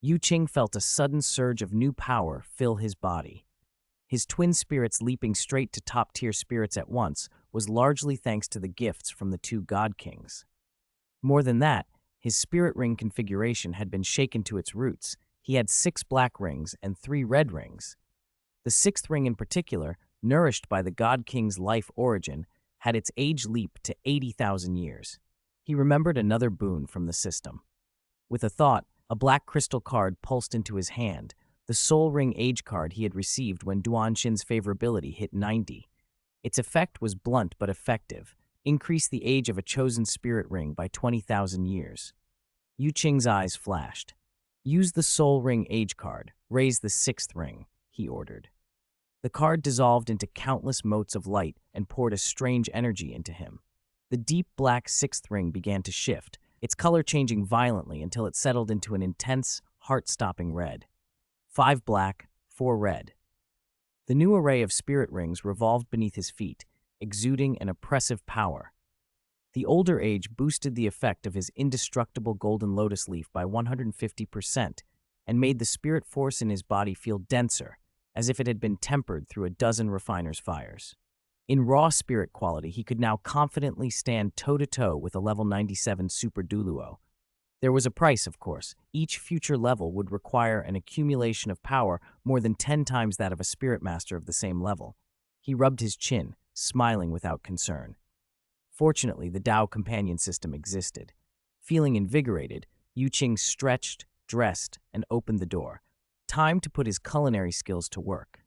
Yu Qing felt a sudden surge of new power fill his body. His twin spirits leaping straight to top-tier spirits at once was largely thanks to the gifts from the two God Kings. More than that, his spirit ring configuration had been shaken to its roots. He had 6 black rings and 3 red rings. The 6th ring in particular, nourished by the God King's life origin, had its age leap to 80,000 years. He remembered another boon from the system. With a thought, a black crystal card pulsed into his hand, the Soul Ring age card he had received when Duanshin's favorability hit 90. Its effect was blunt but effective: increase the age of a chosen spirit ring by 20,000 years. Yu Qing's eyes flashed. Use the Soul Ring age card, raise the 6th ring, he ordered. The card dissolved into countless motes of light and poured a strange energy into him. The deep black 6th ring began to shift, its color changing violently until it settled into an intense, heart-stopping red. 5 black, 4 red. The new array of spirit rings revolved beneath his feet, exuding an oppressive power. The older age boosted the effect of his indestructible golden lotus leaf by 150% and made the spirit force in his body feel denser, as if it had been tempered through a dozen refiner's fires. In raw spirit quality, he could now confidently stand toe-to-toe with a level 97 Super Douluo. There was a price, of course. Each future level would require an accumulation of power more than 10 times that of a spirit master of the same level. He rubbed his chin, smiling without concern. Fortunately, the Tao companion system existed. Feeling invigorated, Yu Qing stretched, dressed, and opened the door. Time to put his culinary skills to work.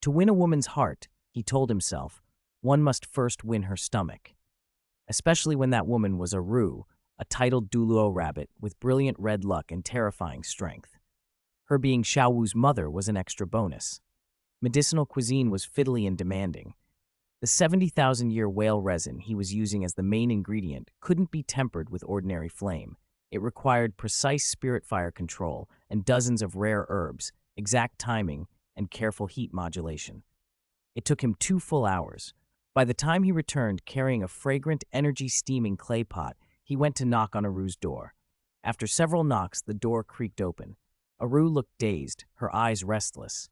To win a woman's heart, he told himself, one must first win her stomach. Especially when that woman was a Ru, a titled Douluo rabbit with brilliant red luck and terrifying strength. Her being Xiaowu's mother was an extra bonus. Medicinal cuisine was fiddly and demanding. The 70,000-year whale resin he was using as the main ingredient couldn't be tempered with ordinary flame. It required precise spirit fire control and dozens of rare herbs, exact timing, and careful heat modulation. It took him 2 full hours. By the time he returned carrying a fragrant, energy-steaming clay pot, he went to knock on Aru's door. After several knocks, the door creaked open. Aru looked dazed, her eyes restless.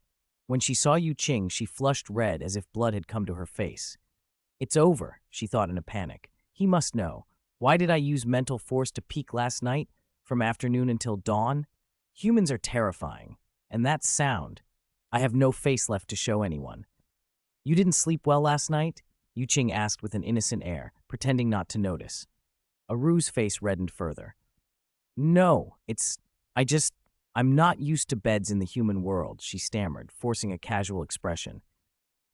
When she saw Yu Qing, she flushed red as if blood had come to her face. It's over, she thought in a panic. He must know. Why did I use mental force to peek last night? From afternoon until dawn? Humans are terrifying. And that sound. I have no face left to show anyone. You didn't sleep well last night? Yu Qing asked with an innocent air, pretending not to notice. Aru's face reddened further. No, I'm not used to beds in the human world, she stammered, forcing a casual expression.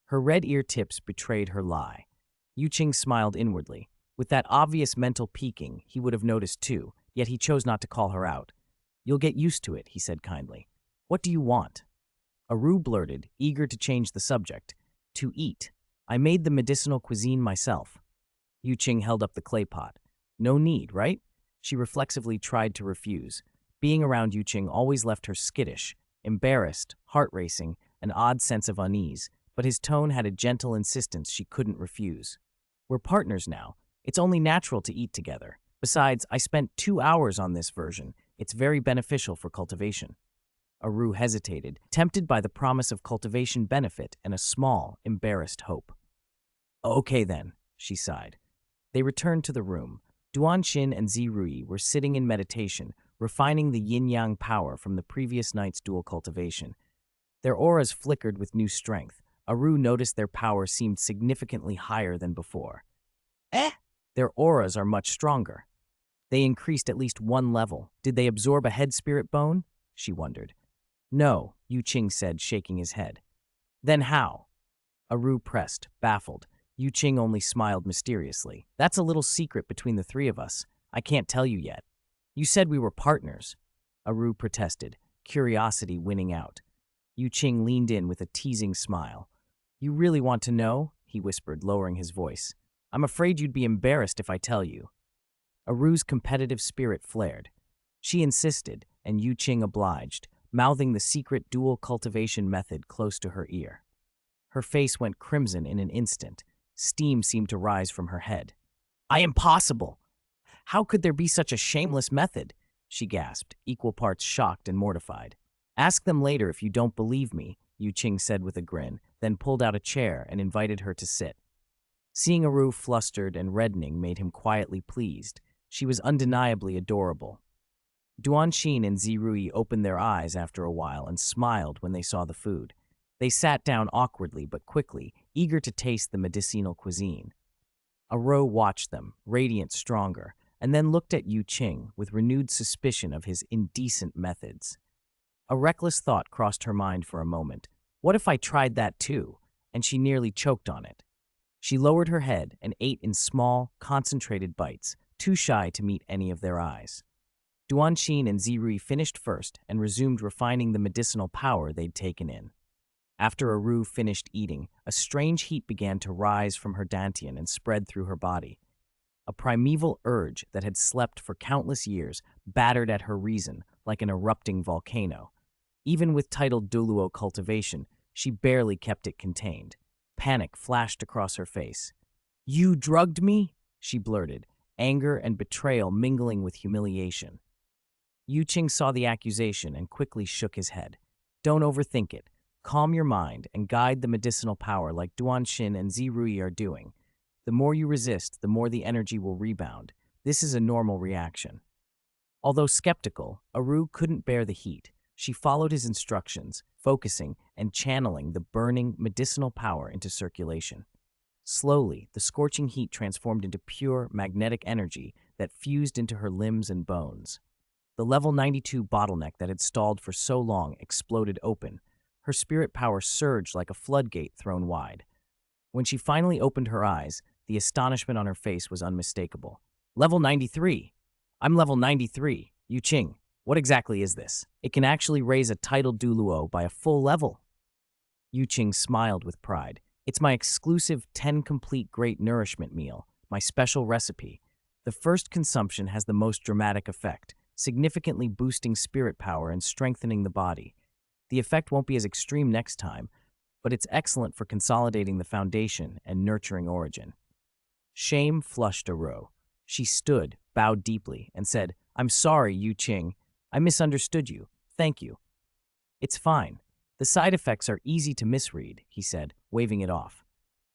Her red ear tips betrayed her lie. Yu Qing smiled inwardly. With that obvious mental peeking, he would have noticed too, yet he chose not to call her out. You'll get used to it, he said kindly. What do you want? Aru blurted, eager to change the subject. To eat. I made the medicinal cuisine myself. Yu Qing held up the clay pot. No need, right? She reflexively tried to refuse. Being around Yu Qing always left her skittish, embarrassed, heart-racing, an odd sense of unease, but his tone had a gentle insistence she couldn't refuse. We're partners now. It's only natural to eat together. Besides, I spent 2 hours on this version. It's very beneficial for cultivation. Aru hesitated, tempted by the promise of cultivation benefit and a small, embarrassed hope. Okay then, she sighed. They returned to the room. Duanshin and Zirui were sitting in meditation, refining the yin-yang power from the previous night's dual cultivation. Their auras flickered with new strength. Aru noticed their power seemed significantly higher than before. Their auras are much stronger. They increased at least 1 level. Did they absorb a head spirit bone? She wondered. No, Yu Qing said, shaking his head. Then how? Aru pressed, baffled. Yu Qing only smiled mysteriously. That's a little secret between the 3 of us. I can't tell you yet. You said we were partners. Aru protested, curiosity winning out. Yu Qing leaned in with a teasing smile. You really want to know? He whispered, lowering his voice. I'm afraid you'd be embarrassed if I tell you. Aru's competitive spirit flared. She insisted, and Yu Qing obliged, mouthing the secret dual cultivation method close to her ear. Her face went crimson in an instant. Steam seemed to rise from her head. Impossible! How could there be such a shameless method? she gasped, equal parts shocked and mortified. Ask them later if you don't believe me, Yu Qing said with a grin, then pulled out a chair and invited her to sit. Seeing Aru flustered and reddening made him quietly pleased. She was undeniably adorable. Duanxin and Zirui opened their eyes after a while and smiled when they saw the food. They sat down awkwardly but quickly, eager to taste the medicinal cuisine. Aru watched them, radiant stronger, and then looked at Yu Qing with renewed suspicion of his indecent methods. A reckless thought crossed her mind for a moment. What if I tried that too? And she nearly choked on it. She lowered her head and ate in small, concentrated bites, too shy to meet any of their eyes. Duanxin and Zirui finished first and resumed refining the medicinal power they'd taken in. After Aru finished eating, a strange heat began to rise from her dantian and spread through her body. A primeval urge that had slept for countless years battered at her reason like an erupting volcano. Even with titled Douluo Cultivation, she barely kept it contained. Panic flashed across her face. "You drugged me?" she blurted, anger and betrayal mingling with humiliation. Yu Qing saw the accusation and quickly shook his head. "Don't overthink it. Calm your mind and guide the medicinal power like Duanxin and Zirui are doing. The more you resist, the more the energy will rebound. This is a normal reaction." Although skeptical, Aru couldn't bear the heat. She followed his instructions, focusing and channeling the burning medicinal power into circulation. Slowly, the scorching heat transformed into pure magnetic energy that fused into her limbs and bones. The level 92 bottleneck that had stalled for so long exploded open. Her spirit power surged like a floodgate thrown wide. When she finally opened her eyes, the astonishment on her face was unmistakable. "Level 93! I'm level 93! Yu Qing, what exactly is this? It can actually raise a titled Douluo by a full level." Yu Qing smiled with pride. "It's my exclusive 10 complete great nourishment meal, my special recipe. The first consumption has the most dramatic effect, significantly boosting spirit power and strengthening the body. The effect won't be as extreme next time, but it's excellent for consolidating the foundation and nurturing origin." Shame flushed Aru. She stood, bowed deeply, and said, "I'm sorry, Yu Qing. I misunderstood you. Thank you." "It's fine. The side effects are easy to misread," he said, waving it off.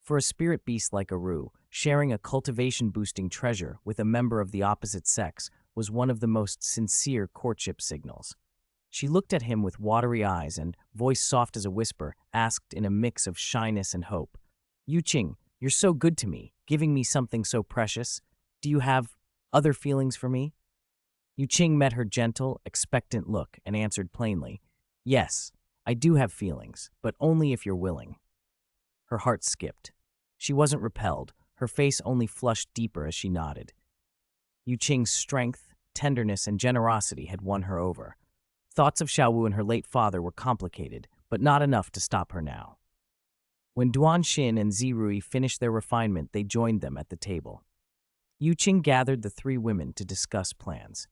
For a spirit beast like Aru, sharing a cultivation-boosting treasure with a member of the opposite sex was one of the most sincere courtship signals. She looked at him with watery eyes and, voice soft as a whisper, asked in a mix of shyness and hope, "Yu Qing, you're so good to me, giving me something so precious. Do you have other feelings for me?" Yu Qing met her gentle, expectant look and answered plainly, "Yes, I do have feelings, but only if you're willing." Her heart skipped. She wasn't repelled, her face only flushed deeper as she nodded. Yu Qing's strength, tenderness, and generosity had won her over. Thoughts of Xiaowu and her late father were complicated, but not enough to stop her now. When Duanxin and Zirui finished their refinement, they joined them at the table. Yu Qing gathered the three women to discuss plans.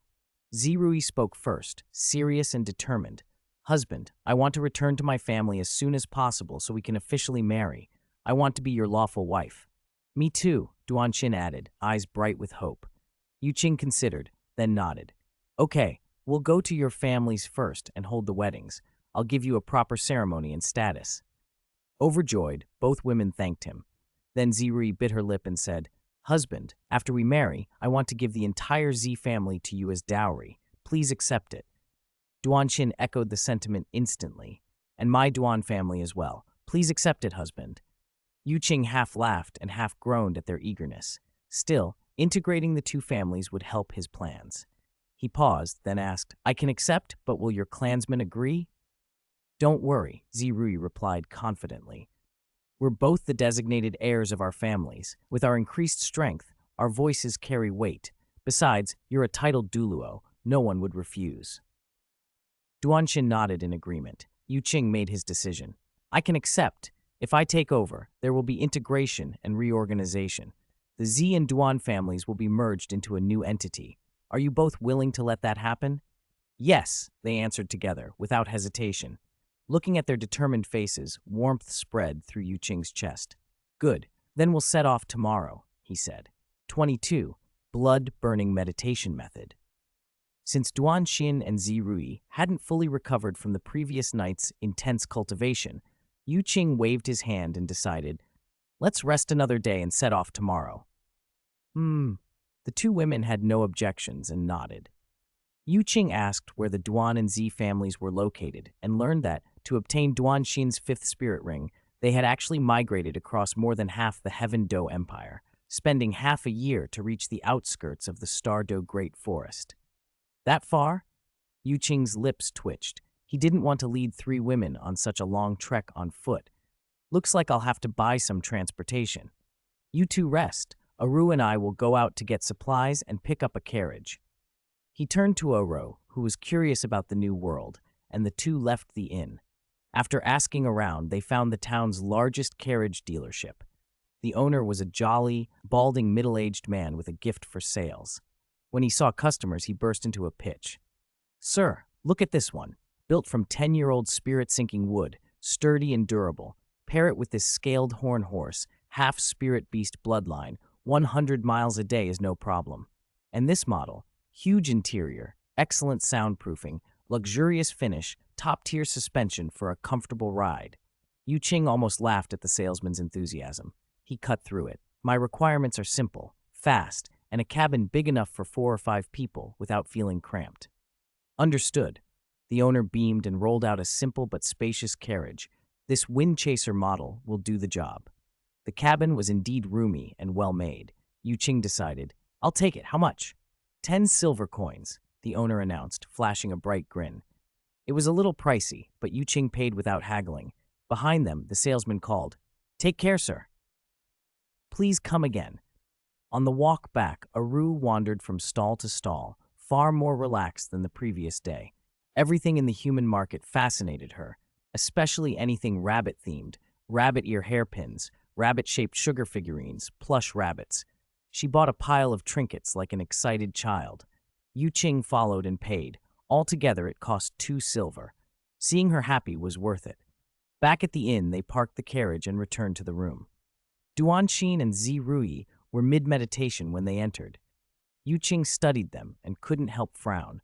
Zirui spoke first, serious and determined. "Husband, I want to return to my family as soon as possible so we can officially marry. I want to be your lawful wife." "Me too," Duanxin added, eyes bright with hope. Yu Qing considered, then nodded. "Okay, we'll go to your families first and hold the weddings. I'll give you a proper ceremony and status." Overjoyed, both women thanked him. Then Zirui bit her lip and said, "Husband, after we marry, I want to give the entire Z family to you as dowry. Please accept it." Duanxin echoed the sentiment instantly. "And my Duan family as well. Please accept it, husband." Yu Qing half laughed and half groaned at their eagerness. Still, integrating the two families would help his plans. He paused, then asked, "I can accept, but will your clansmen agree?" "Don't worry," Zirui replied confidently. "We're both the designated heirs of our families. With our increased strength, our voices carry weight. Besides, you're a titled Douluo. No one would refuse." Duanxin nodded in agreement. Yu Qing made his decision. "I can accept. If I take over, there will be integration and reorganization. The Z and Duan families will be merged into a new entity. Are you both willing to let that happen?" "Yes," they answered together, without hesitation. Looking at their determined faces, warmth spread through Yu Qing's chest. "Good. Then we'll set off tomorrow," he said. 22. Blood-burning meditation method. Since Duanxin and Zirui hadn't fully recovered from the previous night's intense cultivation, Yu Qing waved his hand and decided, let's rest another day and set off tomorrow. The two women had no objections and nodded. Yu Qing asked where the Duan and Zi families were located and learned that, to obtain Duanxin's fifth spirit ring, they had actually migrated across more than half the Heaven Do Empire, spending half a year to reach the outskirts of the Star Do Great Forest. That far? Yu Qing's lips twitched. He didn't want to lead three women on such a long trek on foot. Looks like I'll have to buy some transportation. You two rest. Aru and I will go out to get supplies and pick up a carriage. He turned to Oro, who was curious about the new world, and the two left the inn. After asking around, they found the town's largest carriage dealership. The owner was a jolly, balding middle-aged man with a gift for sales. When he saw customers, he burst into a pitch. Sir, look at this one. Built from 10-year-old spirit-sinking wood, sturdy and durable. Pair it with this scaled horn horse, half-spirit beast bloodline. 100 miles a day is no problem. And this model, huge interior, excellent soundproofing, luxurious finish, top-tier suspension for a comfortable ride. Yu Qing almost laughed at the salesman's enthusiasm. He cut through it. My requirements are simple, fast, and a cabin big enough for 4 or 5 people without feeling cramped. Understood. The owner beamed and rolled out a simple but spacious carriage. This wind chaser model will do the job. The cabin was indeed roomy and well-made. Yu Qing decided, I'll take it. How much? 10 silver coins, the owner announced, flashing a bright grin. It was a little pricey, but Yu Qing paid without haggling. Behind them, the salesman called, Take care, sir. Please come again. On the walk back, Aru wandered from stall to stall, far more relaxed than the previous day. Everything in the human market fascinated her, especially anything rabbit-themed, rabbit ear hairpins, rabbit-shaped sugar figurines, plush rabbits. She bought a pile of trinkets like an excited child. Yu Qing followed and paid. Altogether, it cost 2 silver. Seeing her happy was worth it. Back at the inn, they parked the carriage and returned to the room. Duanxin and Zirui were mid-meditation when they entered. Yu Qing studied them and couldn't help frown.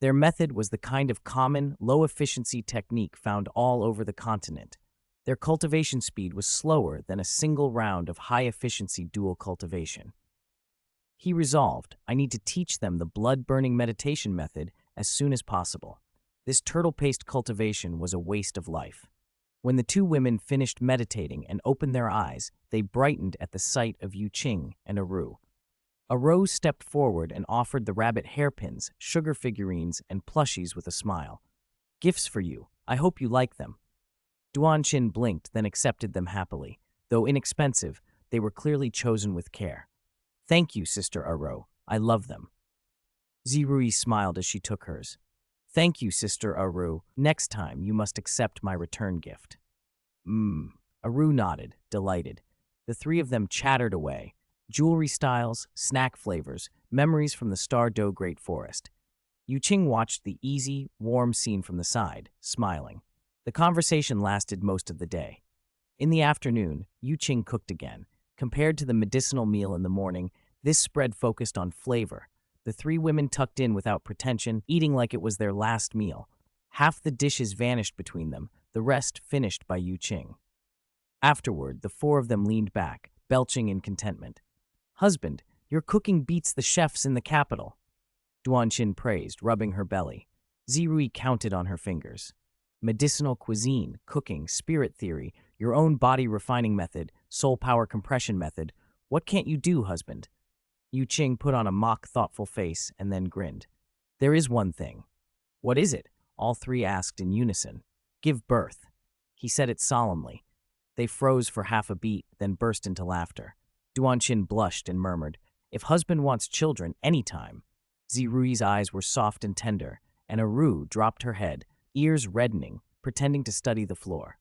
Their method was the kind of common, low-efficiency technique found all over the continent. Their cultivation speed was slower than a single round of high-efficiency dual cultivation. He resolved, I need to teach them the blood-burning meditation method as soon as possible. This turtle-paste cultivation was a waste of life. When the two women finished meditating and opened their eyes, they brightened at the sight of Yu Qing and Aru. Aru stepped forward and offered the rabbit hairpins, sugar figurines, and plushies with a smile. Gifts for you. I hope you like them. Duanxin blinked, then accepted them happily. Though inexpensive, they were clearly chosen with care. Thank you, Sister Aru. I love them. Zirui smiled as she took hers. Thank you, Sister Aru. Next time, you must accept my return gift. Aru nodded, delighted. The three of them chattered away. Jewelry styles, snack flavors, memories from the Star Do Great Forest. Yu Qing watched the easy, warm scene from the side, smiling. The conversation lasted most of the day. In the afternoon, Yu Qing cooked again. Compared to the medicinal meal in the morning, this spread focused on flavor. The three women tucked in without pretension, eating like it was their last meal. Half the dishes vanished between them, the rest finished by Yu Qing. Afterward, the 4 of them leaned back, belching in contentment. Husband, your cooking beats the chefs in the capital. Duanxin praised, rubbing her belly. Zirui counted on her fingers. Medicinal cuisine, cooking, spirit theory, your own body refining method, soul power compression method. What can't you do, husband? Yu Qing put on a mock thoughtful face and then grinned. There is one thing. What is it? All 3 asked in unison. Give birth. He said it solemnly. They froze for half a beat, then burst into laughter. Duanxin blushed and murmured, If husband wants children, anytime. Zirui's eyes were soft and tender, and Aru dropped her head, ears reddening, pretending to study the floor.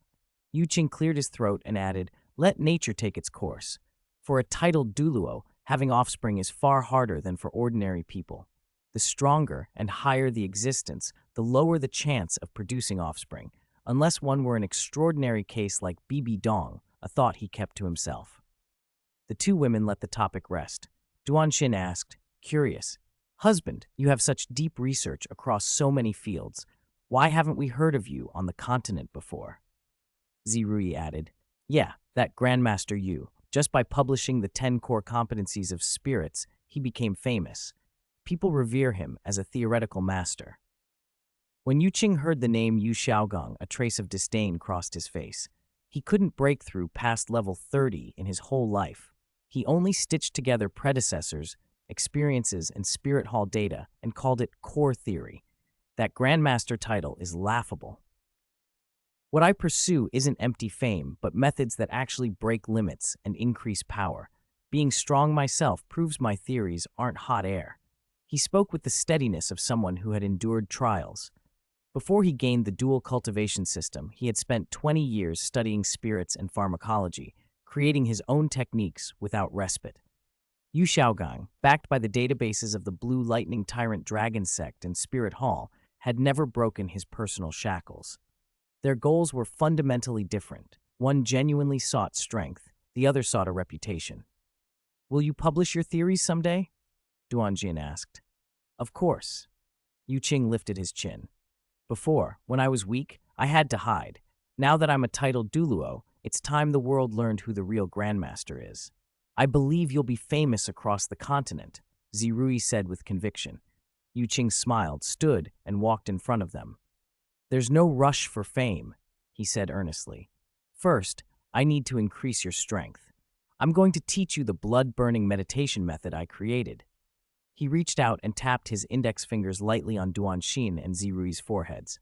Yu Qing cleared his throat and added, Let nature take its course. For a titled Douluo, having offspring is far harder than for ordinary people. The stronger and higher the existence, the lower the chance of producing offspring, unless one were an extraordinary case like Bibi Dong, a thought he kept to himself. The 2 women let the topic rest. Duanxin asked, curious, Husband, you have such deep research across so many fields. Why haven't we heard of you on the continent before? Zirui added, Yeah, that Grandmaster Yu. Just by publishing the 10 core competencies of spirits, he became famous. People revere him as a theoretical master. When Yu Qing heard the name Yu Xiaogong, a trace of disdain crossed his face. He couldn't break through past level 30 in his whole life. He only stitched together predecessors, experiences, and spirit hall data and called it core theory. That Grandmaster title is laughable. What I pursue isn't empty fame, but methods that actually break limits and increase power. Being strong myself proves my theories aren't hot air. He spoke with the steadiness of someone who had endured trials. Before he gained the dual cultivation system, he had spent 20 years studying spirits and pharmacology, creating his own techniques without respite. Yu Xiaogang, backed by the databases of the Blue Lightning Tyrant Dragon Sect and Spirit Hall, had never broken his personal shackles. Their goals were fundamentally different. One genuinely sought strength, the other sought a reputation. Will you publish your theories someday? Duanjin asked. Of course. Yu Qing lifted his chin. Before, when I was weak, I had to hide. Now that I'm a titled Douluo, it's time the world learned who the real Grandmaster is. I believe you'll be famous across the continent, Zirui said with conviction. Yu Qing smiled, stood, and walked in front of them. There's no rush for fame, he said earnestly. First, I need to increase your strength. I'm going to teach you the blood-burning meditation method I created. He reached out and tapped his index fingers lightly on Duanxin and Zirui's foreheads.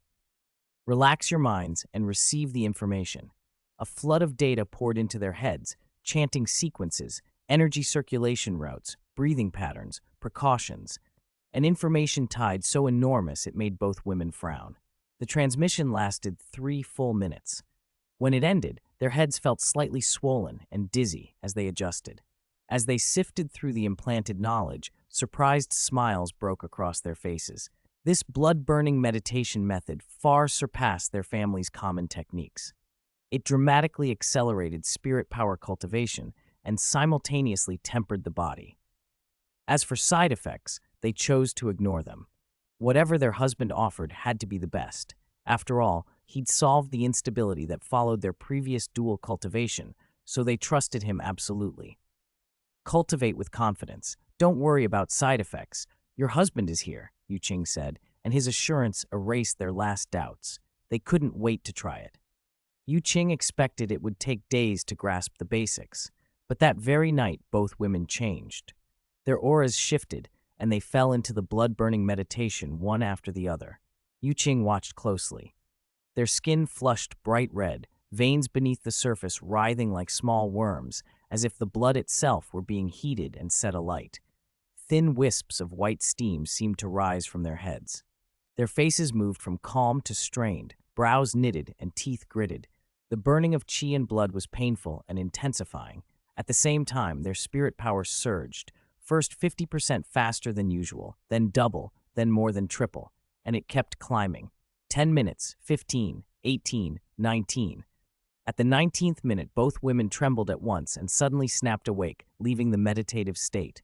Relax your minds and receive the information. A flood of data poured into their heads, chanting sequences, energy circulation routes, breathing patterns, precautions. An information tide so enormous it made both women frown. The transmission lasted 3 full minutes. When it ended, their heads felt slightly swollen and dizzy as they adjusted. As they sifted through the implanted knowledge, surprised smiles broke across their faces. This blood-burning meditation method far surpassed their family's common techniques. It dramatically accelerated spirit power cultivation and simultaneously tempered the body. As for side effects, they chose to ignore them. Whatever their husband offered had to be the best. After all, he'd solved the instability that followed their previous dual cultivation, so they trusted him absolutely. Cultivate with confidence. Don't worry about side effects. Your husband is here, Yu Qing said, and his assurance erased their last doubts. They couldn't wait to try it. Yu Qing expected it would take days to grasp the basics, but that very night both women changed. Their auras shifted, and they fell into the blood-burning meditation one after the other. Yu Qing watched closely. Their skin flushed bright red, veins beneath the surface writhing like small worms, as if the blood itself were being heated and set alight. Thin wisps of white steam seemed to rise from their heads. Their faces moved from calm to strained, brows knitted and teeth gritted. The burning of qi and blood was painful and intensifying. At the same time, their spirit power surged, first 50% faster than usual, then double, then more than triple, and it kept climbing. 10 minutes, 15, 18, 19. At the 19th minute, both women trembled at once and suddenly snapped awake, leaving the meditative state.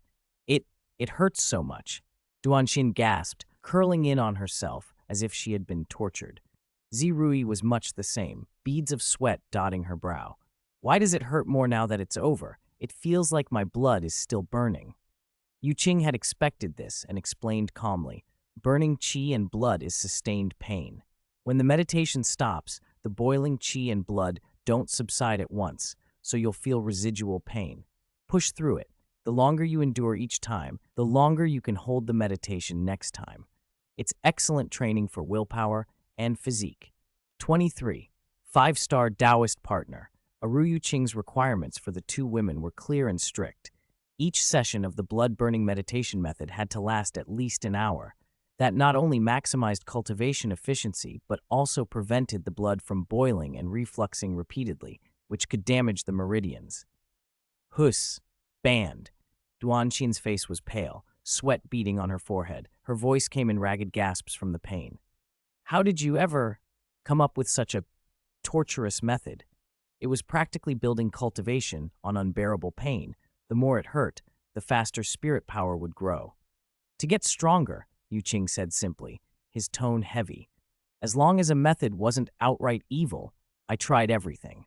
It hurts so much. Duanxin gasped, curling in on herself as if she had been tortured. Zirui was much the same, beads of sweat dotting her brow. Why does it hurt more now that it's over? It feels like my blood is still burning. Yu Qing had expected this and explained calmly. Burning qi and blood is sustained pain. When the meditation stops, the boiling qi and blood don't subside at once, so you'll feel residual pain. Push through it. The longer you endure each time, the longer you can hold the meditation next time. It's excellent training for willpower and physique. 23. 5-star Taoist partner. Aru Yu Qing's requirements for the two women were clear and strict. Each session of the blood-burning meditation method had to last at least an hour. That not only maximized cultivation efficiency, but also prevented the blood from boiling and refluxing repeatedly, which could damage the meridians. Hus. Banned. Duanxin's face was pale, sweat beading on her forehead. Her voice came in ragged gasps from the pain. How did you ever come up with such a torturous method? It was practically building cultivation on unbearable pain. The more it hurt, the faster spirit power would grow. To get stronger, Yu Qing said simply, his tone heavy. As long as a method wasn't outright evil, I tried everything.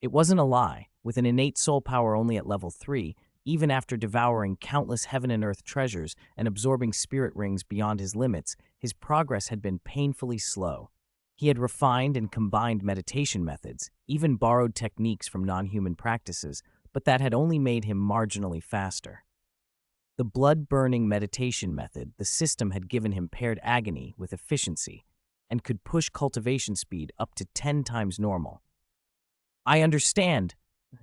It wasn't a lie. With an innate soul power only at level 3, even after devouring countless heaven and earth treasures and absorbing spirit rings beyond his limits, his progress had been painfully slow. He had refined and combined meditation methods, even borrowed techniques from non-human practices, but that had only made him marginally faster. The blood-burning meditation method, the system had given him paired agony with efficiency and could push cultivation speed up to 10 times normal. I understand,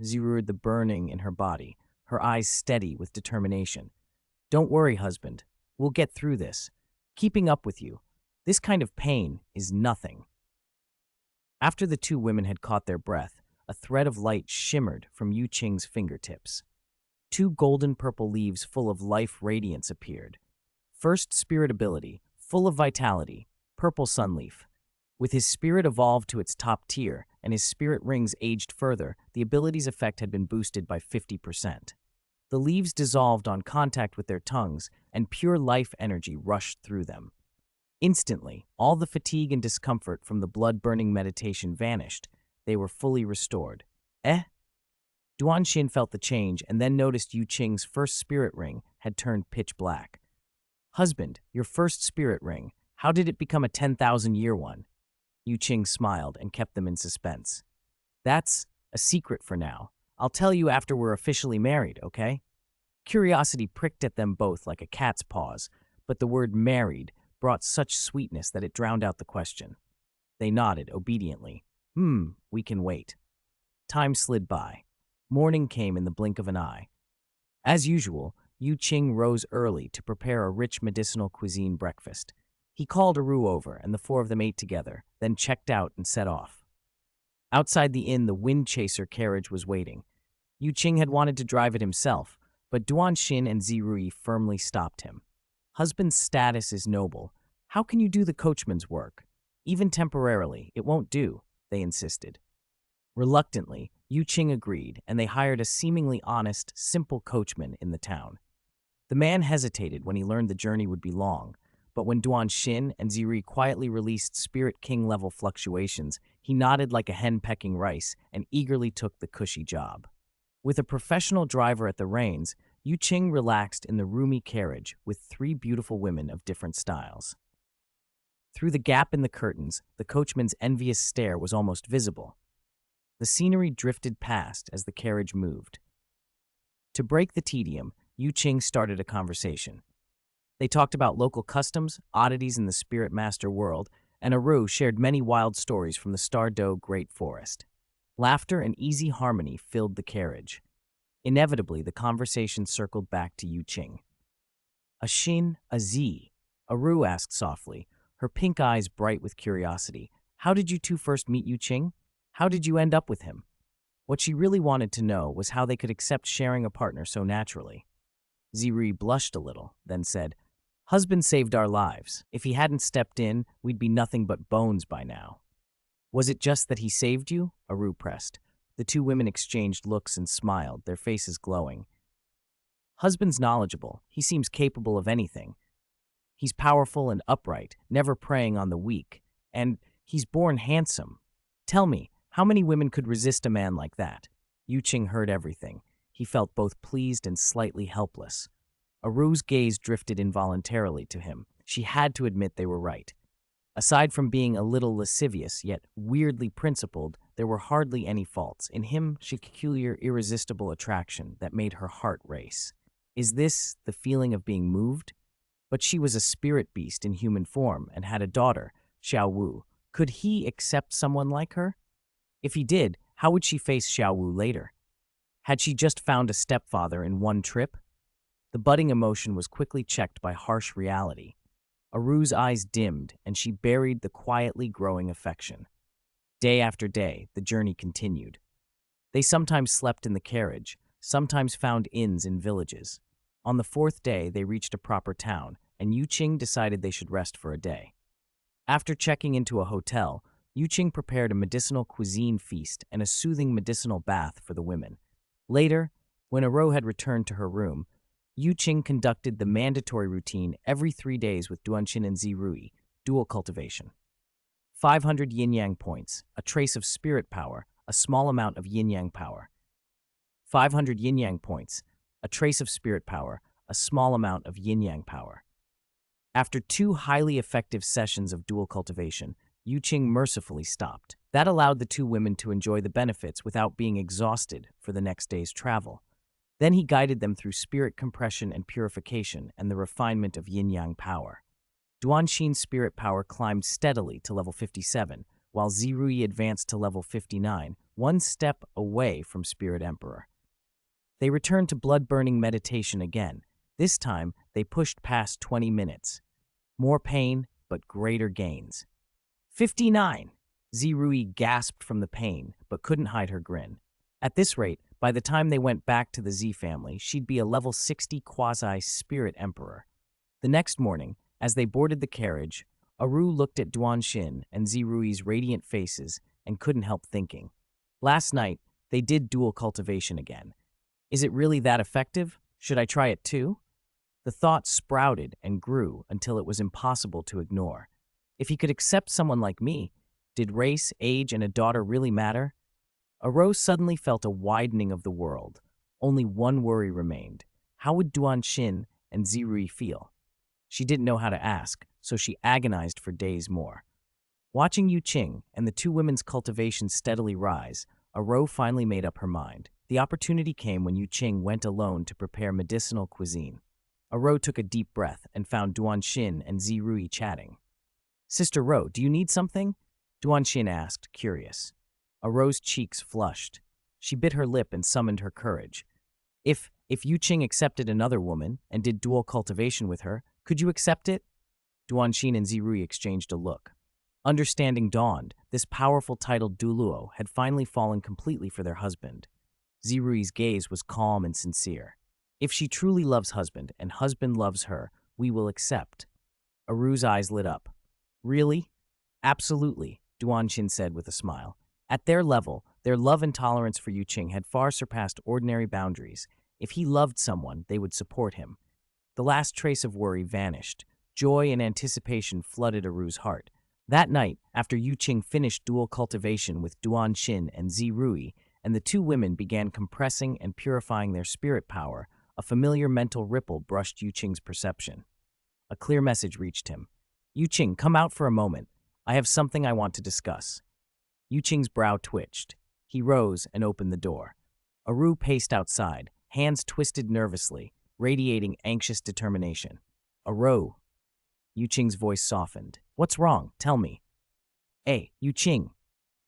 zeroed the burning in her body, her eyes steady with determination. Don't worry, husband. We'll get through this. Keeping up with you. This kind of pain is nothing. After the two women had caught their breath, a thread of light shimmered from Yu Qing's fingertips. Two golden-purple leaves full of life radiance appeared. First, spirit ability, full of vitality, purple sunleaf. With his spirit evolved to its top tier and his spirit rings aged further, the ability's effect had been boosted by 50%. The leaves dissolved on contact with their tongues, and pure life energy rushed through them. Instantly, all the fatigue and discomfort from the blood-burning meditation vanished. They were fully restored. Duanxin felt the change and then noticed Yu Qing's first spirit ring had turned pitch black. Husband, your first spirit ring, how did it become a 10,000-year one? Yu Qing smiled and kept them in suspense. That's a secret for now. I'll tell you after we're officially married, okay? Curiosity pricked at them both like a cat's paws, but the word married brought such sweetness that it drowned out the question. They nodded obediently. We can wait. Time slid by. Morning came in the blink of an eye. As usual, Yu Qing rose early to prepare a rich medicinal cuisine breakfast. He called Aru over, and the four of them ate together, then checked out and set off. Outside the inn, the wind chaser carriage was waiting. Yu Qing had wanted to drive it himself, but Duanxin and Zirui firmly stopped him. Husband's status is noble. How can you do the coachman's work? Even temporarily, it won't do, they insisted. Reluctantly, Yu Qing agreed, and they hired a seemingly honest, simple coachman in the town. The man hesitated when he learned the journey would be long, but when Duanxin and Ziri quietly released Spirit King-level fluctuations, he nodded like a hen pecking rice and eagerly took the cushy job. With a professional driver at the reins, Yu Qing relaxed in the roomy carriage with three beautiful women of different styles. Through the gap in the curtains, the coachman's envious stare was almost visible. The scenery drifted past as the carriage moved. To break the tedium, Yu Qing started a conversation. They talked about local customs, oddities in the Spirit Master world, and Aru shared many wild stories from the Stardow Great Forest. Laughter and easy harmony filled the carriage. Inevitably, the conversation circled back to Yu Qing. A Xin, a Z, Aru asked softly, her pink eyes bright with curiosity. How did you two first meet, Yu Qing? How did you end up with him? What she really wanted to know was how they could accept sharing a partner so naturally. Ziri blushed a little, then said, Husband saved our lives. If he hadn't stepped in, we'd be nothing but bones by now. Was it just that he saved you? Aru pressed. The two women exchanged looks and smiled, their faces glowing. Husband's knowledgeable. He seems capable of anything. He's powerful and upright, never preying on the weak. And he's born handsome. Tell me, how many women could resist a man like that? Yu Qing heard everything. He felt both pleased and slightly helpless. Aru's gaze drifted involuntarily to him. She had to admit they were right. Aside from being a little lascivious, yet weirdly principled, there were hardly any faults. In him, she had a peculiar, irresistible attraction that made her heart race. Is this the feeling of being moved? But she was a spirit beast in human form and had a daughter, Xiao Wu. Could he accept someone like her? If he did, how would she face Xiao Wu later? Had she just found a stepfather in one trip? The budding emotion was quickly checked by harsh reality. Aru's eyes dimmed, and she buried the quietly growing affection. Day after day, the journey continued. They sometimes slept in the carriage, sometimes found inns in villages. On the fourth day, they reached a proper town, and Yu Qing decided they should rest for a day. After checking into a hotel, Yu Qing prepared a medicinal cuisine feast and a soothing medicinal bath for the women. Later, when Aru had returned to her room, Yu Qing conducted the mandatory routine every 3 days with Duanxin and Zirui, dual cultivation. 500 yin-yang points, a trace of spirit power, a small amount of yin-yang power. 500 yin-yang points, a trace of spirit power, a small amount of yin-yang power. After 2 highly effective sessions of dual cultivation, Yu Qing mercifully stopped. That allowed the 2 women to enjoy the benefits without being exhausted for the next day's travel. Then he guided them through spirit compression and purification and the refinement of yin-yang power. Duanxin's spirit power climbed steadily to level 57, while Zirui advanced to level 59, one step away from Spirit Emperor. They returned to blood-burning meditation again. This time, they pushed past 20 minutes. More pain, but greater gains. 59! Zirui gasped from the pain, but couldn't hide her grin. At this rate, by the time they went back to the Z family, she'd be a level 60 quasi-Spirit Emperor. The next morning, as they boarded the carriage, Aru looked at Duanxin and Zirui's radiant faces and couldn't help thinking. Last night, they did dual cultivation again. Is it really that effective? Should I try it too? The thought sprouted and grew until it was impossible to ignore. If he could accept someone like me, did race, age, and a daughter really matter? Aru suddenly felt a widening of the world. Only one worry remained. How would Duanxin and Zirui feel? She didn't know how to ask, so she agonized for days more. Watching Yu Qing and the 2 women's cultivation steadily rise, Aru finally made up her mind. The opportunity came when Yu Qing went alone to prepare medicinal cuisine. Aru took a deep breath and found Duanxin and Zirui chatting. "Sister Ro, do you need something?" Duanxin asked, curious. Aru's cheeks flushed. She bit her lip and summoned her courage. If Yu Qing accepted another woman and did dual cultivation with her, could you accept it?" Duanxin and Zirui exchanged a look. Understanding dawned. This powerful title Douluo had finally fallen completely for their husband. Zirui's gaze was calm and sincere. "If she truly loves husband and husband loves her, we will accept." Aru's eyes lit up. "Really?" "Absolutely," Duanxin said with a smile. At their level, their love and tolerance for Yu Qing had far surpassed ordinary boundaries. If he loved someone, they would support him. The last trace of worry vanished. Joy and anticipation flooded Aru's heart. That night, after Yu Qing finished dual cultivation with Duanxin and Zirui, and the 2 women began compressing and purifying their spirit power, a familiar mental ripple brushed Yu Qing's perception. A clear message reached him. "Yu Qing, come out for a moment. I have something I want to discuss." Yu Qing's brow twitched. He rose and opened the door. Aru paced outside, hands twisted nervously, radiating anxious determination. "Aru." Yu Qing's voice softened. "What's wrong? Tell me." "Hey, Yu Qing."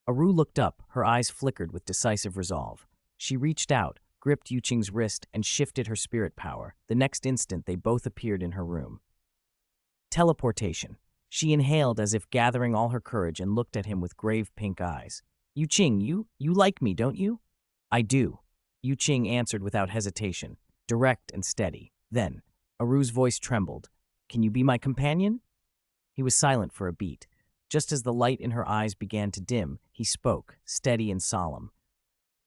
Aru looked up, her eyes flickered with decisive resolve. She reached out, gripped Yu Qing's wrist, and shifted her spirit power. The next instant, they both appeared in her room. Teleportation. She inhaled as if gathering all her courage and looked at him with grave pink eyes. "Yu Qing, you like me, don't you?" "I do," Yu Qing answered without hesitation, direct and steady. Then, Aru's voice trembled. "Can you be my companion?" He was silent for a beat. Just as the light in her eyes began to dim, he spoke, steady and solemn.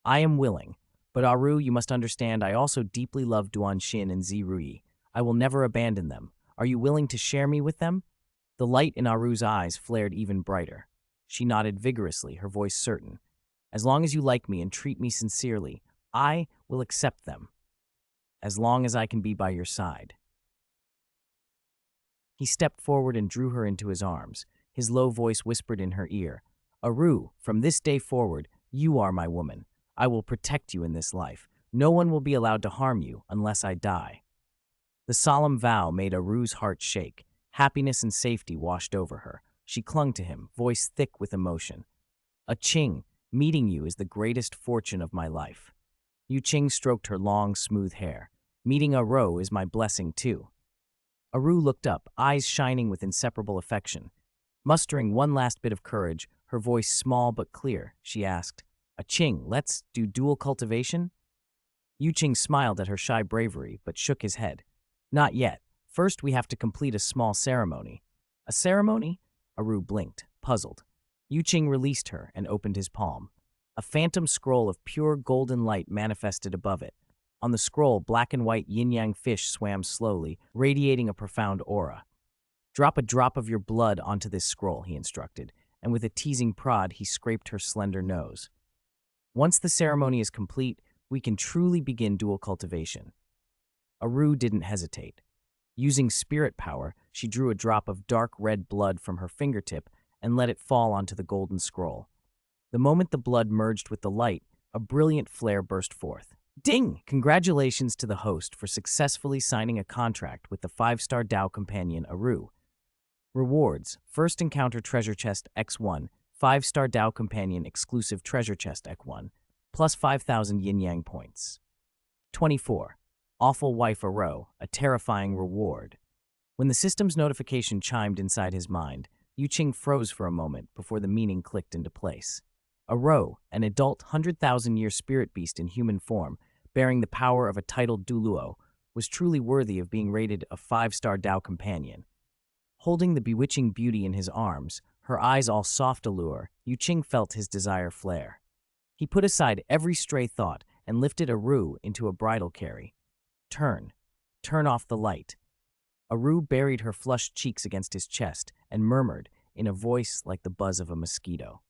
"I am willing, but Aru, you must understand I also deeply love Duanxin and Zirui. I will never abandon them. Are you willing to share me with them?" The light in Aru's eyes flared even brighter. She nodded vigorously, her voice certain. "As long as you like me and treat me sincerely, I will accept them. As long as I can be by your side." He stepped forward and drew her into his arms. His low voice whispered in her ear, "Aru, from this day forward, you are my woman. I will protect you in this life. No one will be allowed to harm you unless I die." The solemn vow made Aru's heart shake. Happiness and safety washed over her. She clung to him, voice thick with emotion. "A Qing, meeting you is the greatest fortune of my life." Yu Qing stroked her long, smooth hair. "Meeting Aru is my blessing too." Aru looked up, eyes shining with inseparable affection. Mustering one last bit of courage, her voice small but clear, she asked, "A Qing, let's do dual cultivation?" Yu Qing smiled at her shy bravery, but shook his head. "Not yet. First, we have to complete a small ceremony." "A ceremony?" Aru blinked, puzzled. Yu Qing released her and opened his palm. A phantom scroll of pure golden light manifested above it. On the scroll, black and white yin-yang fish swam slowly, radiating a profound aura. "Drop a drop of your blood onto this scroll," he instructed, and with a teasing prod, he scraped her slender nose. "Once the ceremony is complete, we can truly begin dual cultivation." Aru didn't hesitate. Using spirit power, she drew a drop of dark red blood from her fingertip and let it fall onto the golden scroll. The moment the blood merged with the light, a brilliant flare burst forth. Ding! Congratulations to the host for successfully signing a contract with the 5-star Dao companion Aru. Rewards: First Encounter Treasure Chest X1, 5-star Dao Companion Exclusive Treasure Chest X1, plus 5,000 yin-yang points. 24. Awful Wife Aru, a terrifying reward. When the system's notification chimed inside his mind, Qing froze for a moment before the meaning clicked into place. Aru, an adult 100,000-year spirit beast in human form, bearing the power of a titled Douluo, was truly worthy of being rated a 5-star Dao companion. Holding the bewitching beauty in his arms, her eyes all soft allure, Qing felt his desire flare. He put aside every stray thought and lifted Aru into a bridal carry. Turn off the light." Aru buried her flushed cheeks against his chest and murmured in a voice like the buzz of a mosquito.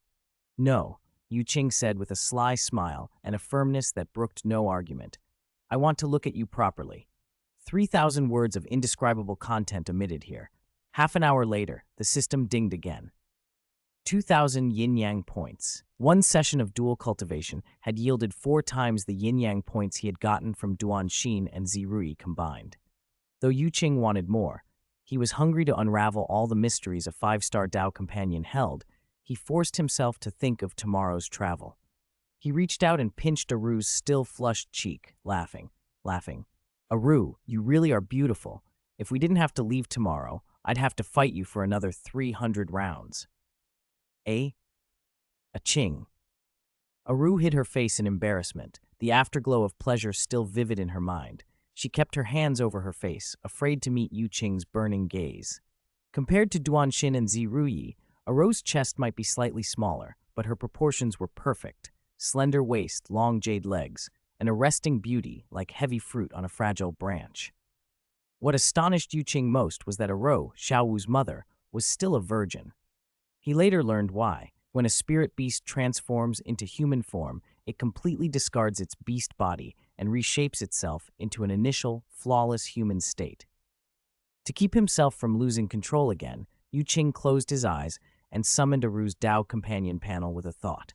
"No," Qing said with a sly smile and a firmness that brooked no argument. "I want to look at you properly." 3,000 words of indescribable content omitted here. Half an hour later, the system dinged again. 2,000 yin-yang points. One session of dual cultivation had yielded 4 times the yin-yang points he had gotten from Duanshin and Zirui combined. Though Qing wanted more, he was hungry to unravel all the mysteries a 5-star Dao companion held. He forced himself to think of tomorrow's travel. He reached out and pinched Aru's still flushed cheek, laughing. "Aru, you really are beautiful. If we didn't have to leave tomorrow, I'd have to fight you for another 300 rounds. A Qing. Aru hid her face in embarrassment, the afterglow of pleasure still vivid in her mind. She kept her hands over her face, afraid to meet Qing's burning gaze. Compared to Duanshin and Zirui, Aru's chest might be slightly smaller, but her proportions were perfect. Slender waist, long jade legs, an arresting beauty like heavy fruit on a fragile branch. What astonished Qing most was that Aru, Xiaowu's mother, was still a virgin. He later learned why. When a spirit beast transforms into human form, it completely discards its beast body and reshapes itself into an initial, flawless human state. To keep himself from losing control again, Qing closed his eyes and summoned Aru's Dao Companion panel with a thought.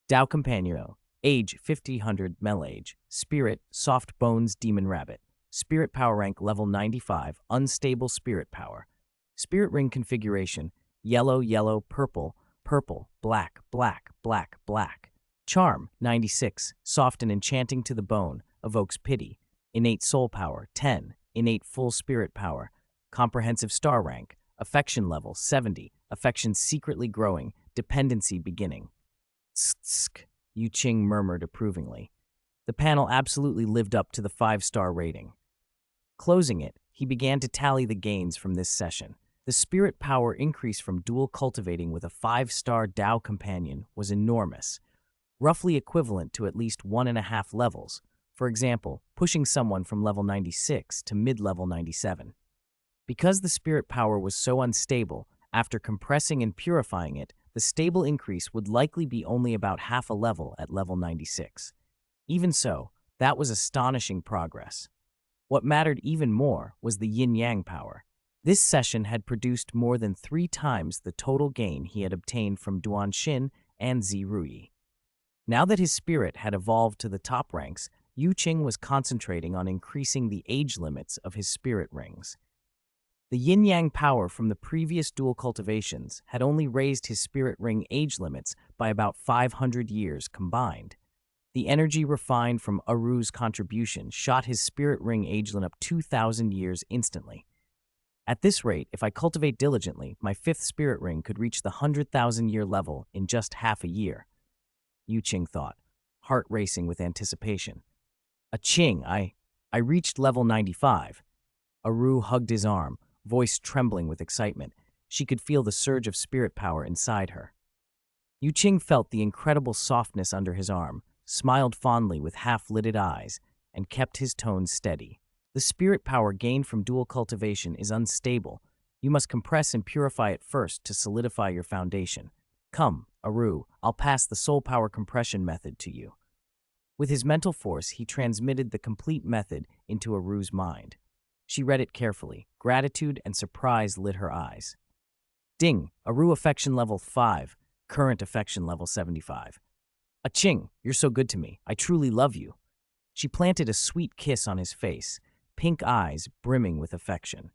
Dao Companion, age 5000 Mel age, spirit, soft bones demon rabbit, spirit power rank level 95, unstable spirit power, spirit ring configuration, yellow, yellow, purple, purple, black, black, black, black. Charm, 96, soft and enchanting to the bone, evokes pity. Innate soul power, 10, innate full spirit power. Comprehensive star rank, affection level, 70, affection secretly growing, dependency beginning. Tsk, Qing murmured approvingly. The panel absolutely lived up to the 5-star rating. Closing it, he began to tally the gains from this session. The spirit power increase from dual cultivating with a 5-star Dao companion was enormous, roughly equivalent to at least 1.5 levels, for example, pushing someone from level 96 to mid-level 97. Because the spirit power was so unstable, after compressing and purifying it, the stable increase would likely be only about half a level at level 96. Even so, that was astonishing progress. What mattered even more was the yin-yang power. This session had produced more than 3 times the total gain he had obtained from Duanshin and Zirui. Now that his spirit had evolved to the top ranks, Qing was concentrating on increasing the age limits of his spirit rings. The yin-yang power from the previous dual cultivations had only raised his spirit ring age limits by about 500 years combined. The energy refined from Aru's contribution shot his spirit ring age limit up 2,000 years instantly. At this rate, if I cultivate diligently, my 5th spirit ring could reach the 100,000-year level in just half a year. Qing thought, heart racing with anticipation. Qing, I reached level 95. Aru hugged his arm, voice trembling with excitement. She could feel the surge of spirit power inside her. Qing felt the incredible softness under his arm, smiled fondly with half-lidded eyes, and kept his tone steady. The spirit power gained from dual cultivation is unstable. You must compress and purify it first to solidify your foundation. Come, Aru, I'll pass the soul power compression method to you. With his mental force, he transmitted the complete method into Aru's mind. She read it carefully. Gratitude and surprise lit her eyes. Ding, Aru affection level 5, current affection level 75. Qing, you're so good to me. I truly love you. She planted a sweet kiss on his face, pink eyes brimming with affection.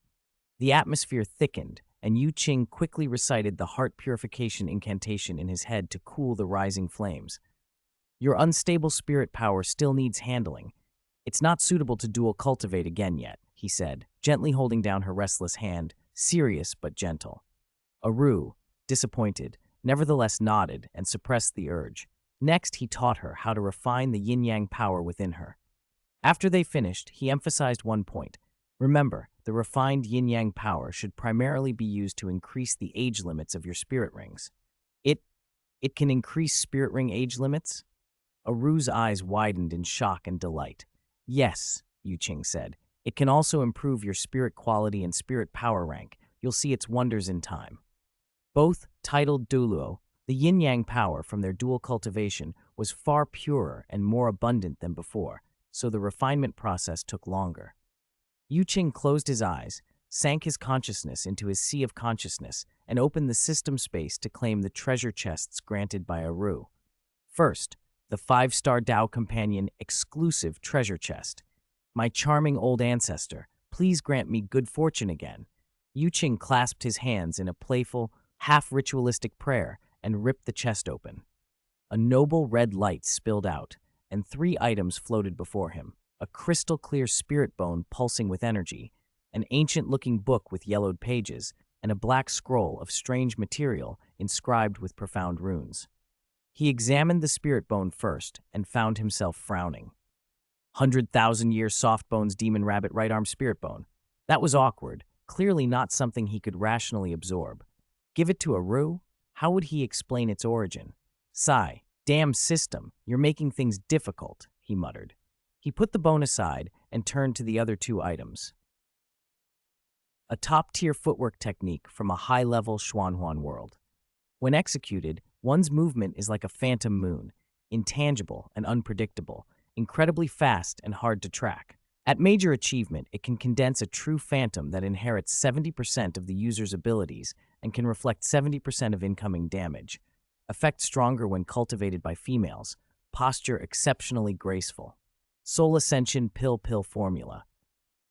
The atmosphere thickened, and Qing quickly recited the heart purification incantation in his head to cool the rising flames. Your unstable spirit power still needs handling. It's not suitable to dual cultivate again yet, he said, gently holding down her restless hand, serious but gentle. Aru, disappointed, nevertheless nodded and suppressed the urge. Next, he taught her how to refine the yin-yang power within her. After they finished, he emphasized one point. Remember, the refined yin-yang power should primarily be used to increase the age limits of your spirit rings. It can increase spirit ring age limits? Aru's eyes widened in shock and delight. Yes, Qing said. It can also improve your spirit quality and spirit power rank. You'll see its wonders in time. Both, titled Douluo, the yin-yang power from their dual cultivation was far purer and more abundant than before, so the refinement process took longer. Qing closed his eyes, sank his consciousness into his sea of consciousness, and opened the system space to claim the treasure chests granted by Aru. First, the 5-star Tao Companion exclusive treasure chest. My charming old ancestor, please grant me good fortune again. Qing clasped his hands in a playful, half-ritualistic prayer and ripped the chest open. A noble red light spilled out, and 3 items floated before him. A crystal-clear spirit bone pulsing with energy, an ancient-looking book with yellowed pages, and a black scroll of strange material inscribed with profound runes. He examined the spirit bone first and found himself frowning. 100,000-year soft bones demon rabbit right arm spirit bone. That was awkward, clearly not something he could rationally absorb. Give it to Aru? How would he explain its origin? Sigh, damn system, you're making things difficult, he muttered. He put the bone aside and turned to the other 2 items. A top-tier footwork technique from a high-level Xuanhuan world. When executed, one's movement is like a phantom moon, intangible and unpredictable, incredibly fast and hard to track. At major achievement, it can condense a true phantom that inherits 70% of the user's abilities and can reflect 70% of incoming damage. Effect stronger when cultivated by females. Posture exceptionally graceful. Soul Ascension Pill Formula.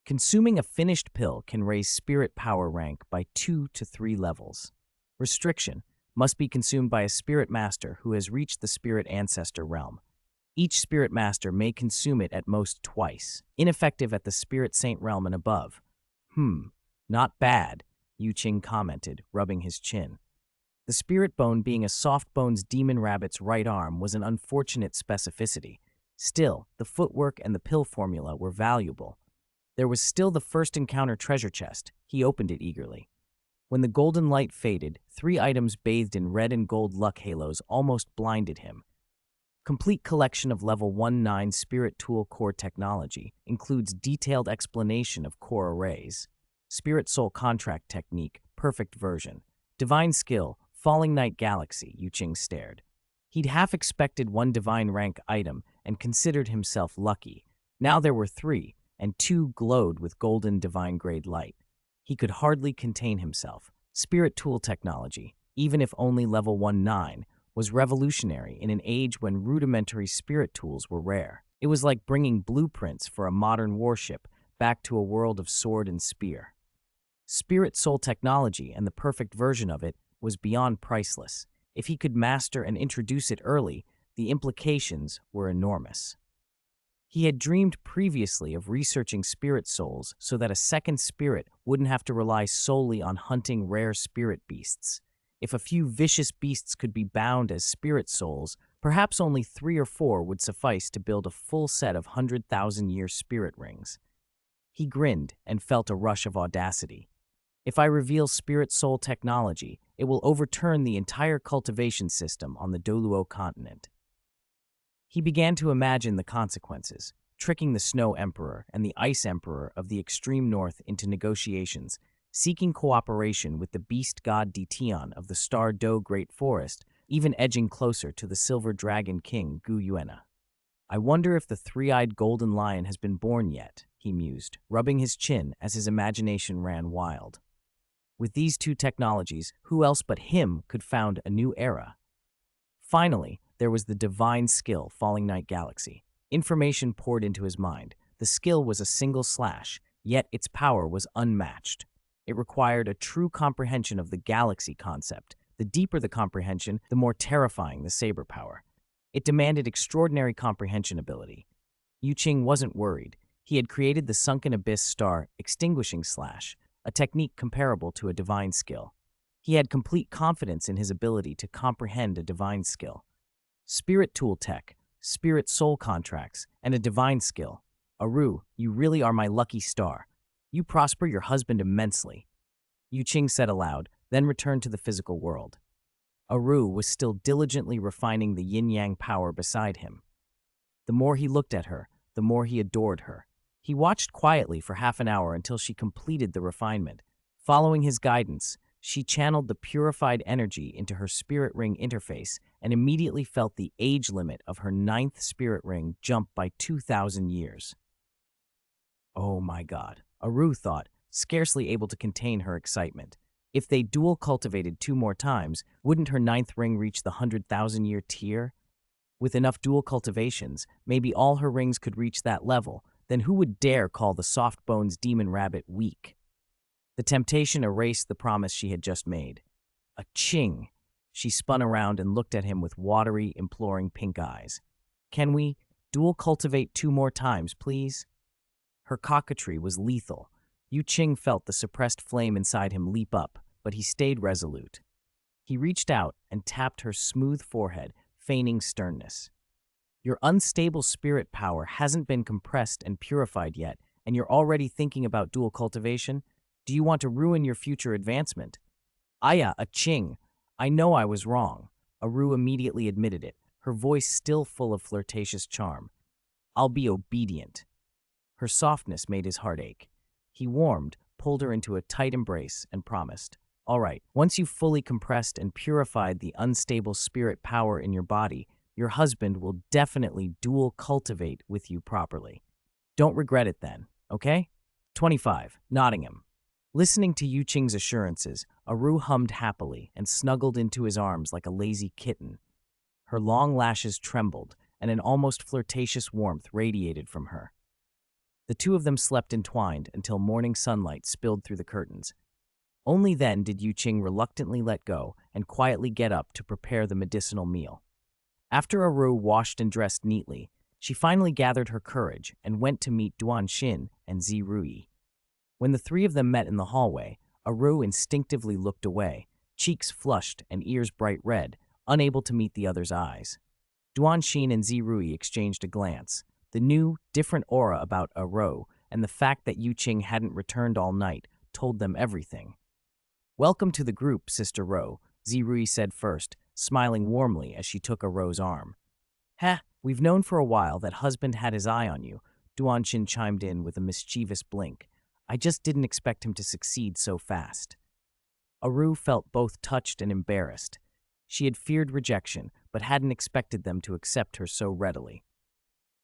Consuming a finished pill can raise spirit power rank by 2 to 3 levels. Restriction. Must be consumed by a spirit master who has reached the spirit ancestor realm. Each spirit master may consume it at most twice. Ineffective at the spirit saint realm and above. Not bad, Qing commented, rubbing his chin. The spirit bone being a soft bones demon rabbit's right arm was an unfortunate specificity. Still, the footwork and the pill formula were valuable. There was still the first encounter treasure chest. He opened it eagerly. When the golden light faded, 3 items bathed in red and gold luck halos almost blinded him. Complete collection of level 19 Spirit Tool Core technology includes detailed explanation of core arrays. Spirit Soul Contract Technique, perfect version. Divine Skill, Falling Night Galaxy, Qing stared. He'd half expected 1 divine rank item and considered himself lucky. Now there were 3, and 2 glowed with golden divine grade light. He could hardly contain himself. Spirit Tool Technology, even if only level 19, was revolutionary in an age when rudimentary spirit tools were rare. It was like bringing blueprints for a modern warship back to a world of sword and spear. Spirit Soul Technology and the perfect version of it was beyond priceless. If he could master and introduce it early, the implications were enormous. He had dreamed previously of researching spirit souls so that a second spirit wouldn't have to rely solely on hunting rare spirit beasts. If a few vicious beasts could be bound as spirit souls, perhaps only 3 or 4 would suffice to build a full set of 100,000-year spirit rings. He grinned and felt a rush of audacity. If I reveal spirit soul technology, it will overturn the entire cultivation system on the Douluo Continent. He began to imagine the consequences. tricking the Snow Emperor and the Ice Emperor of the extreme north into negotiations, seeking cooperation with the beast god Detian of the Star Do Great Forest, even edging closer to the Silver Dragon King Gu Yuena. I wonder if the three-eyed golden lion has been born yet, he mused, rubbing his chin as his imagination ran wild. With these two technologies, who else but him could found a new era? Finally, there was the divine skill, Falling Night Galaxy. Information poured into his mind. The skill was a single slash, yet its power was unmatched. It required a true comprehension of the galaxy concept. The deeper the comprehension, the more terrifying the saber power. It demanded extraordinary comprehension ability. Yu Qing wasn't worried. He had created the Sunken Abyss Star Extinguishing Slash, a technique comparable to a divine skill. He had complete confidence in his ability to comprehend a divine skill. Spirit Tool Tech, Spirit Soul Contracts, and a divine skill. Aru, you really are my lucky star. You prosper your husband immensely. Yu Qing said aloud, then returned to the physical world. Aru was still diligently refining the yin-yang power beside him. The more he looked at her, the more he adored her. He watched quietly for half an hour until she completed the refinement. Following his guidance, she channeled the purified energy into her spirit ring interface and immediately felt the age limit of her 9th spirit ring jump by 2,000 years. Oh my God, Aru thought, scarcely able to contain her excitement. If they dual cultivated 2 more times, wouldn't her 9th ring reach the 100,000-year tier? With enough dual cultivations, maybe all her rings could reach that level. Then who would dare call the soft-bones demon rabbit weak? The temptation erased the promise she had just made. A Qing. She spun around and looked at him with watery, imploring pink eyes. Can we dual cultivate 2 more times, please? Her coquetry was lethal. Yu Qing felt the suppressed flame inside him leap up, but he stayed resolute. He reached out and tapped her smooth forehead, feigning sternness. Your unstable spirit power hasn't been compressed and purified yet, and you're already thinking about dual cultivation? Do you want to ruin your future advancement? Aya, a Qing. I know I was wrong. Aru immediately admitted it, her voice still full of flirtatious charm. I'll be obedient. Her softness made his heart ache. He warmed, pulled her into a tight embrace, and promised, all right, once you've fully compressed and purified the unstable spirit power in your body, your husband will definitely dual cultivate with you properly. Don't regret it then, okay? 25. Nottingham. Listening to Yu Qing's assurances, Aru hummed happily and snuggled into his arms like a lazy kitten. Her long lashes trembled, and an almost flirtatious warmth radiated from her. The two of them slept entwined until morning sunlight spilled through the curtains. Only then did Yu Qing reluctantly let go and quietly get up to prepare the medicinal meal. After Aru washed and dressed neatly, she finally gathered her courage and went to meet Duan Xin and Zirui. When the 3 of them met in the hallway, Aru instinctively looked away, cheeks flushed and ears bright red, unable to meet the other's eyes. Duan Xin and Zirui exchanged a glance. The new, different aura about Aru and the fact that Yu Qing hadn't returned all night told them everything. Welcome to the group, Sister Ro, Zirui said first, smiling warmly as she took Aru's arm. We've known for a while that husband had his eye on you, Duan Xin chimed in with a mischievous blink. I just didn't expect him to succeed so fast. Aru felt both touched and embarrassed. She had feared rejection, but hadn't expected them to accept her so readily.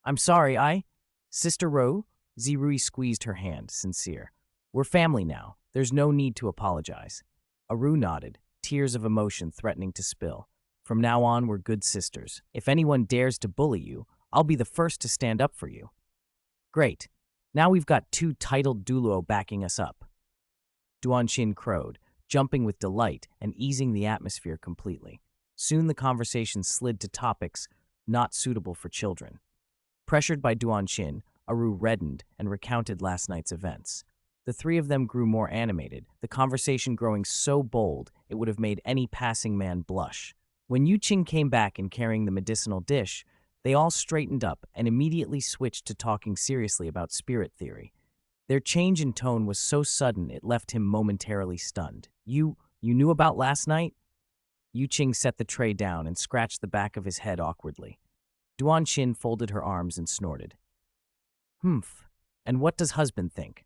I'm sorry, Sister Ro? Zirui squeezed her hand, sincere. We're family now. There's no need to apologize. Aru nodded, tears of emotion threatening to spill. From now on, we're good sisters. If anyone dares to bully you, I'll be the first to stand up for you. Great. Now we've got 2 titled Douluo backing us up. Duan Xin crowed, jumping with delight and easing the atmosphere completely. Soon the conversation slid to topics not suitable for children. Pressured by Duan Xin, Aru reddened and recounted last night's events. The 3 of them grew more animated, the conversation growing so bold it would have made any passing man blush. When Yu Qing came back and carrying the medicinal dish, they all straightened up and immediately switched to talking seriously about spirit theory. Their change in tone was so sudden it left him momentarily stunned. You knew about last night? Yu Qing set the tray down and scratched the back of his head awkwardly. Duan Xin folded her arms and snorted. Humph. And what does husband think?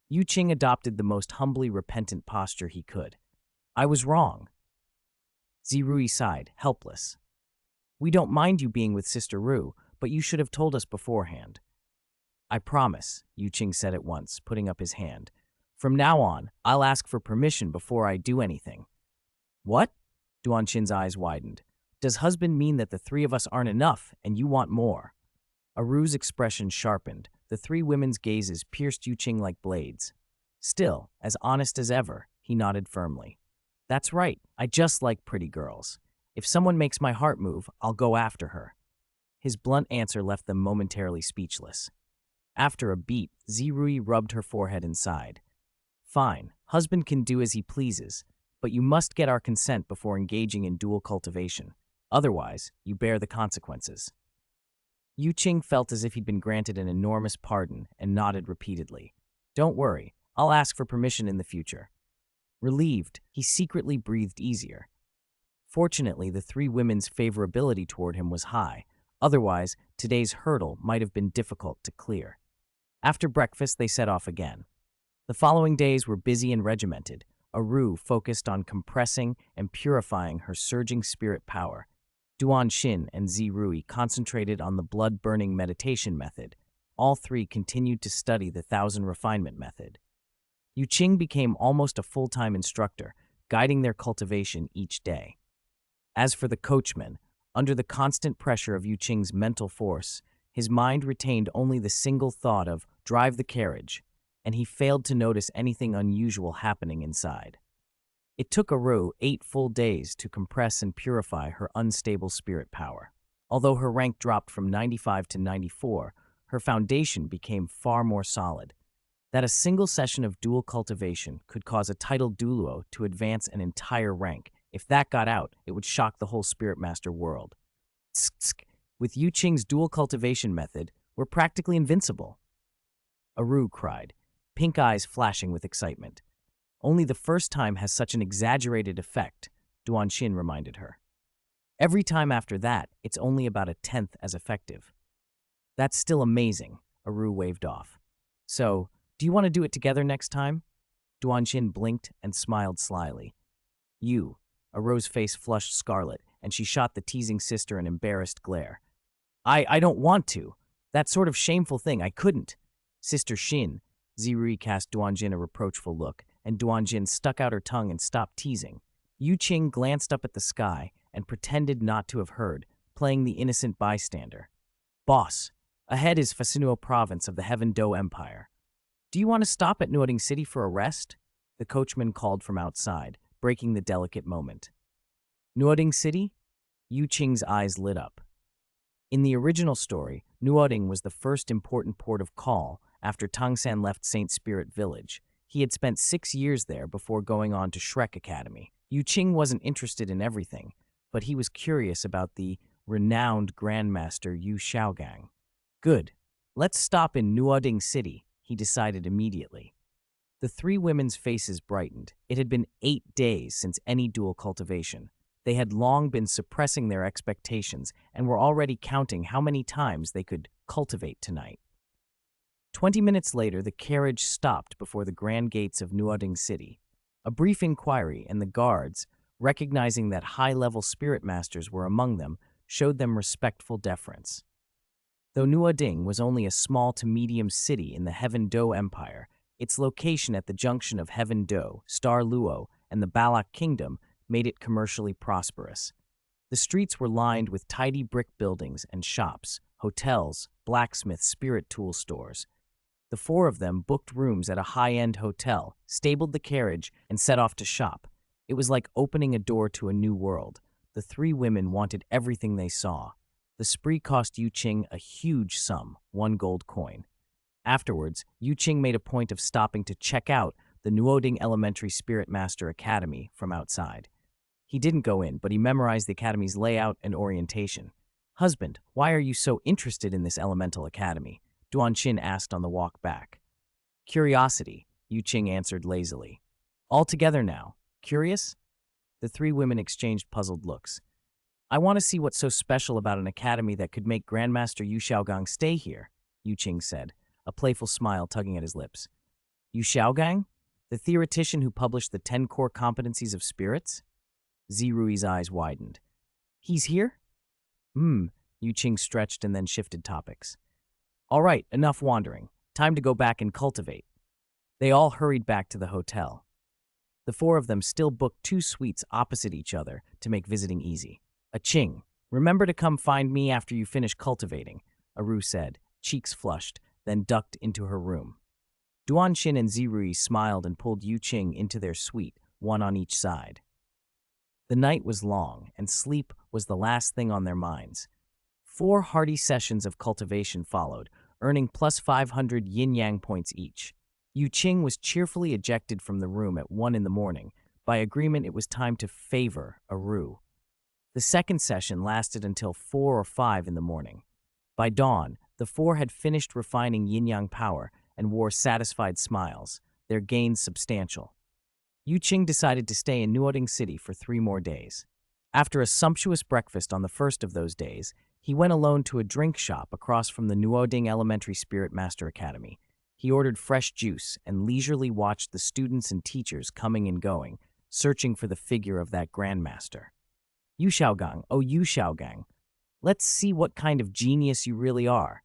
Yu Qing adopted the most humbly repentant posture he could. I was wrong. Zirui sighed, helpless. We don't mind you being with Sister Ru, but you should have told us beforehand. I promise, Yu Qing said at once, putting up his hand. From now on, I'll ask for permission before I do anything. What? Duan Qin's eyes widened. Does husband mean that the three of us aren't enough and you want more? Aru's expression sharpened. The three women's gazes pierced Yu Qing like blades. Still, as honest as ever, he nodded firmly. That's right, I just like pretty girls. If someone makes my heart move, I'll go after her. His blunt answer left them momentarily speechless. After a beat, Zirui rubbed her forehead and sighed. Fine, husband can do as he pleases, but you must get our consent before engaging in dual cultivation. Otherwise, you bear the consequences. Yu Qing felt as if he'd been granted an enormous pardon and nodded repeatedly. Don't worry, I'll ask for permission in the future. Relieved, he secretly breathed easier. Fortunately, the three women's favorability toward him was high. Otherwise, today's hurdle might have been difficult to clear. After breakfast, they set off again. The following days were busy and regimented. Aru focused on compressing and purifying her surging spirit power. Duan Xin and Zirui concentrated on the blood-burning meditation method. All three continued to study the Thousand Refinement Method. Yu Qing became almost a full-time instructor, guiding their cultivation each day. As for the coachman, under the constant pressure of Yu Qing's mental force, his mind retained only the single thought of drive the carriage, and he failed to notice anything unusual happening inside. It took Aru 8 full days to compress and purify her unstable spirit power. Although her rank dropped from 95 to 94, her foundation became far more solid. That a single session of dual cultivation could cause a titled Douluo to advance an entire rank. If that got out, it would shock the whole Spirit Master world. Tsk. With Yu Qing's dual cultivation method, we're practically invincible. Aru cried, pink eyes flashing with excitement. Only the first time has such an exaggerated effect, Duan Xin reminded her. Every time after that, it's only about 1/10 as effective. That's still amazing, Aru waved off. So, do you want to do it together next time? Duan Xin blinked and smiled slyly. You. Aru's face flushed scarlet, and she shot the teasing sister an embarrassed glare. I don't want to. That sort of shameful thing, I couldn't. Sister Xin. Zirui cast Duan Xin a reproachful look, and Duan Xin stuck out her tongue and stopped teasing. Yu Qing glanced up at the sky and pretended not to have heard, playing the innocent bystander. Boss, ahead is Fasinuo province of the Heaven Do Empire. Do you want to stop at Nuoding City for a rest? The coachman called from outside, breaking the delicate moment. Nuoding City? Yu Qing's eyes lit up. In the original story, Nuoding was the first important port of call after Tangsan left Saint Spirit Village. He had spent 6 years there before going on to Shrek Academy. Yu Qing wasn't interested in everything, but he was curious about the renowned Grandmaster Yu Xiaogang. Good. Let's stop in Nuoding City, he decided immediately. The three women's faces brightened. It had been 8 days since any dual cultivation. They had long been suppressing their expectations and were already counting how many times they could cultivate tonight. 20 minutes later, the carriage stopped before the grand gates of Nuoding City. A brief inquiry, and the guards, recognizing that high-level spirit masters were among them, showed them respectful deference. Though Nuoding was only a small to medium city in the Heaven Do Empire, its location at the junction of Heaven Do, Star Luo, and the Balak Kingdom made it commercially prosperous. The streets were lined with tidy brick buildings and shops, hotels, blacksmiths, spirit tool stores. The four of them booked rooms at a high-end hotel, stabled the carriage, and set off to shop. It was like opening a door to a new world. The three women wanted everything they saw. The spree cost Yu Qing a huge sum, 1 gold coin. Afterwards, Yu Qing made a point of stopping to check out the Nuoding Elementary Spirit Master Academy from outside. He didn't go in, but he memorized the academy's layout and orientation. Husband, why are you so interested in this elemental academy? Duan Xin asked on the walk back. Curiosity, Yu Qing answered lazily. All together now. Curious? The three women exchanged puzzled looks. I want to see what's so special about an academy that could make Grandmaster Yu Xiaogang stay here, Yu Qing said. a playful smile tugging at his lips. Yu Xiaogang? The theoretician who published the 10 core competencies of spirits? Zirui's eyes widened. He's here? Yu Qing stretched and then shifted topics. All right, enough wandering. Time to go back and cultivate. They all hurried back to the hotel. The four of them still booked 2 suites opposite each other to make visiting easy. Qing, remember to come find me after you finish cultivating, Aru said, cheeks flushed, then ducked into her room. Duanxin and Zirui smiled and pulled Yu Qing into their suite, one on each side. The night was long, and sleep was the last thing on their minds. 4 hearty sessions of cultivation followed, earning plus 500 yin-yang points each. Yu Qing was cheerfully ejected from the room at 1 in the morning. By agreement, it was time to favor Aru. The second session lasted until 4 or 5 in the morning. By dawn, the 4 had finished refining yin-yang power and wore satisfied smiles, their gains substantial. Yu Qing decided to stay in Nuoding City for 3 more days. After a sumptuous breakfast on the first of those days, he went alone to a drink shop across from the Nuoding Elementary Spirit Master Academy. He ordered fresh juice and leisurely watched the students and teachers coming and going, searching for the figure of that grandmaster. Yu Xiaogang, oh Yu Xiaogang, let's see what kind of genius you really are,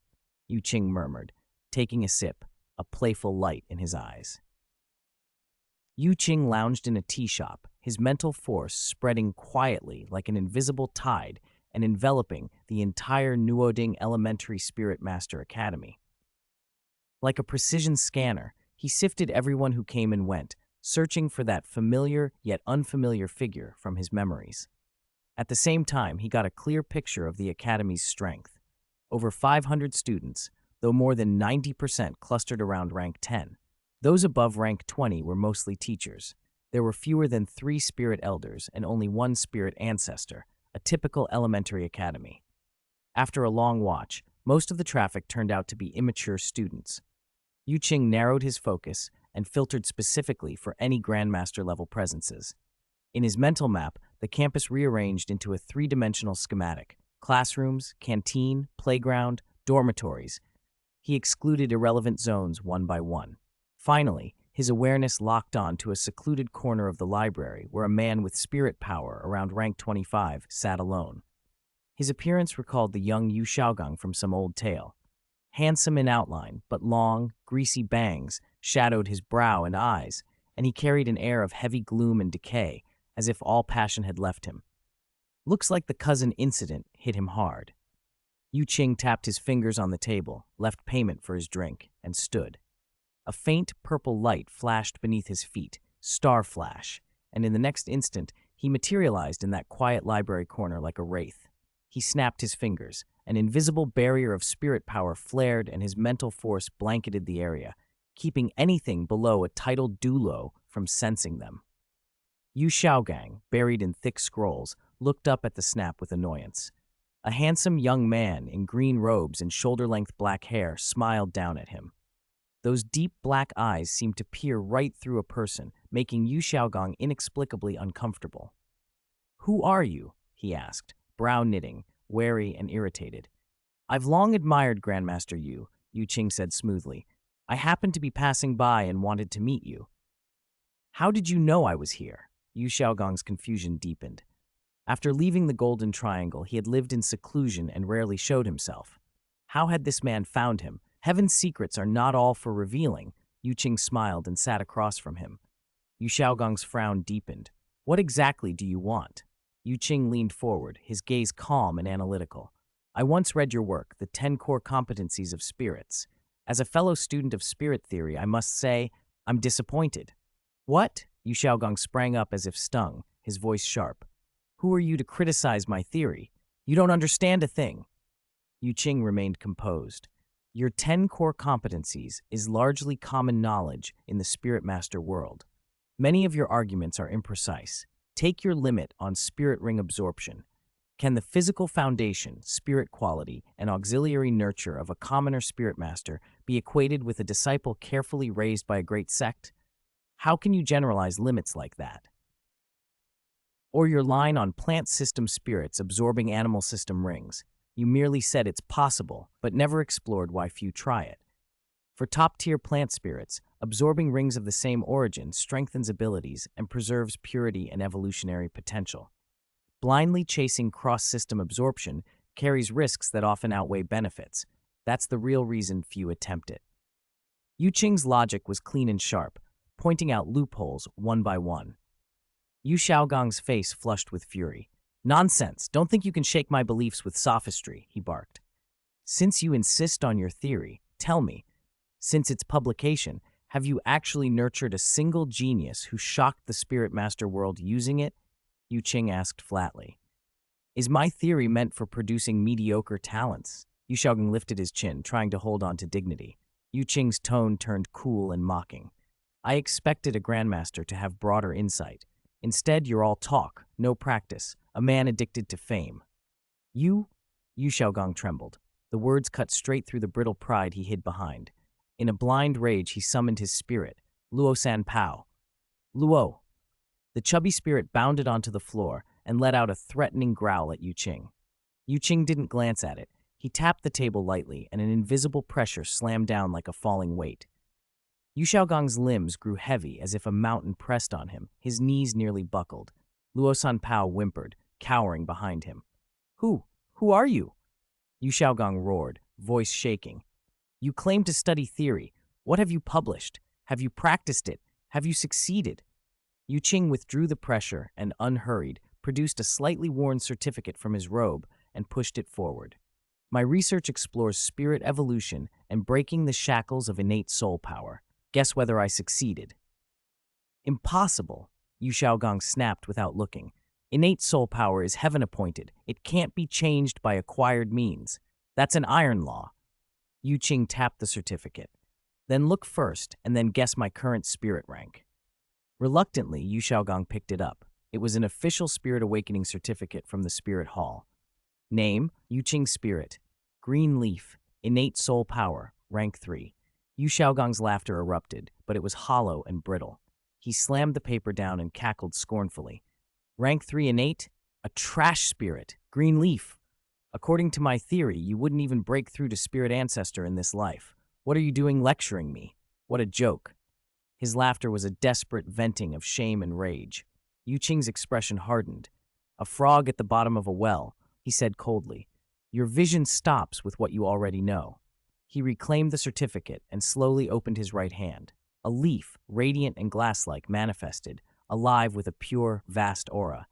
Yu Qing murmured, taking a sip, a playful light in his eyes. Yu Qing lounged in a tea shop, his mental force spreading quietly like an invisible tide and enveloping the entire Nuoding Elementary Spirit Master Academy. Like a precision scanner, he sifted everyone who came and went, searching for that familiar yet unfamiliar figure from his memories. At the same time, he got a clear picture of the Academy's strength. Over 500 students, though more than 90% clustered around rank 10. Those above rank 20 were mostly teachers. There were fewer than 3 spirit elders and only 1 spirit ancestor, a typical elementary academy. After a long watch, most of the traffic turned out to be immature students. Yu Qing narrowed his focus and filtered specifically for any Grandmaster-level presences. In his mental map, the campus rearranged into a 3-dimensional schematic: classrooms, canteen, playground, dormitories. He excluded irrelevant zones one by one. Finally, his awareness locked on to a secluded corner of the library where a man with spirit power around rank 25 sat alone. His appearance recalled the young Yu Xiaogang from some old tale. Handsome in outline, but long, greasy bangs shadowed his brow and eyes, and he carried an air of heavy gloom and decay, as if all passion had left him. Looks like the cousin incident hit him hard. Yu Qing tapped his fingers on the table, left payment for his drink, and stood. A faint purple light flashed beneath his feet, star flash, and in the next instant, he materialized in that quiet library corner like a wraith. He snapped his fingers. An invisible barrier of spirit power flared and his mental force blanketed the area, keeping anything below a titled Douluo from sensing them. Yu Xiaogang, buried in thick scrolls, looked up at the snap with annoyance. A handsome young man in green robes and shoulder-length black hair smiled down at him. Those deep black eyes seemed to peer right through a person, making Yu Xiaogang inexplicably uncomfortable. "Who are you?" he asked, brow knitting, wary and irritated. "I've long admired Grandmaster Yu," Yu Qing said smoothly. "I happened to be passing by and wanted to meet you." "How did you know I was here?" Yu Xiaogang's confusion deepened. After leaving the Golden Triangle, he had lived in seclusion and rarely showed himself. How had this man found him? Heaven's secrets are not all for revealing. Yu Qing smiled and sat across from him. Yu Xiaogang's frown deepened. "What exactly do you want?" Yu Qing leaned forward, his gaze calm and analytical. "I once read your work, The 10 Core Competencies of Spirits. As a fellow student of spirit theory, I must say, I'm disappointed." "What?" Yu Xiaogang sprang up as if stung, his voice sharp. "Who are you to criticize my theory? You don't understand a thing." Yu Qing remained composed. "Your 10 core competencies is largely common knowledge in the Spirit Master world. Many of your arguments are imprecise. Take your limit on spirit ring absorption. Can the physical foundation, spirit quality, and auxiliary nurture of a commoner Spirit Master be equated with a disciple carefully raised by a great sect? How can you generalize limits like that? Or your line on plant system spirits absorbing animal system rings. You merely said it's possible, but never explored why few try it. For top-tier plant spirits, absorbing rings of the same origin strengthens abilities and preserves purity and evolutionary potential. Blindly chasing cross-system absorption carries risks that often outweigh benefits. That's the real reason few attempt it. Yu Qing's logic was clean and sharp, pointing out loopholes one by one. Yu Xiaogang's face flushed with fury. "Nonsense! Don't think you can shake my beliefs with sophistry," he barked. "Since you insist on your theory, tell me, since its publication, have you actually nurtured a single genius who shocked the Spirit Master world using it?" Yu Qing asked flatly. "Is my theory meant for producing mediocre talents?" Yu Xiaogang lifted his chin, trying to hold on to dignity. Yu Qing's tone turned cool and mocking. "I expected a grandmaster to have broader insight. Instead, you're all talk, no practice, a man addicted to fame." Yu Xiaogang trembled. The words cut straight through the brittle pride he hid behind. In a blind rage, he summoned his spirit, Luo San Pao. "Luo!" The chubby spirit bounded onto the floor and let out a threatening growl at Yu Qing. Yu Qing didn't glance at it. He tapped the table lightly, and an invisible pressure slammed down like a falling weight. Yu Xiaogang's limbs grew heavy as if a mountain pressed on him. His knees nearly buckled. Luo San Pao whimpered, cowering behind him. Who are you?" Yu Xiaogang roared, voice shaking. "You claim to study theory. What have you published? Have you practiced it? Have you succeeded?" Yu Qing withdrew the pressure and, unhurried, produced a slightly worn certificate from his robe and pushed it forward. "My research explores spirit evolution and breaking the shackles of innate soul power. Guess whether I succeeded." "Impossible," Yu Xiaogang snapped without looking. "Innate soul power is heaven-appointed. It can't be changed by acquired means. That's an iron law." Yu Qing tapped the certificate. "Then look first, and then guess my current spirit rank." Reluctantly, Yu Xiaogang picked it up. It was an official spirit awakening certificate from the Spirit Hall. Name, Yu Qing Spirit. Green leaf, innate soul power, rank 3. Yu Xiaogang's laughter erupted, but it was hollow and brittle. He slammed the paper down and cackled scornfully. "Rank 3 innate? A trash spirit, green leaf. According to my theory, you wouldn't even break through to spirit ancestor in this life. What are you doing lecturing me? What a joke." His laughter was a desperate venting of shame and rage. Yu Qing's expression hardened. "A frog at the bottom of a well," he said coldly. "Your vision stops with what you already know." He reclaimed the certificate and slowly opened his right hand. A leaf, radiant and glass-like, manifested, alive with a pure, vast aura.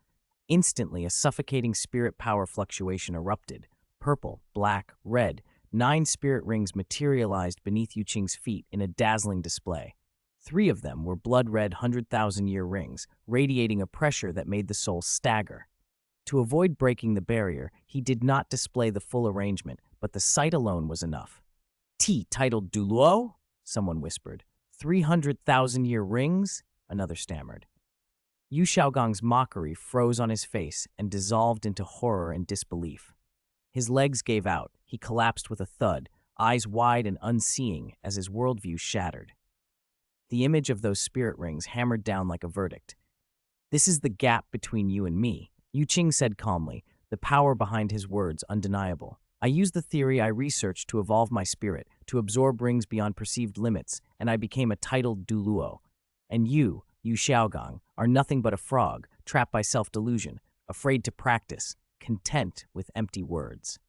Instantly, a suffocating spirit power fluctuation erupted. Purple, black, red, 9 spirit rings materialized beneath Yu Qing's feet in a dazzling display. 3 of them were blood-red 100,000-year rings, radiating a pressure that made the soul stagger. To avoid breaking the barrier, he did not display the full arrangement, but the sight alone was enough. Titled Douluo? Someone whispered. 300,000-year rings? Another stammered. Yu Xiaogang's mockery froze on his face and dissolved into horror and disbelief. His legs gave out. He collapsed with a thud, eyes wide and unseeing as his worldview shattered. The image of those spirit rings hammered down like a verdict. "This is the gap between you and me," Yu Qing said calmly, the power behind his words undeniable. "I used the theory I researched to evolve my spirit, to absorb rings beyond perceived limits, and I became a titled Douluo. And you, Yu Xiaogang, are nothing but a frog, trapped by self-delusion, afraid to practice, content with empty words."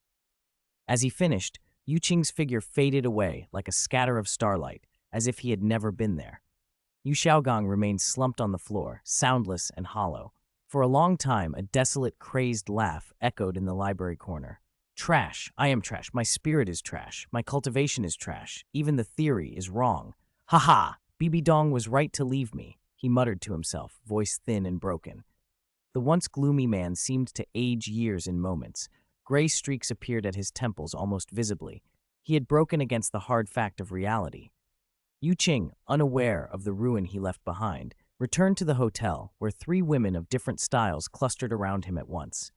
As he finished, Yu Qing's figure faded away like a scatter of starlight, as if he had never been there. Yu Xiaogang remained slumped on the floor, soundless and hollow. For a long time, a desolate, crazed laugh echoed in the library corner. "Trash. I am trash. My spirit is trash. My cultivation is trash. Even the theory is wrong. Ha ha! Bibi Dong was right to leave me," he muttered to himself, voice thin and broken. The once gloomy man seemed to age years in moments. Gray streaks appeared at his temples almost visibly. He had broken against the hard fact of reality. Yu Qing, unaware of the ruin he left behind, returned to the hotel, where 3 women of different styles clustered around him at once.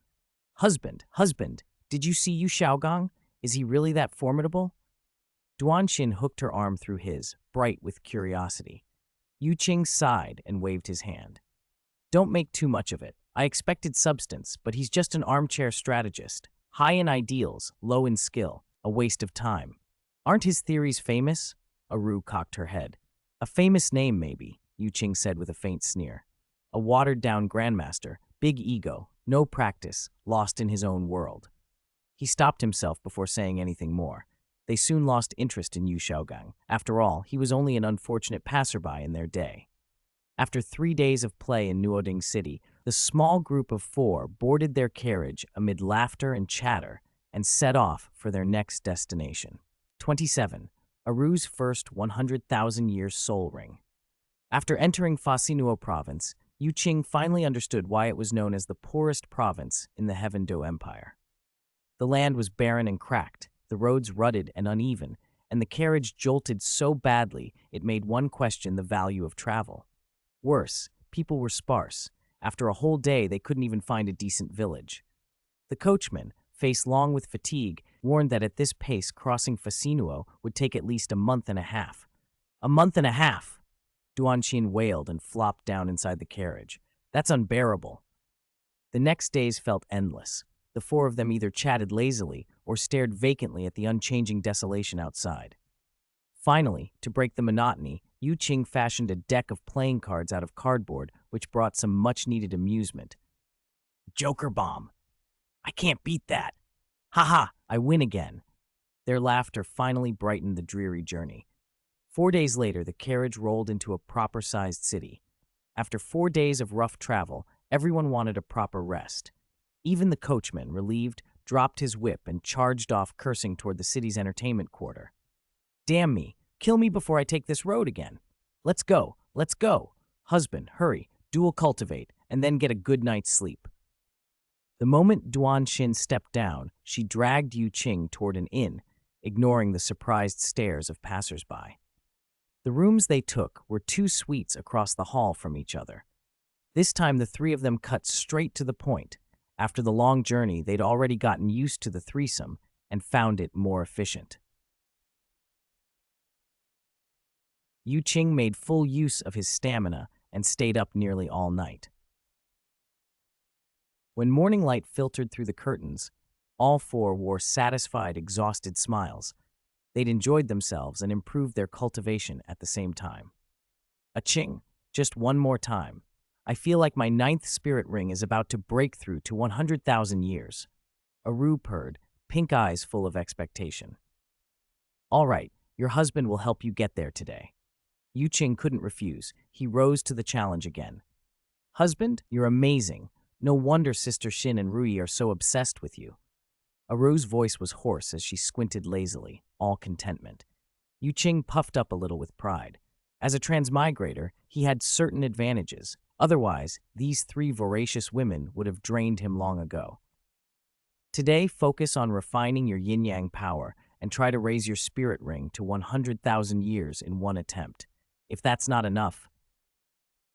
Husband, did you see Yu Xiaogang? Is he really that formidable?" Duanxin hooked her arm through his, bright with curiosity. Yu Qing sighed and waved his hand. "Don't make too much of it. I expected substance, but he's just an armchair strategist. High in ideals, low in skill, a waste of time. Aren't his theories famous? Aru cocked her head. A famous name, maybe, Yu Qing said with a faint sneer. A watered-down grandmaster, big ego, no practice, lost in his own world. He stopped himself before saying anything more. They soon lost interest in Yu Shaogang. After all, he was only an unfortunate passerby in their day. After 3 days of play in Nuoding City, the small group of 4 boarded their carriage amid laughter and chatter and set off for their next destination. 27. Aru's first 100,000-year soul ring. After entering Fasinuo province, Yu Qing finally understood why it was known as the poorest province in the Heaven Do Empire. The land was barren and cracked, the roads rutted and uneven, and the carriage jolted so badly it made one question the value of travel. Worse, people were sparse. After a whole day, they couldn't even find a decent village. The coachman, face long with fatigue, warned that at this pace crossing Fasinuo would take at least a month and a half. A month and a half! Duanxin wailed and flopped down inside the carriage. That's unbearable. The next days felt endless. The 4 of them either chatted lazily or stared vacantly at the unchanging desolation outside. Finally, to break the monotony, Yu Qing fashioned a deck of playing cards out of cardboard, which brought some much-needed amusement. Joker bomb! I can't beat that! Ha! I win again! Their laughter finally brightened the dreary journey. 4 days later, the carriage rolled into a proper-sized city. After 4 days of rough travel, everyone wanted a proper rest. Even the coachman, relieved, dropped his whip and charged off cursing toward the city's entertainment quarter. Damn me! Kill me before I take this road again! Let's go! Let's go! Husband, hurry, dual cultivate, and then get a good night's sleep. The moment Duanxin stepped down, she dragged Yu Qing toward an inn, ignoring the surprised stares of passersby. The rooms they took were 2 suites across the hall from each other. This time the 3 of them cut straight to the point. After the long journey, they'd already gotten used to the threesome and found it more efficient. Yu Qing made full use of his stamina and stayed up nearly all night. When morning light filtered through the curtains, all 4 wore satisfied, exhausted smiles. They'd enjoyed themselves and improved their cultivation at the same time. Qing, just one more time. I feel like my 9th spirit ring is about to break through to 100,000 years. Aru purred, pink eyes full of expectation. All right, your husband will help you get there today. Yu Qing couldn't refuse. He rose to the challenge again. Husband, you're amazing. No wonder Sister Xin and Rui are so obsessed with you. Aru's voice was hoarse as she squinted lazily, all contentment. Yu Qing puffed up a little with pride. As a transmigrator, he had certain advantages. Otherwise, these 3 voracious women would have drained him long ago. Today, focus on refining your yin-yang power and try to raise your spirit ring to 100,000 years in one attempt. If that's not enough.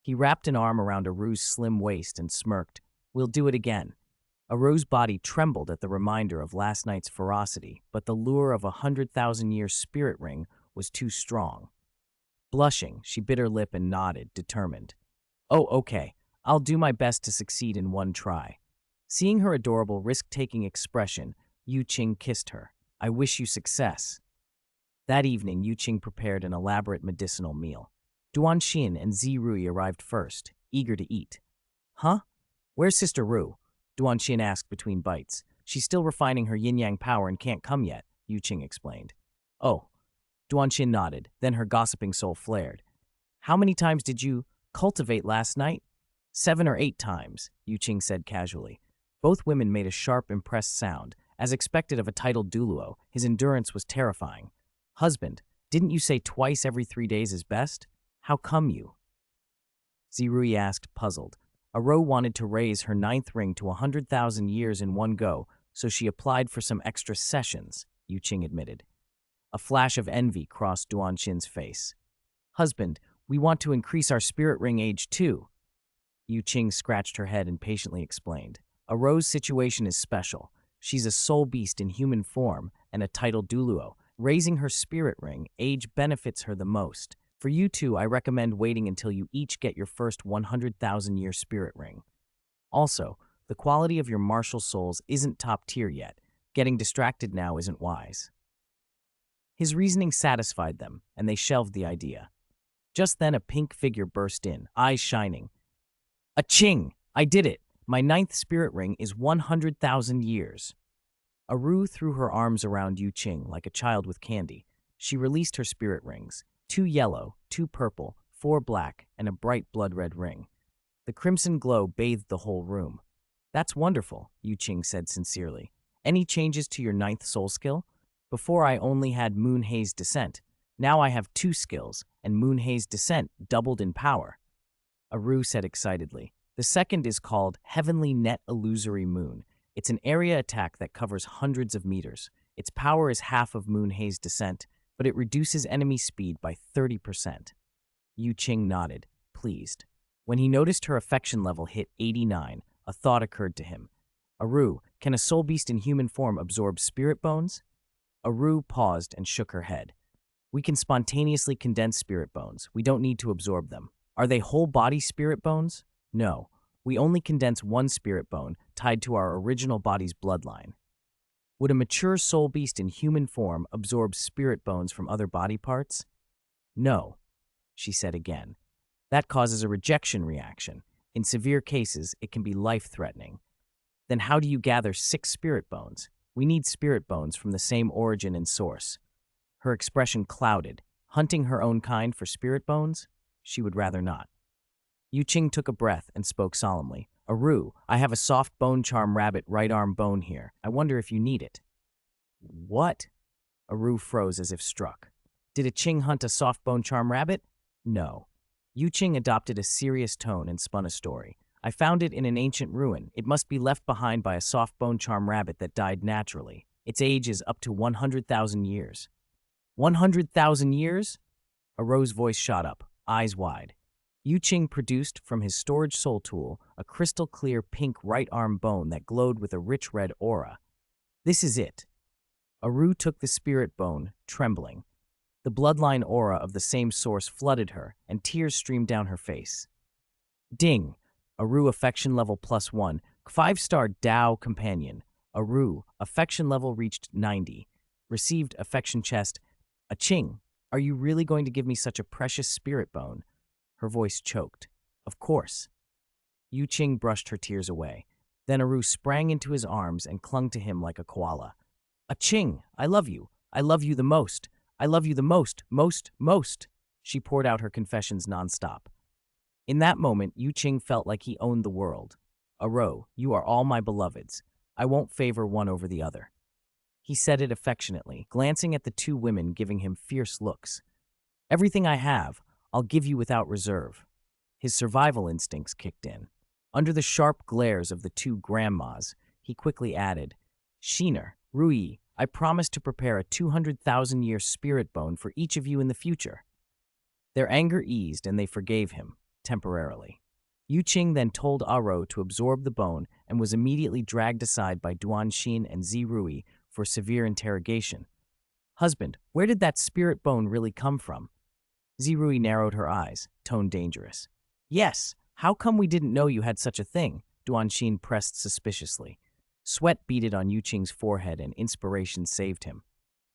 He wrapped an arm around Aru's slim waist and smirked. We'll do it again. Aru's body trembled at the reminder of last night's ferocity, but the lure of 100,000-year spirit ring was too strong. Blushing, she bit her lip and nodded, determined. Oh, okay. I'll do my best to succeed in one try. Seeing her adorable, risk-taking expression, Yu Qing kissed her. I wish you success. That evening, Yu Qing prepared an elaborate medicinal meal. Duanxin and Zirui arrived first, eager to eat. Huh? Where's Sister Ru? Duanxin asked between bites. She's still refining her yin-yang power and can't come yet, Yu Qing explained. Oh. Duanxin nodded, then her gossiping soul flared. How many times did you cultivate last night? 7 or 8 times, Yu Qing said casually. Both women made a sharp, impressed sound. As expected of a titled Douluo, his endurance was terrifying. Husband, didn't you say twice every 3 days is best? How come you? Zirui asked, puzzled. Aro wanted to raise her 9th ring to 100,000 years in one go, so she applied for some extra sessions, Yu Qing admitted. A flash of envy crossed Duanxin's face. Husband, we want to increase our spirit ring age too. Yu Qing scratched her head and patiently explained. Aro's situation is special. She's a soul beast in human form and a titled Douluo. Raising her spirit ring age benefits her the most. For you two, I recommend waiting until you each get your first 100,000-year spirit ring. Also, the quality of your martial souls isn't top tier yet. Getting distracted now isn't wise. His reasoning satisfied them, and they shelved the idea. Just then a pink figure burst in, eyes shining. A Qing! I did it! My 9th spirit ring is 100,000 years. Aru threw her arms around Yu Qing like a child with candy. She released her spirit rings, 2 yellow, 2 purple, 4 black, and a bright blood-red ring. The crimson glow bathed the whole room. That's wonderful, Yu Qing said sincerely. Any changes to your 9th soul skill? Before I only had Moon Haze Descent. Now I have 2 skills, and Moon Haze Descent doubled in power. Aru said excitedly. The second is called Heavenly Net Illusory Moon. It's an area attack that covers hundreds of meters. Its power is half of Moon Haze Descent, but it reduces enemy speed by 30%. Yu Qing nodded, pleased. When he noticed her affection level hit 89, a thought occurred to him. Aru, can a soul beast in human form absorb spirit bones? Aru paused and shook her head. We can spontaneously condense spirit bones. We don't need to absorb them. Are they whole-body spirit bones? No. We only condense one spirit bone tied to our original body's bloodline. Would a mature soul beast in human form absorb spirit bones from other body parts? No, she said again. That causes a rejection reaction. In severe cases, it can be life-threatening. Then how do you gather 6 spirit bones? We need spirit bones from the same origin and source. Her expression clouded. Hunting her own kind for spirit bones? She would rather not. Yu Qing took a breath and spoke solemnly. Aru, I have a soft bone charm rabbit right arm bone here. I wonder if you need it. What? Aru froze as if struck. Did a Qing hunt a soft bone charm rabbit? No. Yu Qing adopted a serious tone and spun a story. I found it in an ancient ruin. It must be left behind by a soft bone charm rabbit that died naturally. Its age is up to 100,000 years. 100,000 years? Aru's voice shot up, eyes wide. Yu Qing produced from his storage soul tool a crystal-clear pink right arm bone that glowed with a rich red aura. This is it. Aru took the spirit bone, trembling. The bloodline aura of the same source flooded her, and tears streamed down her face. Ding! Aru affection level +1, 5-star Dao companion. Aru, affection level reached 90. Received affection chest. A Qing, are you really going to give me such a precious spirit bone? Her voice choked. Of course. Yu Qing brushed her tears away. Then Aru sprang into his arms and clung to him like a koala. A Qing, I love you. I love you the most. I love you the most, most. She poured out her confessions nonstop. In that moment, Yu Qing felt like he owned the world. Aru, you are all my beloveds. I won't favor one over the other. He said it affectionately, glancing at the 2 women giving him fierce looks. Everything I have, I'll give you without reserve. His survival instincts kicked in. Under the sharp glares of the 2 grandmas, he quickly added, Shiner, Rui, I promise to prepare a 200,000-year spirit bone for each of you in the future. Their anger eased and they forgave him, temporarily. Yu Qing then told Aru to absorb the bone and was immediately dragged aside by Duanxin and Zirui for severe interrogation. Husband, where did that spirit bone really come from? Zirui narrowed her eyes, tone dangerous. Yes, how come we didn't know you had such a thing? Duanxin pressed suspiciously. Sweat beaded on Yu Qing's forehead and inspiration saved him.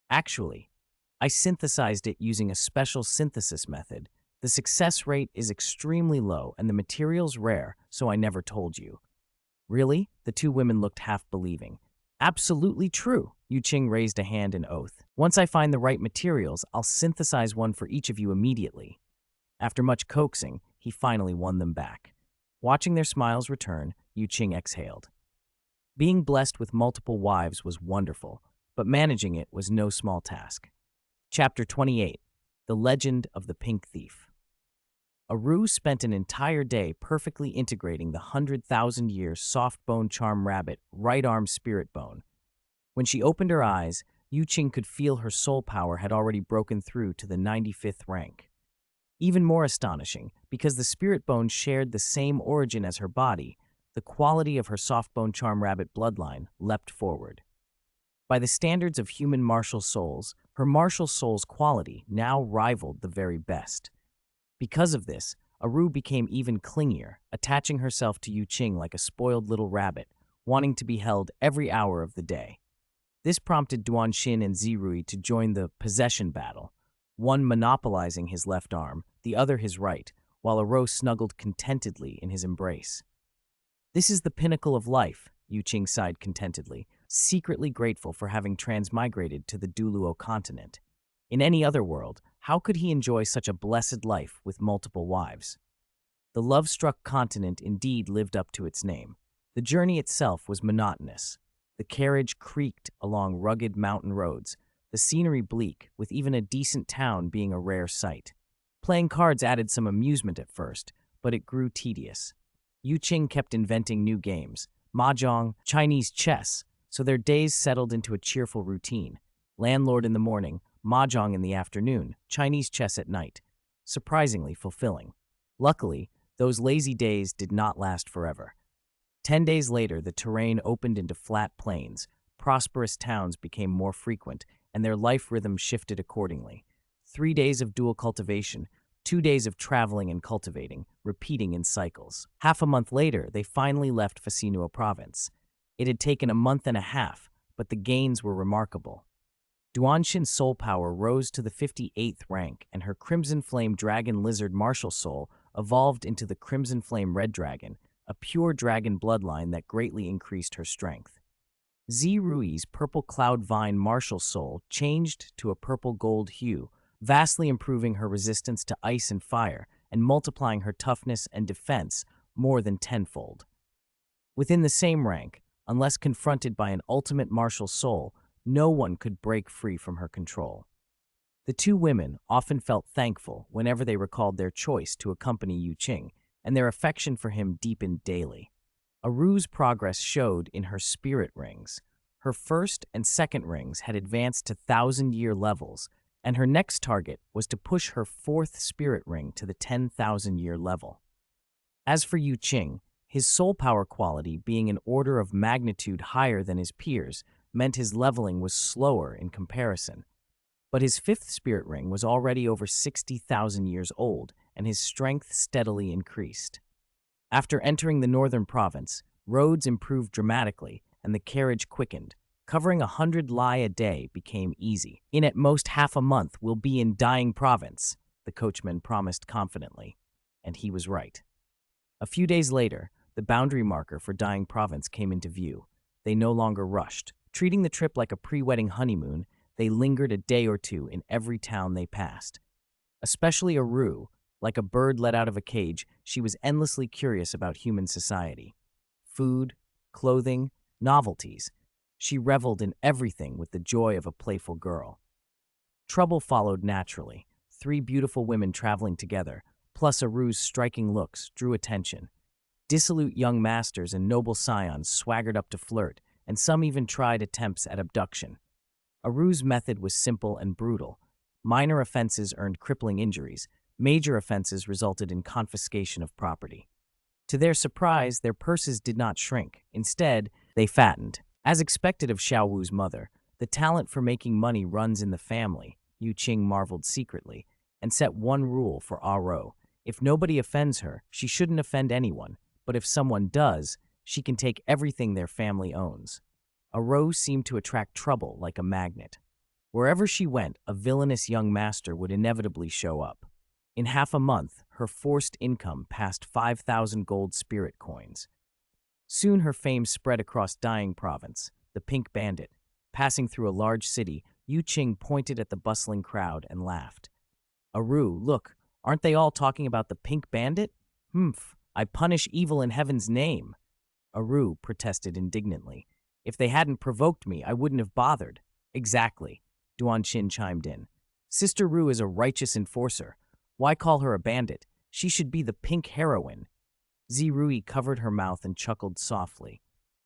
Actually, I synthesized it using a special synthesis method. The success rate is extremely low and the material's rare, so I never told you. Really? The 2 women looked half-believing. Absolutely true. Yu Qing raised a hand in oath. Once I find the right materials, I'll synthesize one for each of you immediately. After much coaxing, he finally won them back. Watching their smiles return, Yu Qing exhaled. Being blessed with multiple wives was wonderful, but managing it was no small task. Chapter 28. The Legend of the Pink Thief. Aru spent an entire day perfectly integrating the 100,000-year soft bone charm rabbit right arm spirit bone. When she opened her eyes, Yu Qing could feel her soul power had already broken through to the 95th rank. Even more astonishing, because the spirit bone shared the same origin as her body, the quality of her soft bone charm rabbit bloodline leapt forward. By the standards of human martial souls, her martial soul's quality now rivaled the very best. Because of this, Aru became even clingier, attaching herself to Yu Qing like a spoiled little rabbit, wanting to be held every hour of the day. This prompted Duanshin and Zirui to join the possession battle, one monopolizing his left arm, the other his right, while Aro snuggled contentedly in his embrace. "This is the pinnacle of life," Qing sighed contentedly, secretly grateful for having transmigrated to the Douluo Continent. In any other world, how could he enjoy such a blessed life with multiple wives? The love-struck continent indeed lived up to its name. The journey itself was monotonous. The carriage creaked along rugged mountain roads, the scenery bleak, with even a decent town being a rare sight. Playing cards added some amusement at first, but it grew tedious. Qing kept inventing new games, mahjong, Chinese chess, so their days settled into a cheerful routine. Landlord in the morning, mahjong in the afternoon, Chinese chess at night. Surprisingly fulfilling. Luckily, those lazy days did not last forever. 10 days later, the terrain opened into flat plains, prosperous towns became more frequent, and their life rhythm shifted accordingly. 3 days of dual cultivation, 2 days of traveling and cultivating, repeating in cycles. Half a month later, they finally left Fasinua province. It had taken a month and a half, but the gains were remarkable. Duanshin's soul power rose to the 58th rank, and her Crimson Flame Dragon Lizard Martial Soul evolved into the Crimson Flame Red Dragon, a pure dragon bloodline that greatly increased her strength. Zirui's Purple Cloud Vine Martial Soul changed to a purple-gold hue, vastly improving her resistance to ice and fire and multiplying her toughness and defense more than tenfold. Within the same rank, unless confronted by an ultimate martial soul, no one could break free from her control. The two women often felt thankful whenever they recalled their choice to accompany Qing, and their affection for him deepened daily. Aru's progress showed in her spirit rings. Her first and second rings had advanced to 1,000-year levels, and her next target was to push her fourth spirit ring to the 10,000-year level. As for Qing, his soul power quality being an order of magnitude higher than his peers meant his leveling was slower in comparison. But his fifth spirit ring was already over 60,000 years old, and his strength steadily increased. After entering the northern province, roads improved dramatically, and the carriage quickened. Covering 100 li a day became easy. "In at most half a month, we'll be in Dying Province," the coachman promised confidently. And he was right. A few days later, the boundary marker for Dying Province came into view. They no longer rushed. Treating the trip like a pre-wedding honeymoon, they lingered a day or two in every town they passed. Especially Aru, like a bird let out of a cage, she was endlessly curious about human society. Food, clothing, novelties. She reveled in everything with the joy of a playful girl. Trouble followed naturally. 3 beautiful women traveling together, plus Aru's striking looks, drew attention. Dissolute young masters and noble scions swaggered up to flirt, and some even tried attempts at abduction. Aru's method was simple and brutal. Minor offenses earned crippling injuries. Major offenses resulted in confiscation of property. To their surprise, their purses did not shrink. Instead, they fattened. As expected of Xiao Wu's mother, the talent for making money runs in the family, Qing marveled secretly, and set one rule for Aro. If nobody offends her, she shouldn't offend anyone, but if someone does, she can take everything their family owns. Aro seemed to attract trouble like a magnet. Wherever she went, a villainous young master would inevitably show up. In half a month, her forced income passed 5,000 gold spirit coins. Soon her fame spread across Dying Province, the Pink Bandit. Passing through a large city, Qing pointed at the bustling crowd and laughed. "Aru, look, aren't they all talking about the Pink Bandit? Humph, I punish evil in heaven's name." Aru protested indignantly. "If they hadn't provoked me, I wouldn't have bothered." "Exactly," Duanshin chimed in. "Sister Ru is a righteous enforcer. Why call her a bandit? She should be the pink heroine." Zirui covered her mouth and chuckled softly.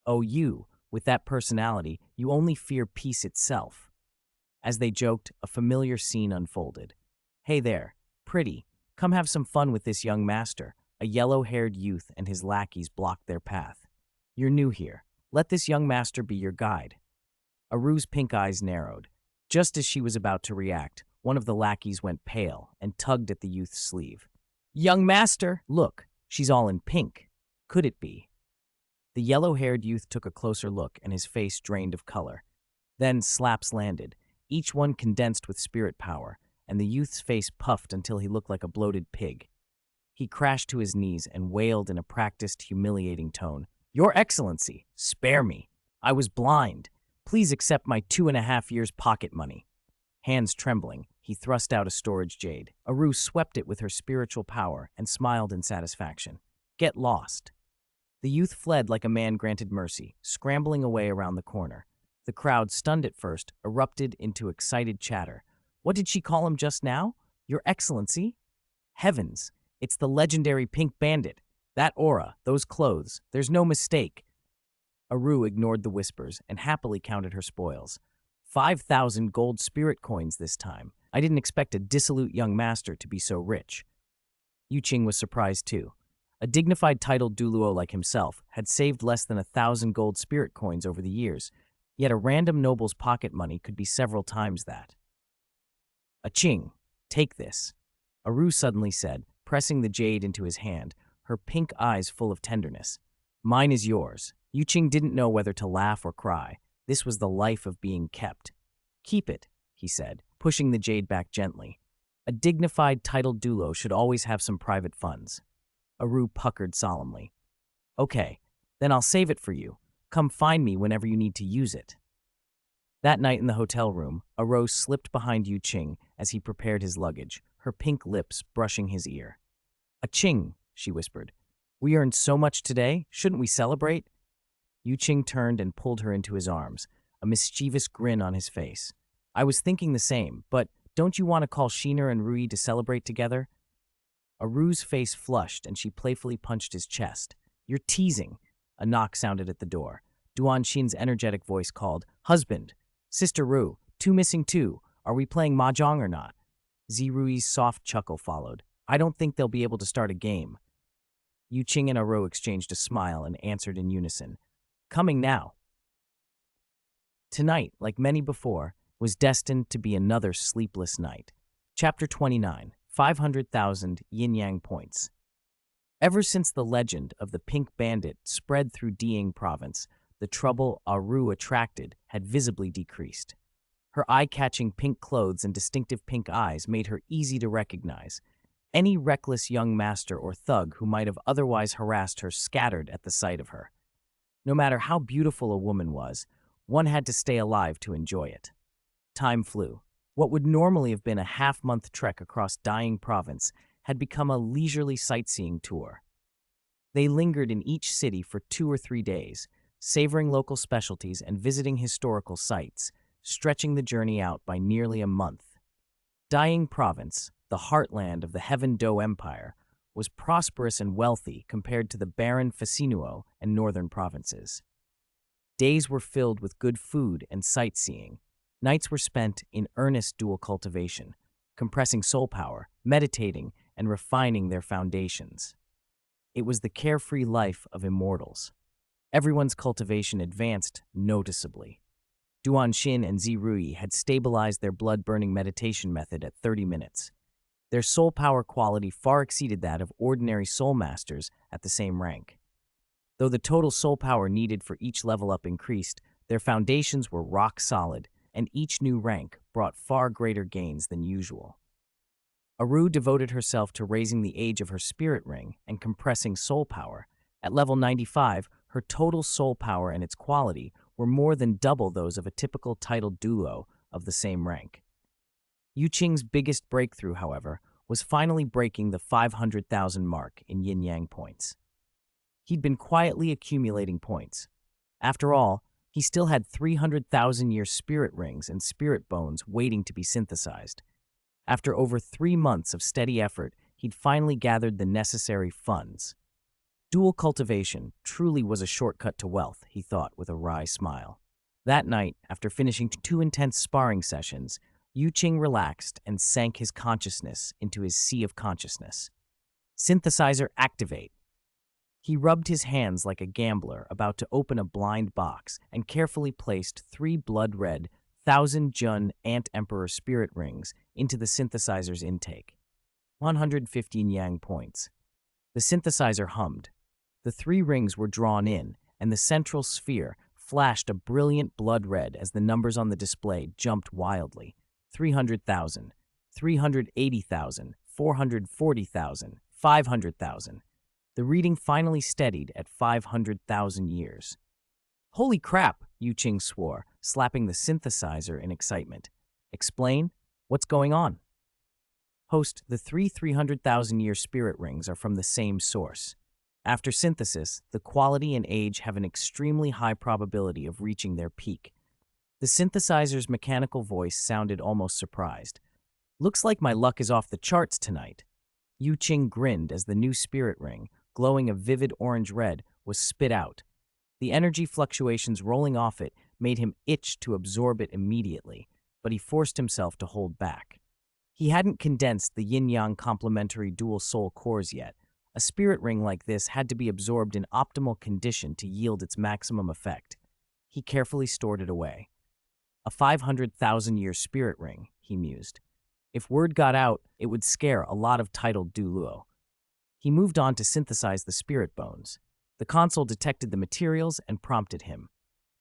"Oh, you, with that personality, you only fear peace itself." As they joked, a familiar scene unfolded. "Hey there, pretty, come have some fun with this young master." A yellow-haired youth and his lackeys blocked their path. "You're new here. Let this young master be your guide." Aru's pink eyes narrowed. Just as she was about to react, one of the lackeys went pale and tugged at the youth's sleeve. "Young master, look, she's all in pink. Could it be?" The yellow-haired youth took a closer look and his face drained of color. Then slaps landed, each one condensed with spirit power, and the youth's face puffed until he looked like a bloated pig. He crashed to his knees and wailed in a practiced, humiliating tone, "Your Excellency, spare me. I was blind. Please accept my 2.5 years' pocket money." Hands trembling, he thrust out a storage jade. Aru swept it with her spiritual power and smiled in satisfaction. "Get lost." The youth fled like a man granted mercy, scrambling away around the corner. The crowd, stunned at first, erupted into excited chatter. What did she call him just now? Your Excellency? Heavens, it's the legendary Pink Bandit. That aura, those clothes, there's no mistake. Aru ignored the whispers and happily counted her spoils. 5,000 gold spirit coins this time. I didn't expect a dissolute young master to be so rich. Qing was surprised too. A dignified titled Douluo like himself had saved less than 1,000 gold spirit coins over the years, yet a random noble's pocket money could be several times that. Qing, take this, Aru suddenly said, pressing the jade into his hand, her pink eyes full of tenderness. Mine is yours. Qing didn't know whether to laugh or cry. This was the life of being kept. Keep it, he said, pushing the jade back gently. A dignified titled Douluo should always have some private funds. Aru puckered solemnly. Okay, then I'll save it for you. Come find me whenever you need to use it. That night in the hotel room, Aru slipped behind Qing as he prepared his luggage, her pink lips brushing his ear. Qing, she whispered. We earned so much today, shouldn't we celebrate? Qing turned and pulled her into his arms, a mischievous grin on his face. I was thinking the same, but don't you want to call Shiner and Rui to celebrate together? Aru's face flushed and she playfully punched his chest. You're teasing. A knock sounded at the door. Duan Xin's energetic voice called, Husband! Sister Ru, 2 missing 2. Are we playing mahjong or not? Zirui's soft chuckle followed. I don't think they'll be able to start a game. Qing and Aru exchanged a smile and answered in unison. Coming now. Tonight, like many before, was destined to be another sleepless night. Chapter 29, 500,000 yin-yang points. Ever since the legend of the Pink Bandit spread through Qing province, the trouble Aru attracted had visibly decreased. Her eye-catching pink clothes and distinctive pink eyes made her easy to recognize. Any reckless young master or thug who might have otherwise harassed her scattered at the sight of her. No matter how beautiful a woman was, one had to stay alive to enjoy it. Time flew. What would normally have been a half-month trek across Qing province had become a leisurely sightseeing tour. They lingered in each city for 2 or 3 days, savoring local specialties and visiting historical sites, stretching the journey out by nearly a month. Qing province, the heartland of the Heaven Do Empire, was prosperous and wealthy compared to the barren Fasinuo and northern provinces. Days were filled with good food and sightseeing. Nights were spent in earnest dual cultivation, compressing soul power, meditating, and refining their foundations. It was the carefree life of immortals. Everyone's cultivation advanced noticeably. Duan Xin and Zirui had stabilized their blood-burning meditation method at 30 minutes. Their soul power quality far exceeded that of ordinary soul masters at the same rank. Though the total soul power needed for each level up increased, their foundations were rock solid, and each new rank brought far greater gains than usual. Aru devoted herself to raising the age of her spirit ring and compressing soul power. At level 95, her total soul power and its quality were more than double those of a typical titled Douluo of the same rank. Qing's biggest breakthrough, however, was finally breaking the 500,000 mark in yin-yang points. He'd been quietly accumulating points. After all, he still had 300,000-year spirit rings and spirit bones waiting to be synthesized. After over 3 months of steady effort, he'd finally gathered the necessary funds. Dual cultivation truly was a shortcut to wealth, he thought with a wry smile. That night, after finishing 2 intense sparring sessions, Qing relaxed and sank his consciousness into his sea of consciousness. Synthesizer activate. He rubbed his hands like a gambler about to open a blind box and carefully placed 3 blood-red 1,000 Jun Ant Emperor spirit rings into the synthesizer's intake. 115 yang points. The synthesizer hummed. The 3 rings were drawn in, and the central sphere flashed a brilliant blood red as the numbers on the display jumped wildly. 300,000, 380,000, 440,000, 500,000. The reading finally steadied at 500,000 years. Holy crap, Qing swore, slapping the synthesizer in excitement. Explain? What's going on? Host, the 300,000-year spirit rings are from the same source. After synthesis, the quality and age have an extremely high probability of reaching their peak. The synthesizer's mechanical voice sounded almost surprised. Looks like my luck is off the charts tonight. Qing grinned as the new spirit ring, glowing a vivid orange red, was spit out. The energy fluctuations rolling off it made him itch to absorb it immediately, but he forced himself to hold back. He hadn't condensed the yin-yang complementary dual soul cores yet. A spirit ring like this had to be absorbed in optimal condition to yield its maximum effect. He carefully stored it away. A 500,000-year spirit ring, he mused. If word got out, it would scare a lot of titled Douluo. He moved on to synthesize the spirit bones. The console detected the materials and prompted him.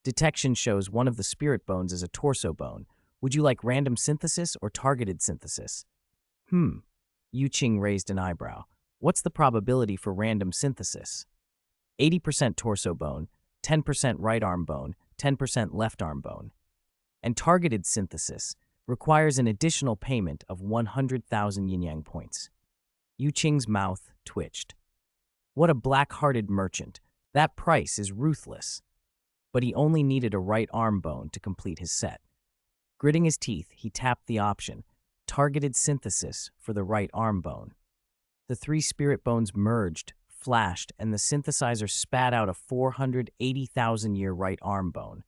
Detection shows one of the spirit bones is a torso bone. Would you like random synthesis or targeted synthesis? Qing raised an eyebrow. What's the probability for random synthesis? 80% torso bone, 10% right arm bone, 10% left arm bone. And targeted synthesis requires an additional payment of 100,000 yin-yang points. Qing's mouth twitched. What a black-hearted merchant. That price is ruthless. But he only needed a right arm bone to complete his set. Gritting his teeth, he tapped the option, targeted synthesis for the right arm bone. The three spirit bones merged, flashed, and the synthesizer spat out a 480,000-year right arm bone.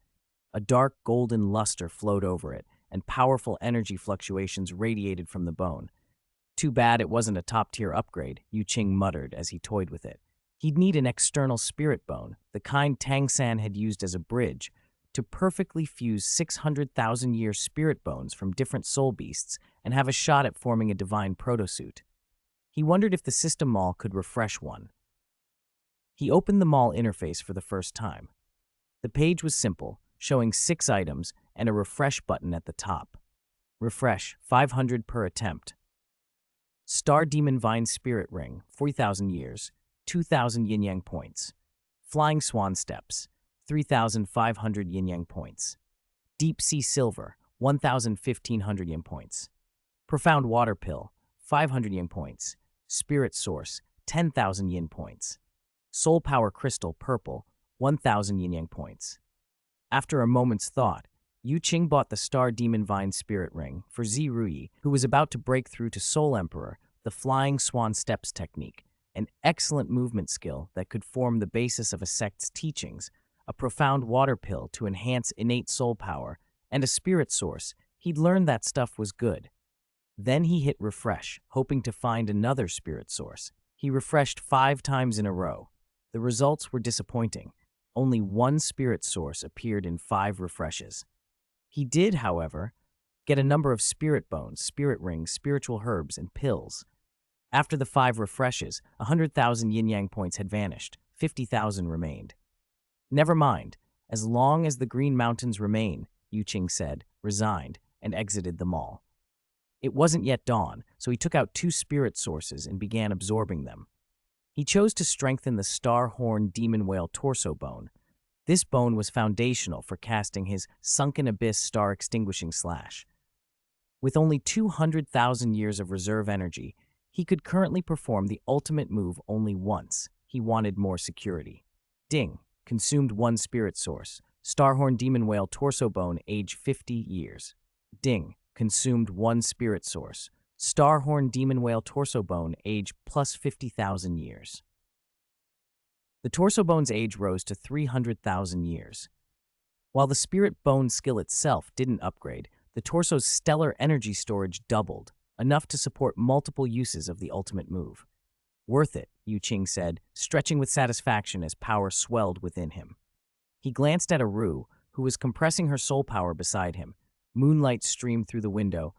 A dark golden luster flowed over it, and powerful energy fluctuations radiated from the bone. Too bad it wasn't a top-tier upgrade, Qing muttered as he toyed with it. He'd need an external spirit bone, the kind Tang San had used as a bridge, to perfectly fuse 600,000-year spirit bones from different soul beasts and have a shot at forming a divine protosuit. He wondered if the system mall could refresh one. He opened the mall interface for the first time. The page was simple, showing 6 items and a refresh button at the top. Refresh, 500 per attempt. Star Demon Vine Spirit Ring, 40,000 years, 2,000 yin-yang points. Flying Swan Steps, 3,500 yin-yang points. Deep Sea Silver, 1,500 yin points. Profound Water Pill, 500 yin points. Spirit Source, 10,000 yin points. Soul Power Crystal Purple, 1,000 yin-yang points. After a moment's thought, Qing bought the Star Demon Vine Spirit Ring for Zirui, who was about to break through to Soul Emperor, the Flying Swan Steps technique, an excellent movement skill that could form the basis of a sect's teachings, a profound water pill to enhance innate soul power, and a spirit source. He'd learned that stuff was good. Then he hit refresh, hoping to find another spirit source. He refreshed 5 times in a row. The results were disappointing. Only one spirit source appeared in 5 refreshes. He did, however, get a number of spirit bones, spirit rings, spiritual herbs, and pills. After the 5 refreshes, 100,000 yin-yang points had vanished. 50,000 remained. Never mind. As long as the Green Mountains remain, Qing said, resigned, and exited the mall. It wasn't yet dawn, so he took out 2 spirit sources and began absorbing them. He chose to strengthen the Star Horn Demon Whale torso bone. This bone was foundational for casting his Sunken Abyss Star Extinguishing Slash. With only 200,000 years of reserve energy, he could currently perform the ultimate move only once. He wanted more security. Ding. Consumed 1 spirit source. Starhorn Demon Whale torso bone, age 50 years. Ding. Consumed 1 spirit source. Starhorn Demon Whale torso bone, age plus 50,000 years. The torso bone's age rose to 300,000 years. While the spirit bone skill itself didn't upgrade, the torso's stellar energy storage doubled, enough to support multiple uses of the ultimate move. Worth it, Qing said, stretching with satisfaction as power swelled within him. He glanced at Aru, who was compressing her soul power beside him. Moonlight streamed through the window,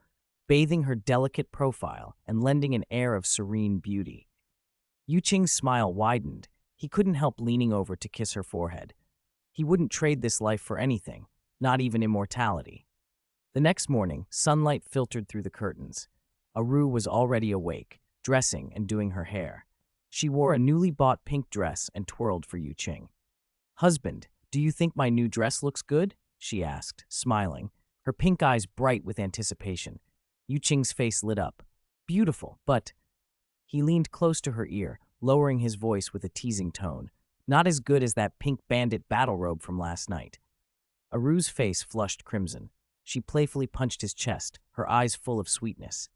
bathing her delicate profile and lending an air of serene beauty. Qing's smile widened. He couldn't help leaning over to kiss her forehead. He wouldn't trade this life for anything, not even immortality. The next morning, sunlight filtered through the curtains. Aru was already awake, dressing and doing her hair. She wore a newly bought pink dress and twirled for Yu Qing. "Husband, do you think my new dress looks good?" she asked, smiling, her pink eyes bright with anticipation. Yu Qing's face lit up. "Beautiful, but—" He leaned close to her ear, lowering his voice with a teasing tone. "Not as good as that pink bandit battle robe from last night." Aru's face flushed crimson. She playfully punched his chest, her eyes full of sweetness.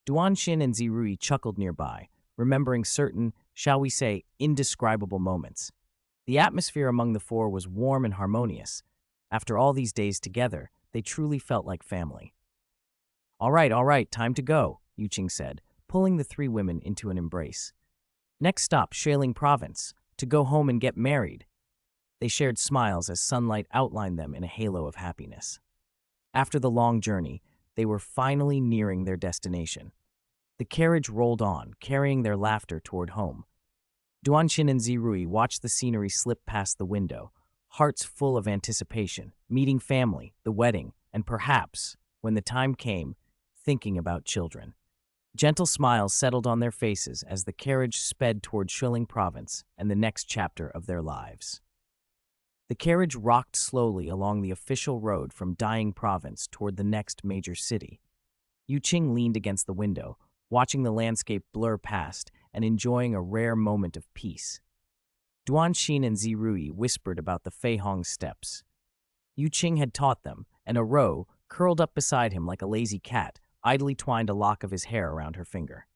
Duanshin and Zirui chuckled nearby, remembering certain, shall we say, indescribable moments. The atmosphere among the four was warm and harmonious. After all these days together, they truly felt like family. All right, time to go," Yu Qing said, pulling the three women into an embrace. "Next stop, Shailing Province, to go home and get married." They shared smiles as sunlight outlined them in a halo of happiness. After the long journey, they were finally nearing their destination. The carriage rolled on, carrying their laughter toward home. Duanshin and Zirui watched the scenery slip past the window, hearts full of anticipation, meeting family, the wedding, and perhaps, when the time came, thinking about children. Gentle smiles settled on their faces as the carriage sped toward Shilling Province and the next chapter of their lives. The carriage rocked slowly along the official road from Dying Province toward the next major city. Yu Qing leaned against the window, watching the landscape blur past and enjoying a rare moment of peace. Duanshin and Zirui whispered about the Feihong steps. Yu Qing had taught them, and Aro, curled up beside him like a lazy cat, idly twined a lock of his hair around her finger.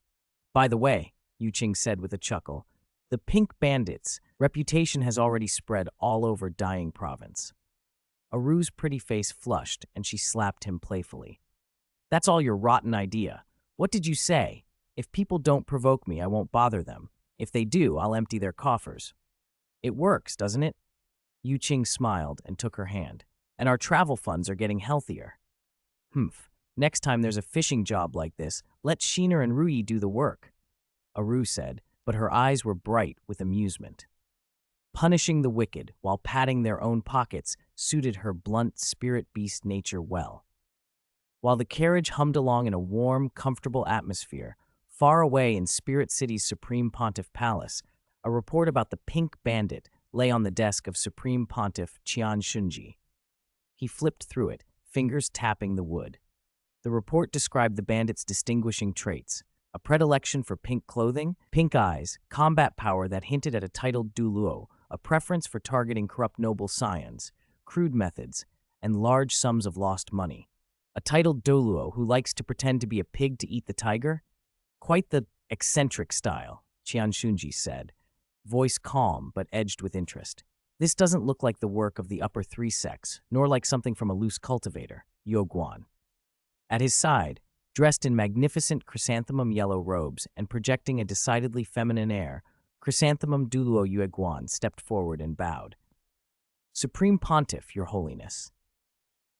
"By the way," Yu Qing said with a chuckle, "the Pink Bandits' reputation has already spread all over Dying Province." Aru's pretty face flushed, and she slapped him playfully. "That's all your rotten idea. What did you say? If people don't provoke me, I won't bother them. If they do, I'll empty their coffers." "It works, doesn't it?" Yu Qing smiled and took her hand. "And our travel funds are getting healthier." "Humph. Next time there's a fishing job like this, let Sheener and Rui do the work," Aru said, but her eyes were bright with amusement. Punishing the wicked while patting their own pockets suited her blunt spirit beast nature well. While the carriage hummed along in a warm, comfortable atmosphere, far away in Spirit City's Supreme Pontiff Palace, a report about the Pink Bandit lay on the desk of Supreme Pontiff Qian Shunji. He flipped through it, fingers tapping the wood. The report described the bandit's distinguishing traits: a predilection for pink clothing, pink eyes, combat power that hinted at a titled Douluo, a preference for targeting corrupt noble scions, crude methods, and large sums of lost money. A titled Douluo who likes to pretend to be a pig to eat the tiger? Quite the eccentric style, Qian Shunji said, voice calm but edged with interest. "This doesn't look like the work of the upper three sects, nor like something from a loose cultivator," Yo Guan. At his side, dressed in magnificent chrysanthemum yellow robes and projecting a decidedly feminine air, Chrysanthemum Douluo Yue Guan stepped forward and bowed. "Supreme Pontiff, Your Holiness.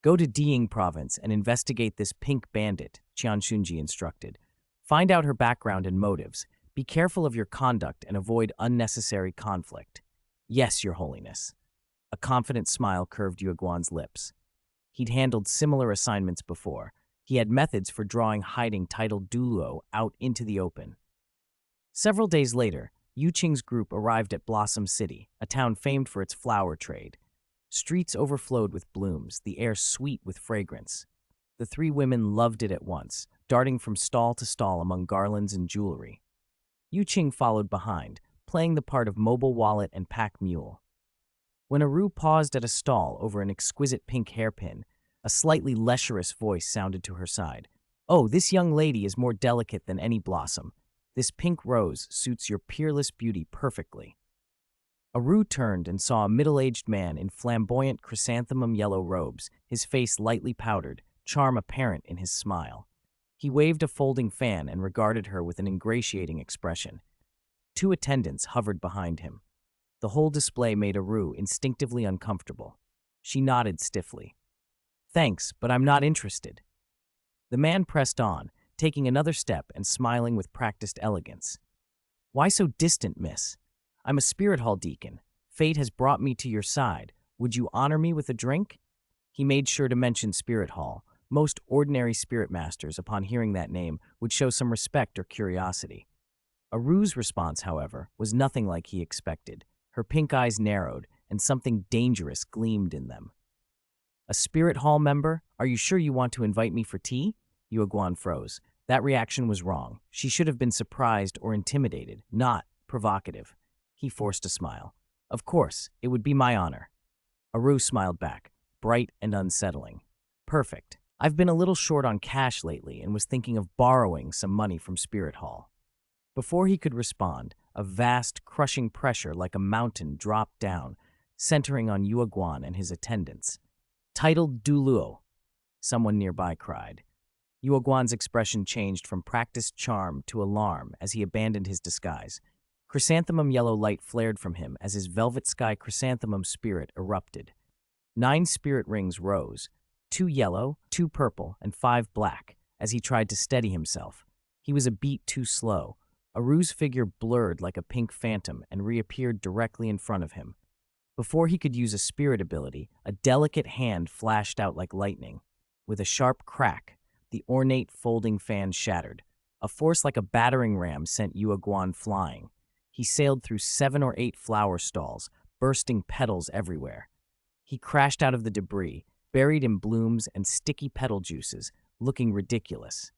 Go to Dying Province and investigate this pink bandit," Qian Shunji instructed. "Find out her background and motives. Be careful of your conduct and avoid unnecessary conflict." "Yes, Your Holiness." A confident smile curved Yue Guan's lips. He'd handled similar assignments before. He had methods for drawing hiding titled Douluo out into the open. Several days later, Yu Qing's group arrived at Blossom City, a town famed for its flower trade. Streets overflowed with blooms, the air sweet with fragrance. The three women loved it at once, darting from stall to stall among garlands and jewelry. Yu Qing followed behind, playing the part of mobile wallet and pack mule. When Aru paused at a stall over an exquisite pink hairpin, a slightly lecherous voice sounded to her side. "Oh, this young lady is more delicate than any blossom. This pink rose suits your peerless beauty perfectly." Aru turned and saw a middle-aged man in flamboyant chrysanthemum yellow robes, his face lightly powdered, charm apparent in his smile. He waved a folding fan and regarded her with an ingratiating expression. Two attendants hovered behind him. The whole display made Aru instinctively uncomfortable. She nodded stiffly. "Thanks, but I'm not interested." The man pressed on, taking another step and smiling with practiced elegance. "Why so distant, miss? I'm a spirit hall deacon. Fate has brought me to your side. Would you honor me with a drink? He made sure to mention Spirit Hall. Most ordinary spirit masters, upon hearing that name, would show some respect or curiosity. Aru's response, however, was nothing like he expected. Her pink eyes narrowed, and something dangerous gleamed in them. A Spirit Hall member? Are you sure you want to invite me for tea? Yuaguan froze. That reaction was wrong. She should have been surprised or intimidated, not provocative. He forced a smile. Of course, it would be my honor. Aru smiled back, bright and unsettling. Perfect. I've been a little short on cash lately and was thinking of borrowing some money from Spirit Hall. Before he could respond, a vast, crushing pressure like a mountain dropped down, centering on Yuaguan and his attendants. Titled Douluo, someone nearby cried. Yuaguan's expression changed from practiced charm to alarm as he abandoned his disguise. Chrysanthemum yellow light flared from him as his velvet sky chrysanthemum spirit erupted. 9 spirit rings rose, 2 yellow, 2 purple, and 5 black, as he tried to steady himself. He was a beat too slow. Aru's figure blurred like a pink phantom and reappeared directly in front of him. Before he could use a spirit ability, a delicate hand flashed out like lightning. With a sharp crack, the ornate folding fan shattered. A force like a battering ram sent Yuaguan flying. He sailed through 7 or 8 flower stalls, bursting petals everywhere. He crashed out of the debris, buried in blooms and sticky petal juices, looking ridiculous.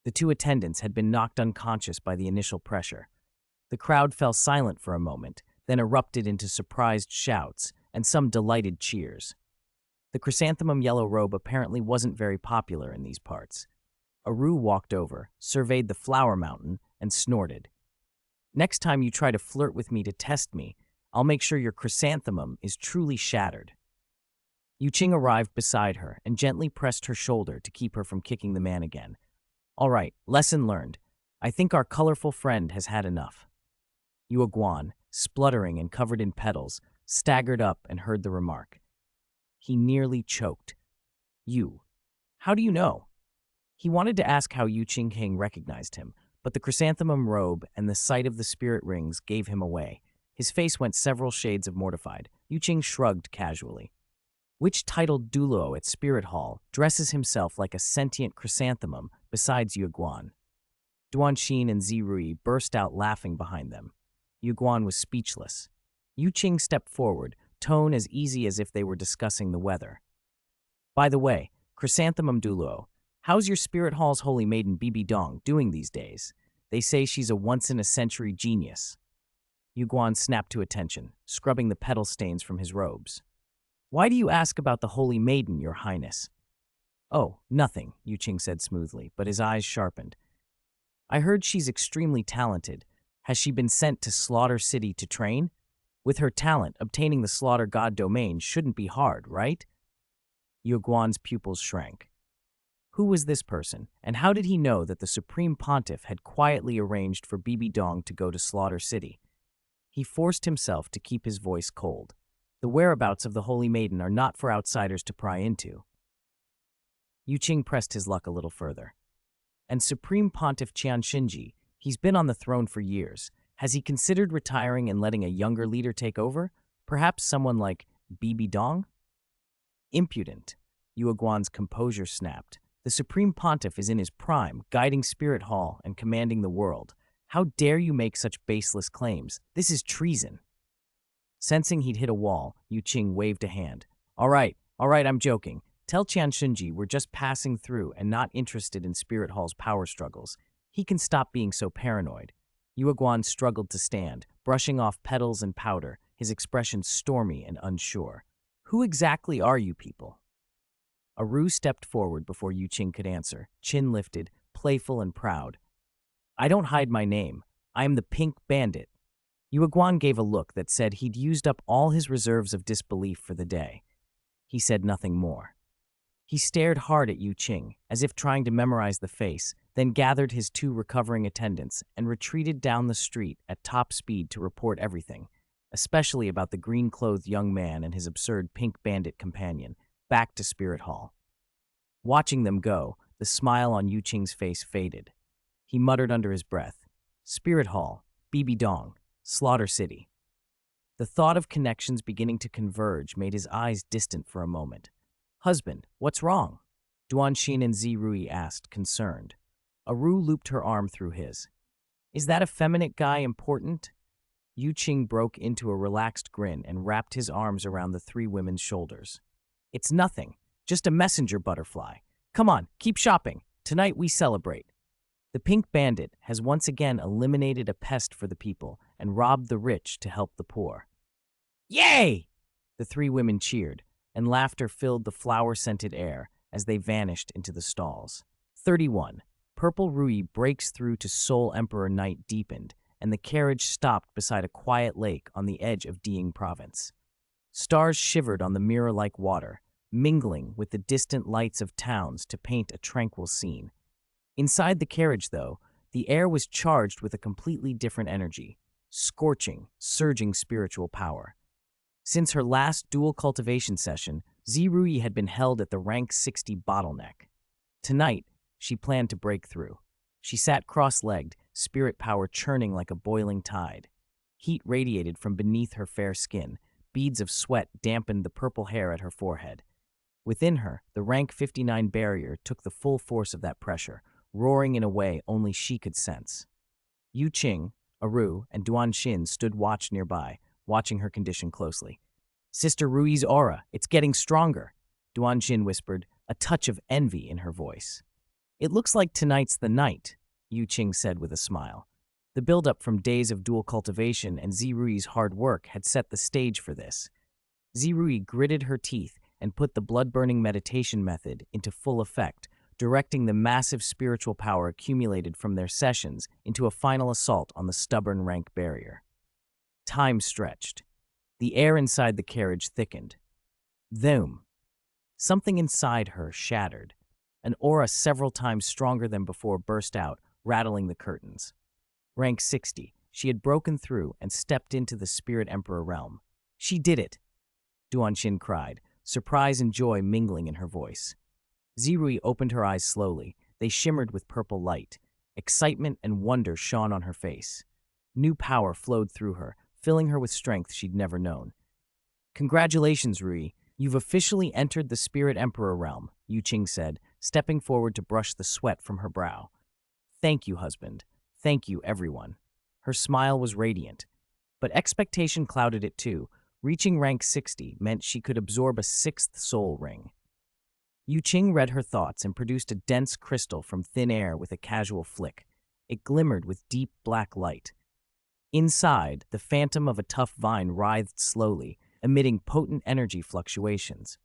The 2 attendants had been knocked unconscious by the initial pressure. The crowd fell silent for a moment, then erupted into surprised shouts and some delighted cheers. The chrysanthemum yellow robe apparently wasn't very popular in these parts. Aru walked over, surveyed the flower mountain, and snorted. Next time you try to flirt with me to test me, I'll make sure your chrysanthemum is truly shattered. Qing arrived beside her and gently pressed her shoulder to keep her from kicking the man again. All right, lesson learned. I think our colorful friend has had enough. Yuaguan, spluttering and covered in petals, staggered up and heard the remark. He nearly choked. How do you know? He wanted to ask how Qing recognized him, but the chrysanthemum robe and the sight of the spirit rings gave him away. His face went several shades of mortified. Qing shrugged casually. Which titled Douluo at Spirit Hall dresses himself like a sentient chrysanthemum besides Yuaguan? Duanxin and Zirui burst out laughing behind them. Yuaguan was speechless. Qing stepped forward, tone as easy as if they were discussing the weather. By the way, Chrysanthemum Douluo, how's your Spirit Hall's holy maiden Bibi Dong doing these days? They say she's a once-in-a-century genius. Yuaguan snapped to attention, scrubbing the petal stains from his robes. Why do you ask about the holy maiden, your highness? Oh, nothing, Qing said smoothly, but his eyes sharpened. I heard she's extremely talented. Has she been sent to Slaughter City to train? With her talent, obtaining the Slaughter God domain shouldn't be hard, right? Yuaguan's pupils shrank. Who was this person, and how did he know that the Supreme Pontiff had quietly arranged for Bibi Dong to go to Slaughter City? He forced himself to keep his voice cold. The whereabouts of the Holy Maiden are not for outsiders to pry into. Qing pressed his luck a little further. And Supreme Pontiff Qianxinji, he's been on the throne for years. Has he considered retiring and letting a younger leader take over? Perhaps someone like Bibi Dong? Impudent. Yuaguan's composure snapped. The Supreme Pontiff is in his prime, guiding Spirit Hall and commanding the world. How dare you make such baseless claims? This is treason. Sensing he'd hit a wall, Qing waved a hand. All right, I'm joking. Tell Qianxinji we're just passing through and not interested in Spirit Hall's power struggles. He can stop being so paranoid. Yuaguan struggled to stand, brushing off petals and powder, his expression stormy and unsure. Who exactly are you people? Aru stepped forward before Qing could answer, chin lifted, playful and proud. I don't hide my name. I am the Pink Bandit. Yuaguan gave a look that said he'd used up all his reserves of disbelief for the day. He said nothing more. He stared hard at Qing, as if trying to memorize the face, then gathered his 2 recovering attendants and retreated down the street at top speed to report everything, especially about the green-clothed young man and his absurd Pink Bandit companion, back to Spirit Hall. Watching them go, the smile on Qing's face faded. He muttered under his breath, Spirit Hall, Bibi Dong, Slaughter City. The thought of connections beginning to converge made his eyes distant for a moment. "Husband, what's wrong?" Duanxin and Zirui asked, concerned. Aru looped her arm through his. "Is that effeminate guy important?" Yu Qing broke into a relaxed grin and wrapped his arms around the three women's shoulders. "It's nothing, just a messenger butterfly. Come on, keep shopping. Tonight we celebrate." The Pink Bandit has once again eliminated a pest for the people and robbed the rich to help the poor. "Yay!" The three women cheered, and laughter filled the flower-scented air as they vanished into the stalls. 31. Purple Rui breaks through to Seoul Emperor Night deepened, and the carriage stopped beside a quiet lake on the edge of Qing province. Stars shivered on the mirror-like water, mingling with the distant lights of towns to paint a tranquil scene. Inside the carriage, though, the air was charged with a completely different energy, scorching, surging spiritual power. Since her last dual cultivation session, Zirui had been held at the rank 60 bottleneck. Tonight, she planned to break through. She sat cross-legged, spirit power churning like a boiling tide. Heat radiated from beneath her fair skin. Beads of sweat dampened the purple hair at her forehead. Within her, the rank 59 barrier took the full force of that pressure, roaring in a way only she could sense. Yu Qing, Aru, and Duanxin stood watch nearby, watching her condition closely. "Sister Rui's aura, it's getting stronger," Duanxin whispered, a touch of envy in her voice. "It looks like tonight's the night," Yu Qing said with a smile. The buildup from days of dual cultivation and Zirui's hard work had set the stage for this. Zirui gritted her teeth and put the blood-burning meditation method into full effect, directing the massive spiritual power accumulated from their sessions into a final assault on the stubborn rank barrier. Time stretched. The air inside the carriage thickened. Thoom. Something inside her shattered. An aura several times stronger than before burst out, rattling the curtains. Rank 60, she had broken through and stepped into the Spirit Emperor realm. "She did it!" Duanxin cried, surprise and joy mingling in her voice. Zirui opened her eyes slowly. They shimmered with purple light. Excitement and wonder shone on her face. New power flowed through her, filling her with strength she'd never known. "Congratulations, Rui. You've officially entered the Spirit Emperor realm," Yu Qing said, stepping forward to brush the sweat from her brow. "Thank you, husband. Thank you, everyone." Her smile was radiant. But expectation clouded it too. Reaching rank 60 meant she could absorb a 6th soul ring. Yu Qing read her thoughts and produced a dense crystal from thin air with a casual flick. It glimmered with deep black light. Inside, the phantom of a tough vine writhed slowly, emitting potent energy fluctuations.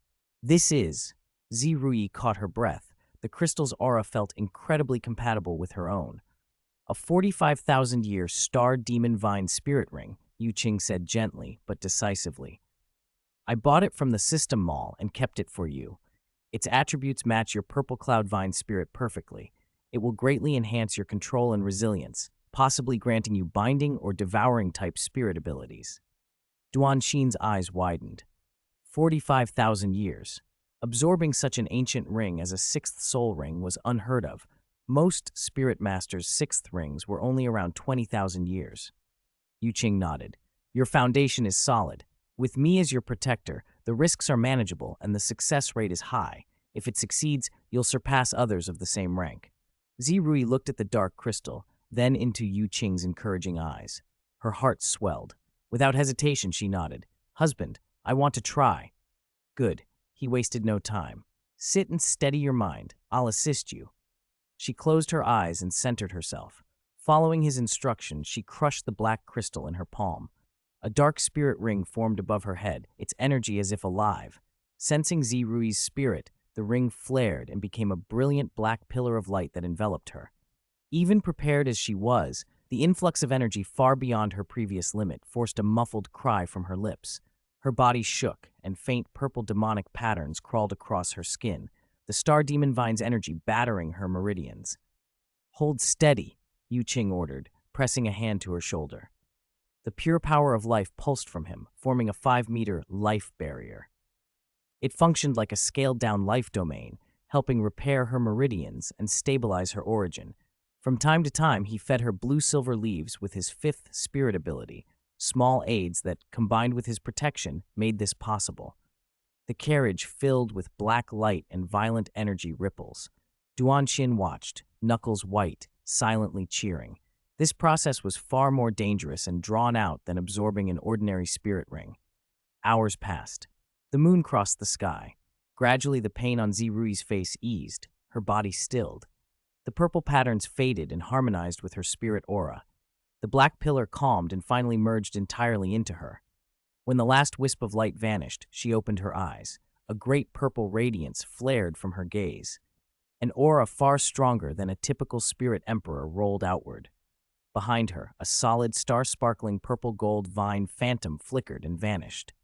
"This is..." Zirui caught her breath. The crystal's aura felt incredibly compatible with her own. "A 45,000-year star demon vine spirit ring," Yu Qing said gently but decisively. "I bought it from the system mall and kept it for you. Its attributes match your purple cloud vine spirit perfectly. It will greatly enhance your control and resilience, possibly granting you binding or devouring type spirit abilities." Duanxin's eyes widened. 45,000 years. Absorbing such an ancient ring as a 6th soul ring was unheard of. Most spirit masters' 6th rings were only around 20,000 years. Yu Qing nodded. "Your foundation is solid. With me as your protector, the risks are manageable and the success rate is high. If it succeeds, you'll surpass others of the same rank." Zirui looked at the dark crystal, then into Yu Qing's encouraging eyes. Her heart swelled. Without hesitation, she nodded. "Husband, I want to try." "Good." He wasted no time. "Sit and steady your mind. I'll assist you." She closed her eyes and centered herself. Following his instructions, she crushed the black crystal in her palm. A dark spirit ring formed above her head, its energy as if alive. Sensing Zirui's spirit, the ring flared and became a brilliant black pillar of light that enveloped her. Even prepared as she was, the influx of energy far beyond her previous limit forced a muffled cry from her lips. Her body shook, and faint purple demonic patterns crawled across her skin, the star demon vine's energy battering her meridians. "Hold steady," Yu Qing ordered, pressing a hand to her shoulder. The pure power of life pulsed from him, forming a 5-meter life barrier. It functioned like a scaled-down life domain, helping repair her meridians and stabilize her origin. From time to time, he fed her blue-silver leaves with his 5th spirit ability, small aids that, combined with his protection, made this possible. The carriage filled with black light and violent energy ripples. Duan watched, knuckles white, silently cheering. This process was far more dangerous and drawn out than absorbing an ordinary spirit ring. Hours passed. The moon crossed the sky. Gradually, the pain on Zirui's face eased, her body stilled. The purple patterns faded and harmonized with her spirit aura. The black pillar calmed and finally merged entirely into her. When the last wisp of light vanished, she opened her eyes. A great purple radiance flared from her gaze. An aura far stronger than a typical spirit emperor rolled outward. Behind her, a solid, star-sparkling purple-gold vine phantom flickered and vanished.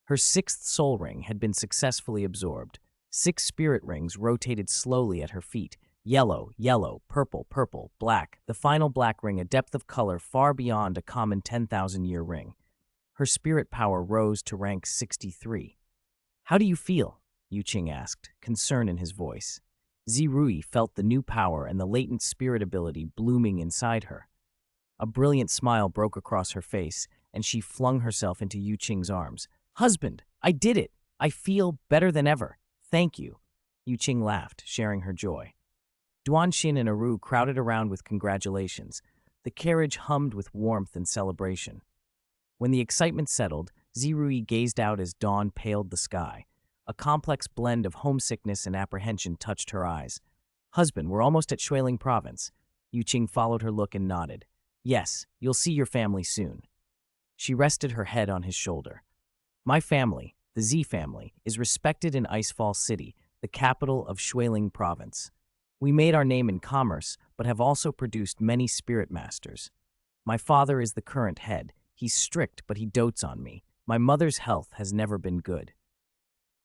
Her sixth soul ring had been successfully absorbed. 6 spirit rings rotated slowly at her feet. Yellow, yellow, purple, purple, black. The final black ring, a depth of color far beyond a common 10,000-year ring. Her spirit power rose to rank 63. "How do you feel?" Qing asked, concern in his voice. Zirui felt the new power and the latent spirit ability blooming inside her. A brilliant smile broke across her face, and she flung herself into Qing's arms. "Husband, I did it! I feel better than ever. Thank you." Qing laughed, sharing her joy. Duan and Aru crowded around with congratulations. The carriage hummed with warmth and celebration. When the excitement settled, Zirui gazed out as dawn paled the sky. A complex blend of homesickness and apprehension touched her eyes. "Husband, we're almost at Shuiling Province." Qing followed her look and nodded. "Yes, you'll see your family soon." She rested her head on his shoulder. "My family, the Z family, is respected in Icefall City, the capital of Shuiling Province. We made our name in commerce, but have also produced many spirit masters. My father is the current head. He's strict, but he dotes on me. My mother's health has never been good."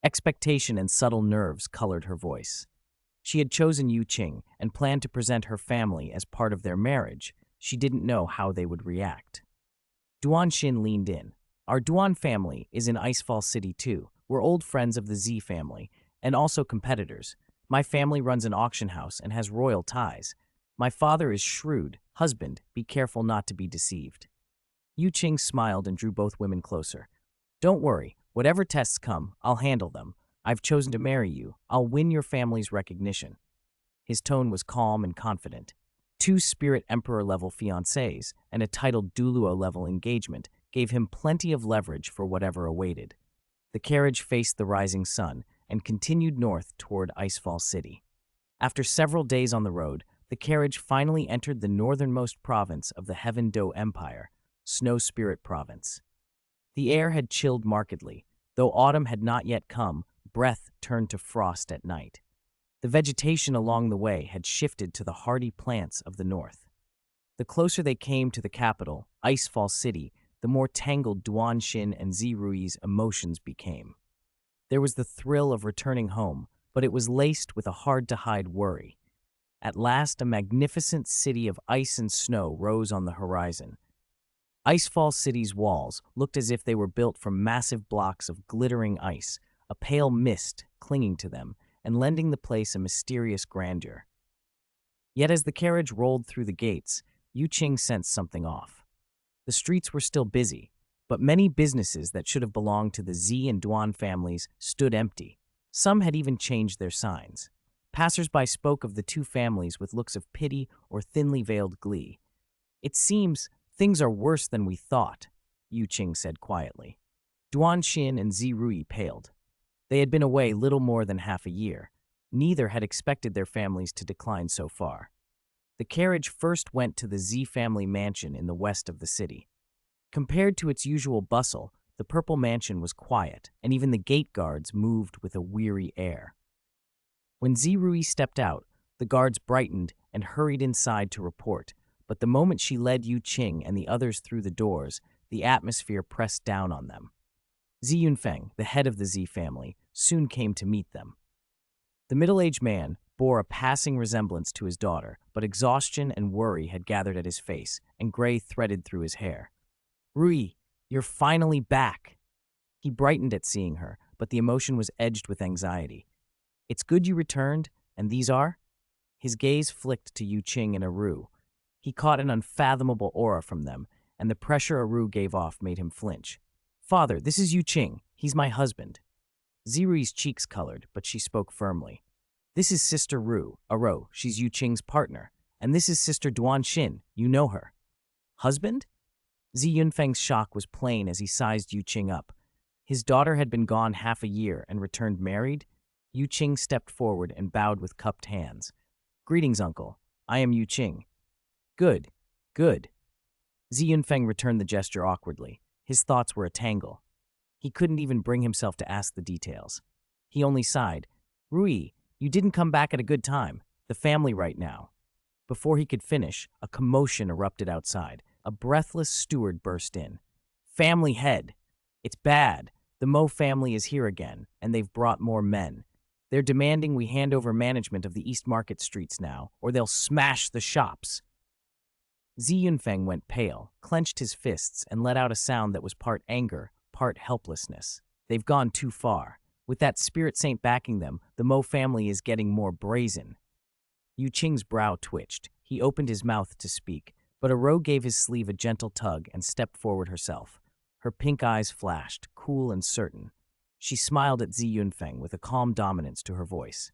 Expectation and subtle nerves colored her voice. She had chosen Qing and planned to present her family as part of their marriage. She didn't know how they would react. Duan leaned in. "Our Duan family is in Icefall City too. We're old friends of the Z family, and also competitors. My family runs an auction house and has royal ties. My father is shrewd. Husband, be careful not to be deceived." Qing smiled and drew both women closer. "Don't worry. Whatever tests come, I'll handle them. I've chosen to marry you. I'll win your family's recognition." His tone was calm and confident. 2 Spirit Emperor-level fiancés and a titled Douluo-level engagement gave him plenty of leverage for whatever awaited. The carriage faced the rising sun and continued north toward Icefall City. After several days on the road, the carriage finally entered the northernmost province of the Heaven Do Empire, Snow Spirit Province. The air had chilled markedly. Though autumn had not yet come, breath turned to frost at night. The vegetation along the way had shifted to the hardy plants of the north. The closer they came to the capital, Icefall City, the more tangled Duan and Zirui's emotions became. There was the thrill of returning home, but it was laced with a hard-to-hide worry. At last, a magnificent city of ice and snow rose on the horizon. Icefall City's walls looked as if they were built from massive blocks of glittering ice, a pale mist clinging to them and lending the place a mysterious grandeur. Yet as the carriage rolled through the gates, Qing sensed something off. The streets were still busy, but many businesses that should have belonged to the Z and Duan families stood empty. Some had even changed their signs. Passers-by spoke of the 2 families with looks of pity or thinly veiled glee. "It seems things are worse than we thought," Qing said quietly. Duan and Zirui paled. They had been away little more than half a year. Neither had expected their families to decline so far. The carriage first went to the Z family mansion in the west of the city. Compared to its usual bustle, the purple mansion was quiet, and even the gate guards moved with a weary air. When Zirui stepped out, the guards brightened and hurried inside to report, but the moment she led Qing and the others through the doors, the atmosphere pressed down on them. Ziyunfeng, the head of the Z family, soon came to meet them. The middle-aged man bore a passing resemblance to his daughter, but exhaustion and worry had gathered at his face, and gray threaded through his hair. "Rui, you're finally back." He brightened at seeing her, but the emotion was edged with anxiety. "It's good you returned, and these are?" His gaze flicked to Qing and Aru. He caught an unfathomable aura from them, and the pressure Aru gave off made him flinch. "Father, this is Qing. He's my husband." Zirui's cheeks colored, but she spoke firmly. "This is Sister Aro. She's Qing's partner. And this is Sister Duanshin. You know her." "Husband?" Zi Yunfeng's shock was plain as he sized Qing up. His daughter had been gone half a year and returned married. Qing stepped forward and bowed with cupped hands. "Greetings, uncle. I am Qing." "Good, good." Zi Yunfeng returned the gesture awkwardly. His thoughts were a tangle. He couldn't even bring himself to ask the details. He only sighed. "Rui, you didn't come back at a good time. The family right now." Before he could finish, a commotion erupted outside. A breathless steward burst in. "Family head. It's bad. The Mo family is here again, and they've brought more men. They're demanding we hand over management of the East Market streets now, or they'll smash the shops." Zi Yunfeng went pale, clenched his fists, and let out a sound that was part anger, part helplessness. They've gone too far. With that spirit saint backing them, the Mo family is getting more brazen. Qing's brow twitched. He opened his mouth to speak, but Aro gave his sleeve a gentle tug and stepped forward herself. Her pink eyes flashed, cool and certain. She smiled at Zi Yunfeng with a calm dominance to her voice.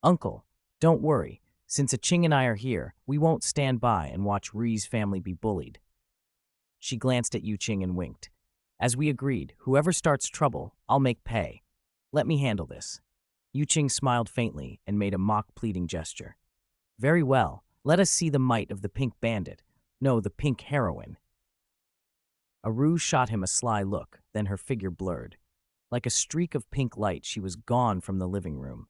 "Uncle, don't worry. Since Qing and I are here, we won't stand by and watch Rui's family be bullied." She glanced at Qing and winked. "As we agreed, whoever starts trouble, I'll make pay. Let me handle this." Qing smiled faintly and made a mock pleading gesture. "Very well. Let us see the might of the pink bandit. No, the pink heroine." Aru shot him a sly look, then her figure blurred. Like a streak of pink light, she was gone from the living room.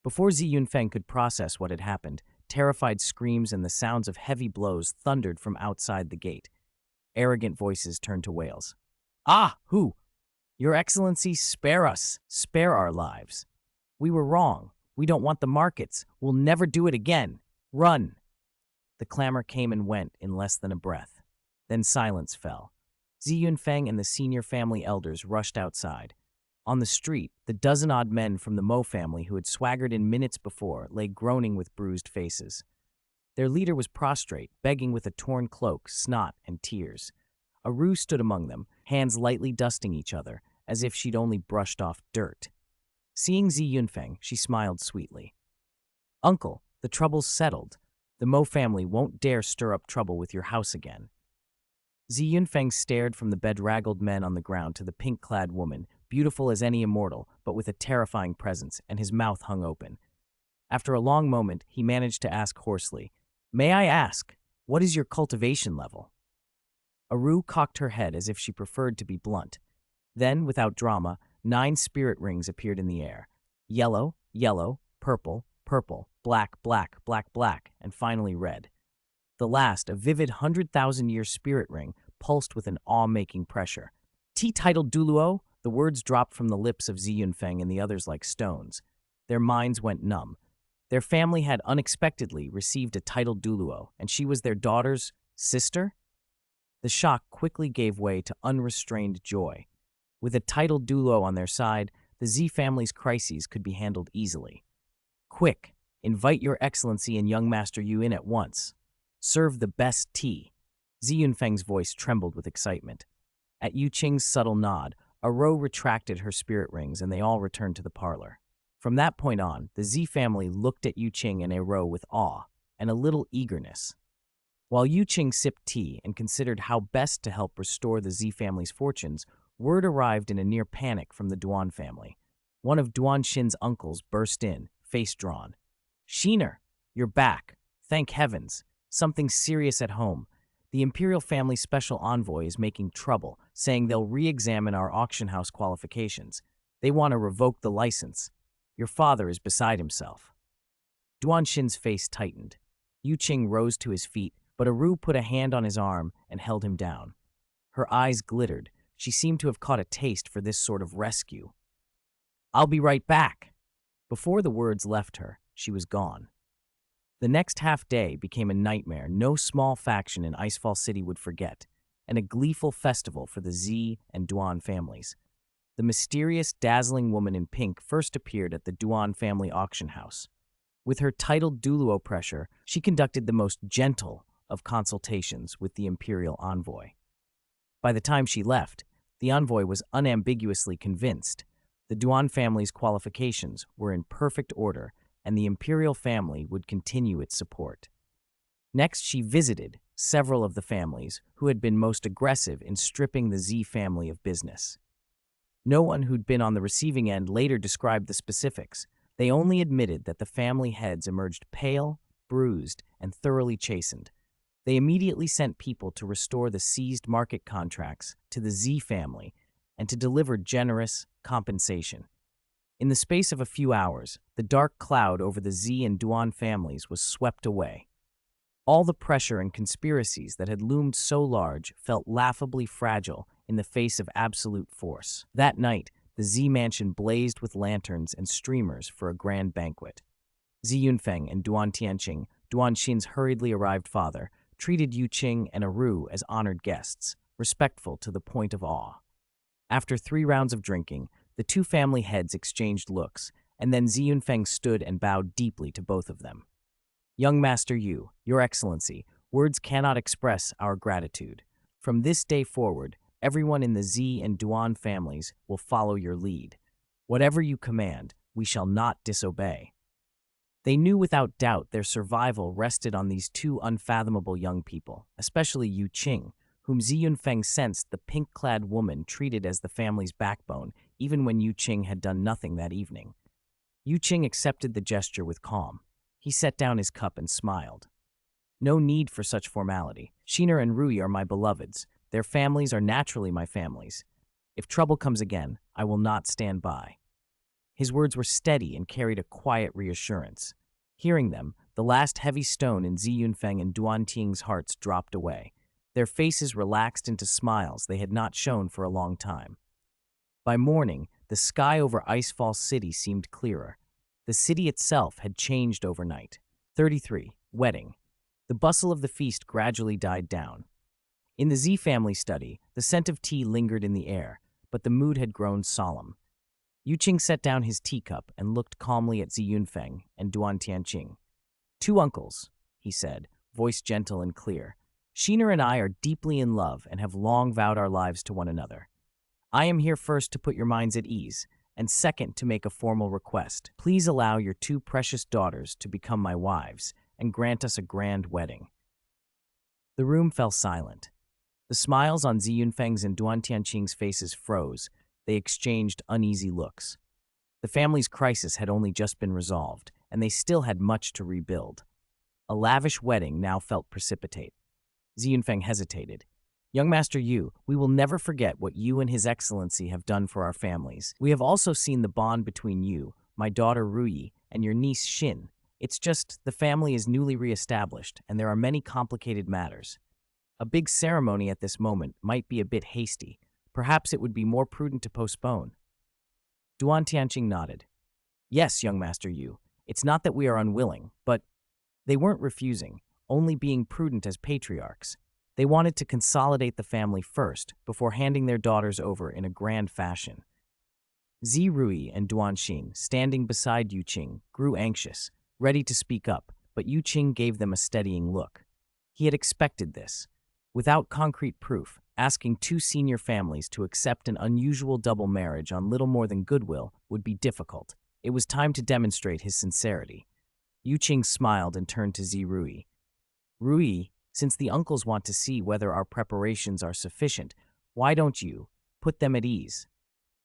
Before Zi Yunfeng could process what had happened, terrified screams and the sounds of heavy blows thundered from outside the gate. Arrogant voices turned to wails. "Ah, who? Your Excellency, spare us. Spare our lives. We were wrong. We don't want the markets. We'll never do it again. Run." The clamor came and went in less than a breath. Then silence fell. Zi Yunfeng and the senior family elders rushed outside. On the street, the dozen-odd men from the Mo family who had swaggered in minutes before lay groaning with bruised faces. Their leader was prostrate, begging with a torn cloak, snot, and tears. Aru stood among them, hands lightly dusting each other, as if she'd only brushed off dirt. Seeing Zi Yunfeng, she smiled sweetly. "Uncle, the trouble's settled. The Mo family won't dare stir up trouble with your house again." Zi Yunfeng stared from the bedraggled men on the ground to the pink-clad woman, beautiful as any immortal, but with a terrifying presence, and his mouth hung open. After a long moment, he managed to ask hoarsely, "May I ask, what is your cultivation level?" Aru cocked her head as if she preferred to be blunt. Then, without drama, 9 spirit rings appeared in the air. Yellow, yellow, purple, purple, black, black, black, black, and finally red. The last, a vivid 100,000-year spirit ring, pulsed with an awe-making pressure. "Titled Douluo," the words dropped from the lips of Zi Yunfeng and the others like stones. Their minds went numb. Their family had unexpectedly received a titled Douluo, and she was their daughter's sister? The shock quickly gave way to unrestrained joy. With a titled Douluo on their side, the Zi family's crises could be handled easily. "Quick, invite your excellency and young master Yu in at once. Serve the best tea." Zi Yunfeng's voice trembled with excitement. At Qing's subtle nod, Aro retracted her spirit rings and they all returned to the parlor. From that point on, the Zi family looked at Qing and Aro with awe and a little eagerness. While Qing sipped tea and considered how best to help restore the Zi family's fortunes, word arrived in a near panic from the Duan family. One of Duanshin's uncles burst in, face drawn. "Sheener, you're back. Thank heavens. Something serious at home. The Imperial Family Special Envoy is making trouble, saying they'll re-examine our auction house qualifications. They want to revoke the license. Your father is beside himself." Duanshin's face tightened. Qing rose to his feet, but Aru put a hand on his arm and held him down. Her eyes glittered. She seemed to have caught a taste for this sort of rescue. "I'll be right back." Before the words left her, she was gone. The next half-day became a nightmare no small faction in Icefall City would forget, and a gleeful festival for the Zi and Duan families. The mysterious, dazzling woman in pink first appeared at the Duan family auction house. With her titled Douluo pressure, she conducted the most gentle of consultations with the Imperial envoy. By the time she left, the envoy was unambiguously convinced. The Duan family's qualifications were in perfect order, and the imperial family would continue its support. Next, she visited several of the families who had been most aggressive in stripping the Z family of business. No one who'd been on the receiving end later described the specifics. They only admitted that the family heads emerged pale, bruised, and thoroughly chastened. They immediately sent people to restore the seized market contracts to the Z family and to deliver generous compensation. In the space of a few hours, the dark cloud over the Z and Duan families was swept away. All the pressure and conspiracies that had loomed so large felt laughably fragile in the face of absolute force. That night, the Z mansion blazed with lanterns and streamers for a grand banquet. Zi Yunfeng and Duan Tianqing, Duan Xin's hurriedly arrived father, treated Yu Qing and Aru as honored guests, respectful to the point of awe. After 3 rounds of drinking, the two family heads exchanged looks, and then Zi Yunfeng stood and bowed deeply to both of them. Young Master Yu, Your Excellency, words cannot express our gratitude. From this day forward, everyone in the Z and Duan families will follow your lead. Whatever you command, we shall not disobey. They knew without doubt their survival rested on these two unfathomable young people, especially Yu Qing, whom Zi Yunfeng sensed the pink-clad woman treated as the family's backbone, even when Yu Qing had done nothing that evening. Yu Qing accepted the gesture with calm. He set down his cup and smiled. No need for such formality. Shiner and Rui are my beloveds. Their families are naturally my families. If trouble comes again, I will not stand by. His words were steady and carried a quiet reassurance. Hearing them, the last heavy stone in Zi Yunfeng and Duan Ting's hearts dropped away. Their faces relaxed into smiles they had not shown for a long time. By morning, the sky over Icefall City seemed clearer. The city itself had changed overnight. 33. Wedding. The bustle of the feast gradually died down. In the Z family study, the scent of tea lingered in the air, but the mood had grown solemn. Yu Qing set down his teacup and looked calmly at Zi Yunfeng and Duan Tianqing. "Two uncles," he said, voice gentle and clear. "Shiner and I are deeply in love and have long vowed our lives to one another. I am here first to put your minds at ease, and second to make a formal request. Please allow your 2 precious daughters to become my wives and grant us a grand wedding." The room fell silent. The smiles on Zi Yunfeng's and Duan Tianqing's faces froze. They exchanged uneasy looks. The family's crisis had only just been resolved, and they still had much to rebuild. A lavish wedding now felt precipitate. Zi Yunfeng hesitated. "Young Master Yu, we will never forget what you and His Excellency have done for our families. We have also seen the bond between you, my daughter Ruyi, and your niece Xin. It's just the family is newly reestablished, and there are many complicated matters. A big ceremony at this moment might be a bit hasty. Perhaps it would be more prudent to postpone." Duan Tianqing nodded. "Yes, young Master Yu, it's not that we are unwilling, but..." They weren't refusing, only being prudent as patriarchs. They wanted to consolidate the family first, before handing their daughters over in a grand fashion. Zi Rui and Duan Xin, standing beside Yu Qing, grew anxious, ready to speak up, but Yu Qing gave them a steadying look. He had expected this. Without concrete proof, asking 2 senior families to accept an unusual double marriage on little more than goodwill would be difficult. It was time to demonstrate his sincerity. Yu Qing smiled and turned to Zi Rui. "Rui, since the uncles want to see whether our preparations are sufficient, why don't you put them at ease?"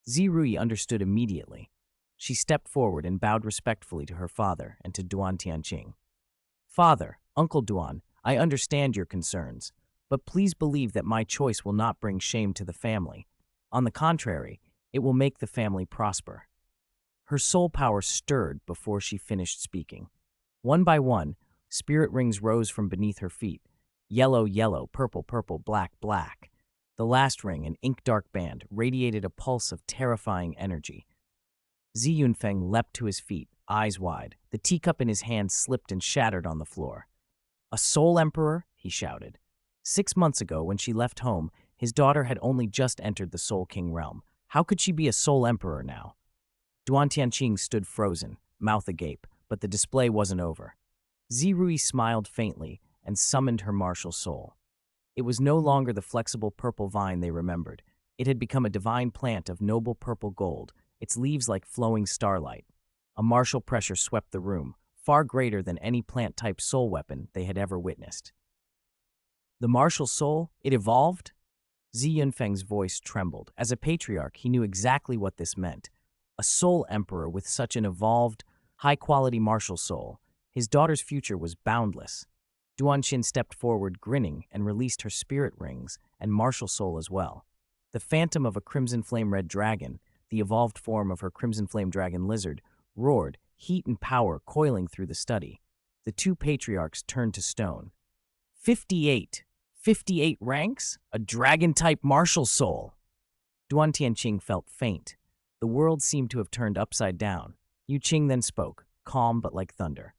Zi Rui understood immediately. She stepped forward and bowed respectfully to her father and to Duan Tianqing. "Father, Uncle Duan, I understand your concerns, but please believe that my choice will not bring shame to the family. On the contrary, it will make the family prosper." Her soul power stirred before she finished speaking. One by one, spirit rings rose from beneath her feet. Yellow, yellow, purple, purple, black, black. The last ring, an ink-dark band, radiated a pulse of terrifying energy. Zi Yunfeng leapt to his feet, eyes wide. The teacup in his hand slipped and shattered on the floor. "A soul emperor?" he shouted. 6 months ago, when she left home, his daughter had only just entered the Soul King realm. How could she be a soul emperor now? Duan Tianqing stood frozen, mouth agape, but the display wasn't over. Zi Rui smiled faintly and summoned her martial soul. It was no longer the flexible purple vine they remembered. It had become a divine plant of noble purple gold, its leaves like flowing starlight. A martial pressure swept the room, far greater than any plant-type soul weapon they had ever witnessed. The martial soul? It evolved? Zi Yunfeng's voice trembled. As a patriarch, he knew exactly what this meant. A soul emperor with such an evolved, high-quality martial soul. His daughter's future was boundless. Duanxin stepped forward, grinning, and released her spirit rings and martial soul as well. The phantom of a crimson flame-red dragon, the evolved form of her crimson flame dragon lizard, roared, heat and power coiling through the study. The two patriarchs turned to stone. 58! 58 ranks? A dragon-type martial soul! Duan Tianqing felt faint. The world seemed to have turned upside down. Yu Qing then spoke, calm but like thunder.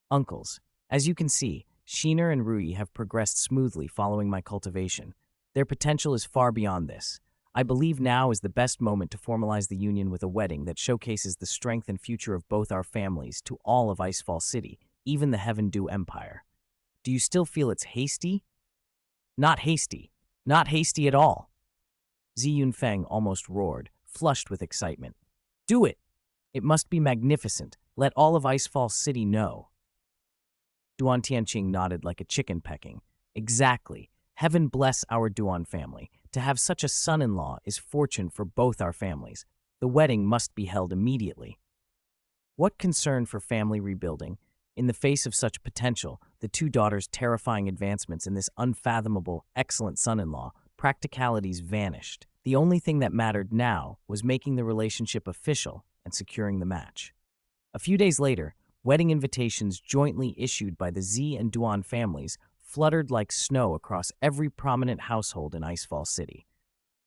Uncles, as you can see, Shiner and Rui have progressed smoothly following my cultivation. Their potential is far beyond this. I believe now is the best moment to formalize the union with a wedding that showcases the strength and future of both our families to all of Icefall City, even the Heaven Dew Empire. Do you still feel it's hasty? Not hasty. Not hasty at all. Zi Yunfeng almost roared, flushed with excitement. Do it! It must be magnificent. Let all of Icefall City know. Duan Tianqing nodded like a chicken pecking. Exactly. Heaven bless our Duan family. To have such a son-in-law is fortune for both our families. The wedding must be held immediately. What concern for family rebuilding? In the face of such potential, the two daughters' terrifying advancements in this unfathomable, excellent son-in-law, practicalities vanished. The only thing that mattered now was making the relationship official and securing the match. A few days later, wedding invitations jointly issued by the Zi and Duan families fluttered like snow across every prominent household in Icefall City.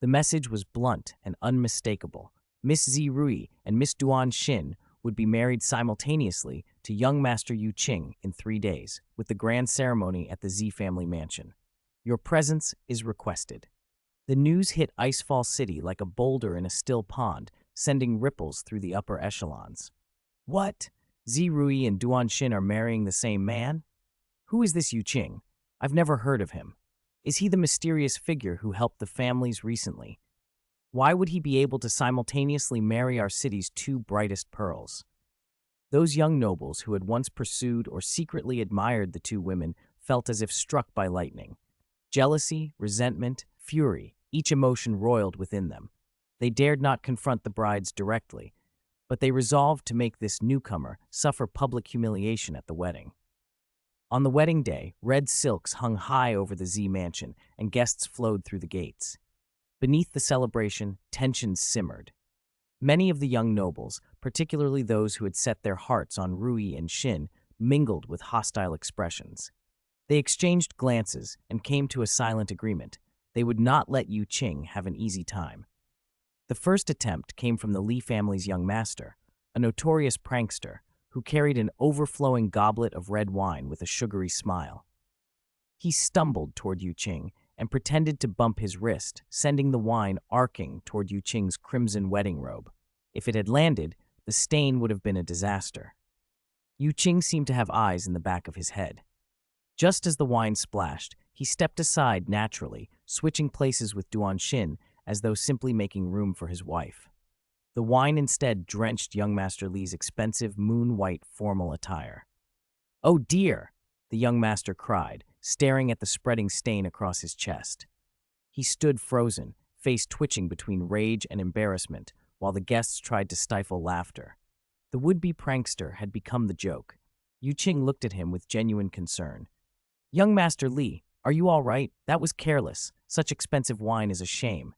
The message was blunt and unmistakable. Miss Zi Rui and Miss Duan Xin would be married simultaneously to young Master Yu Qing in 3 days, with the grand ceremony at the Zi family mansion. Your presence is requested. The news hit Icefall City like a boulder in a still pond, sending ripples through the upper echelons. What? Zi Rui and Duan Xin are marrying the same man? Who is this Yu Qing? I've never heard of him. Is he the mysterious figure who helped the families recently? Why would he be able to simultaneously marry our city's two brightest pearls? Those young nobles who had once pursued or secretly admired the two women felt as if struck by lightning. Jealousy, resentment, fury, each emotion roiled within them. They dared not confront the brides directly, but they resolved to make this newcomer suffer public humiliation at the wedding. On the wedding day, red silks hung high over the Zi mansion, and guests flowed through the gates. Beneath the celebration, tensions simmered. Many of the young nobles, particularly those who had set their hearts on Rui and Xin, mingled with hostile expressions. They exchanged glances and came to a silent agreement. They would not let Yu Qing have an easy time. The first attempt came from the Li family's young master, a notorious prankster, who carried an overflowing goblet of red wine with a sugary smile. He stumbled toward Yu Qing and pretended to bump his wrist, sending the wine arcing toward Yu Qing's crimson wedding robe. If it had landed, the stain would have been a disaster. Yu Qing seemed to have eyes in the back of his head. Just as the wine splashed, he stepped aside naturally, switching places with Duan Xin as though simply making room for his wife. The wine instead drenched young Master Li's expensive moon-white formal attire. "Oh dear!" the young master cried, staring at the spreading stain across his chest. He stood frozen, face twitching between rage and embarrassment, while the guests tried to stifle laughter. The would-be prankster had become the joke. Yu Qing looked at him with genuine concern. "Young Master Li, are you all right? That was careless. Such expensive wine is a shame."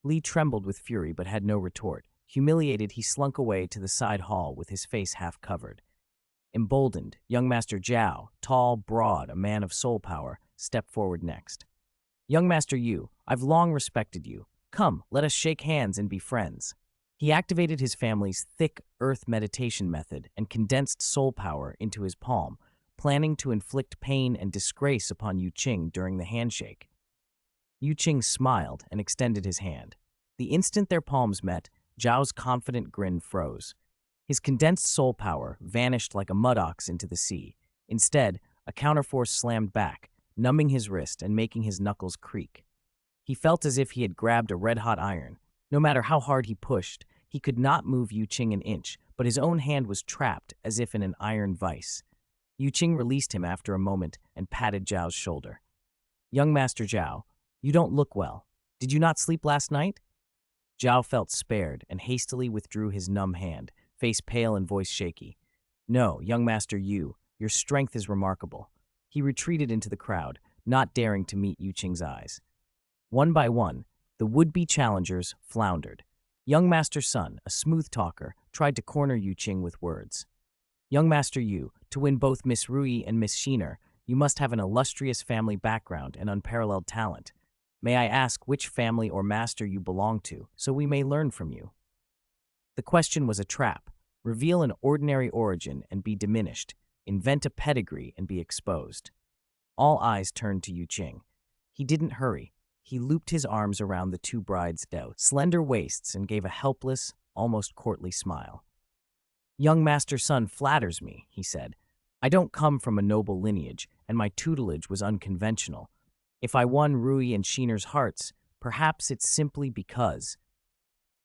Li trembled with fury but had no retort. Humiliated, he slunk away to the side hall with his face half covered. Emboldened, young Master Zhao, tall, broad, a man of soul power, stepped forward next. "Young Master Yu, I've long respected you. Come, let us shake hands and be friends." He activated his family's thick earth meditation method and condensed soul power into his palm, planning to inflict pain and disgrace upon Yu Qing during the handshake. Yu Qing smiled and extended his hand. The instant their palms met, Zhao's confident grin froze. His condensed soul power vanished like a mudox into the sea. Instead, a counterforce slammed back, numbing his wrist and making his knuckles creak. He felt as if he had grabbed a red-hot iron. No matter how hard he pushed, he could not move Yu Qing an inch, but his own hand was trapped as if in an iron vice. Yu Qing released him after a moment and patted Zhao's shoulder. "Young Master Zhao, you don't look well. Did you not sleep last night?" Zhao felt spared and hastily withdrew his numb hand, face pale and voice shaky. "No, young Master Yu, your strength is remarkable." He retreated into the crowd, not daring to meet Yu Qing's eyes. One by one, the would-be challengers floundered. Young Master Sun, a smooth talker, tried to corner Yu Qing with words. "Young Master Yu, to win both Miss Rui and Miss Sheener, you must have an illustrious family background and unparalleled talent. May I ask which family or master you belong to, so we may learn from you?" The question was a trap. Reveal an ordinary origin and be diminished. Invent a pedigree and be exposed. All eyes turned to Yu Qing. He didn't hurry. He looped his arms around the two brides' slender waists and gave a helpless, almost courtly smile. "Young Master Sun flatters me," he said. "I don't come from a noble lineage, and my tutelage was unconventional. If I won Rui and Sheener's hearts, perhaps it's simply because—"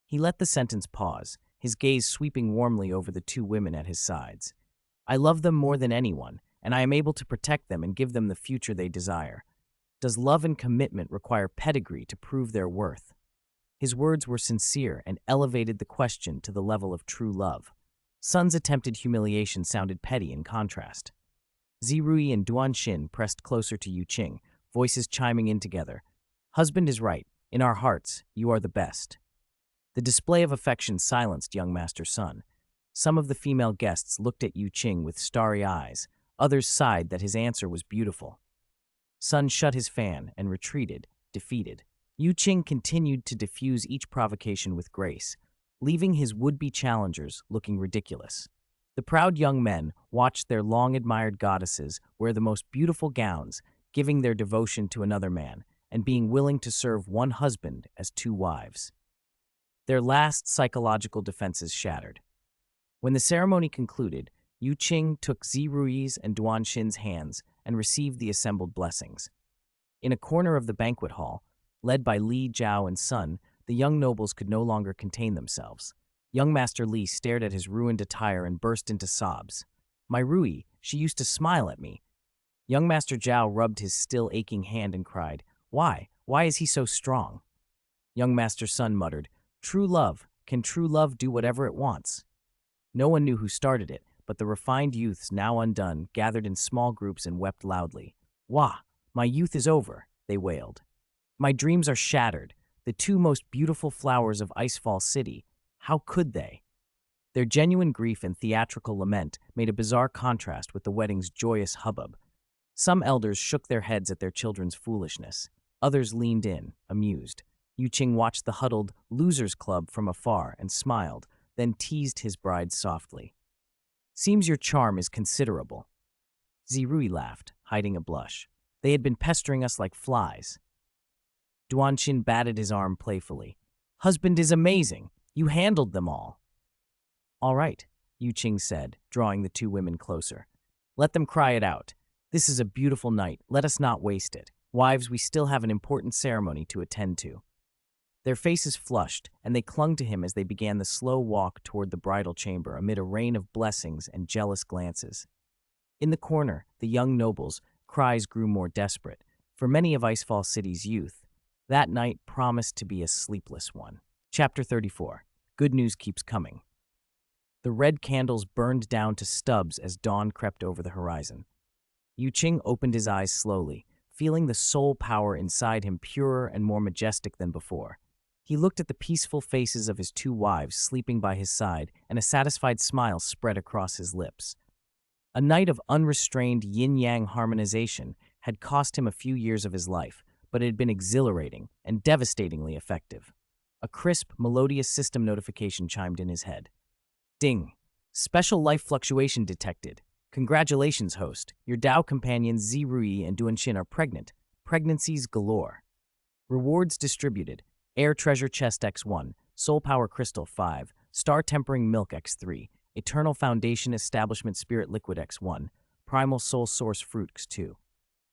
He let the sentence pause, his gaze sweeping warmly over the two women at his sides. "I love them more than anyone, and I am able to protect them and give them the future they desire. Does love and commitment require pedigree to prove their worth?" His words were sincere and elevated the question to the level of true love. Sun's attempted humiliation sounded petty in contrast. Zirui and Duanxin pressed closer to Yu Qing, voices chiming in together. "Husband is right. In our hearts, you are the best." The display of affection silenced young Master Sun. Some of the female guests looked at Yu Qing with starry eyes. Others sighed that his answer was beautiful. Sun shut his fan and retreated, defeated. Yu Qing continued to diffuse each provocation with grace, leaving his would-be challengers looking ridiculous. The proud young men watched their long-admired goddesses wear the most beautiful gowns, giving their devotion to another man, and being willing to serve one husband as two wives. Their last psychological defenses shattered. When the ceremony concluded, Yu Qing took Zirui's and Duanxin's hands and received the assembled blessings. In a corner of the banquet hall, led by Li, Zhao, and Sun, the young nobles could no longer contain themselves. Young Master Li stared at his ruined attire and burst into sobs. "My Rui, she used to smile at me." Young Master Zhao rubbed his still aching hand and cried, "Why? Why is he so strong?" Young Master Sun muttered, "True love, can true love do whatever it wants?" No one knew who started it, but the refined youths, now undone, gathered in small groups and wept loudly. "Wah! My youth is over," they wailed. "My dreams are shattered. The two most beautiful flowers of Icefall City. How could they?" Their genuine grief and theatrical lament made a bizarre contrast with the wedding's joyous hubbub. Some elders shook their heads at their children's foolishness. Others leaned in, amused. Yu Qing watched the huddled Losers Club from afar and smiled, then teased his bride softly. "Seems your charm is considerable." Zirui laughed, hiding a blush. "They had been pestering us like flies." Duanxin batted his arm playfully. "Husband is amazing. You handled them all." "All right," Yu Qing said, drawing the two women closer. "Let them cry it out. This is a beautiful night. Let us not waste it. Wives, we still have an important ceremony to attend to." Their faces flushed, and they clung to him as they began the slow walk toward the bridal chamber amid a rain of blessings and jealous glances. In the corner, the young nobles' cries grew more desperate. For many of Icefall City's youth, that night promised to be a sleepless one. Chapter 34. Good news keeps coming. The red candles burned down to stubs as dawn crept over the horizon. Yu Qing opened his eyes slowly, feeling the soul power inside him purer and more majestic than before. He looked at the peaceful faces of his two wives sleeping by his side, and a satisfied smile spread across his lips. A night of unrestrained yin-yang harmonization had cost him a few years of his life, but it had been exhilarating and devastatingly effective. A crisp, melodious system notification chimed in his head. Ding! Special life fluctuation detected. Congratulations, host. Your Dao companions Zirui and Duanxin are pregnant. Pregnancies galore. Rewards distributed. Air Treasure Chest X1, Soul Power Crystal 5, Star Tempering Milk X3, Eternal Foundation Establishment Spirit Liquid X1, Primal Soul Source Fruit X2.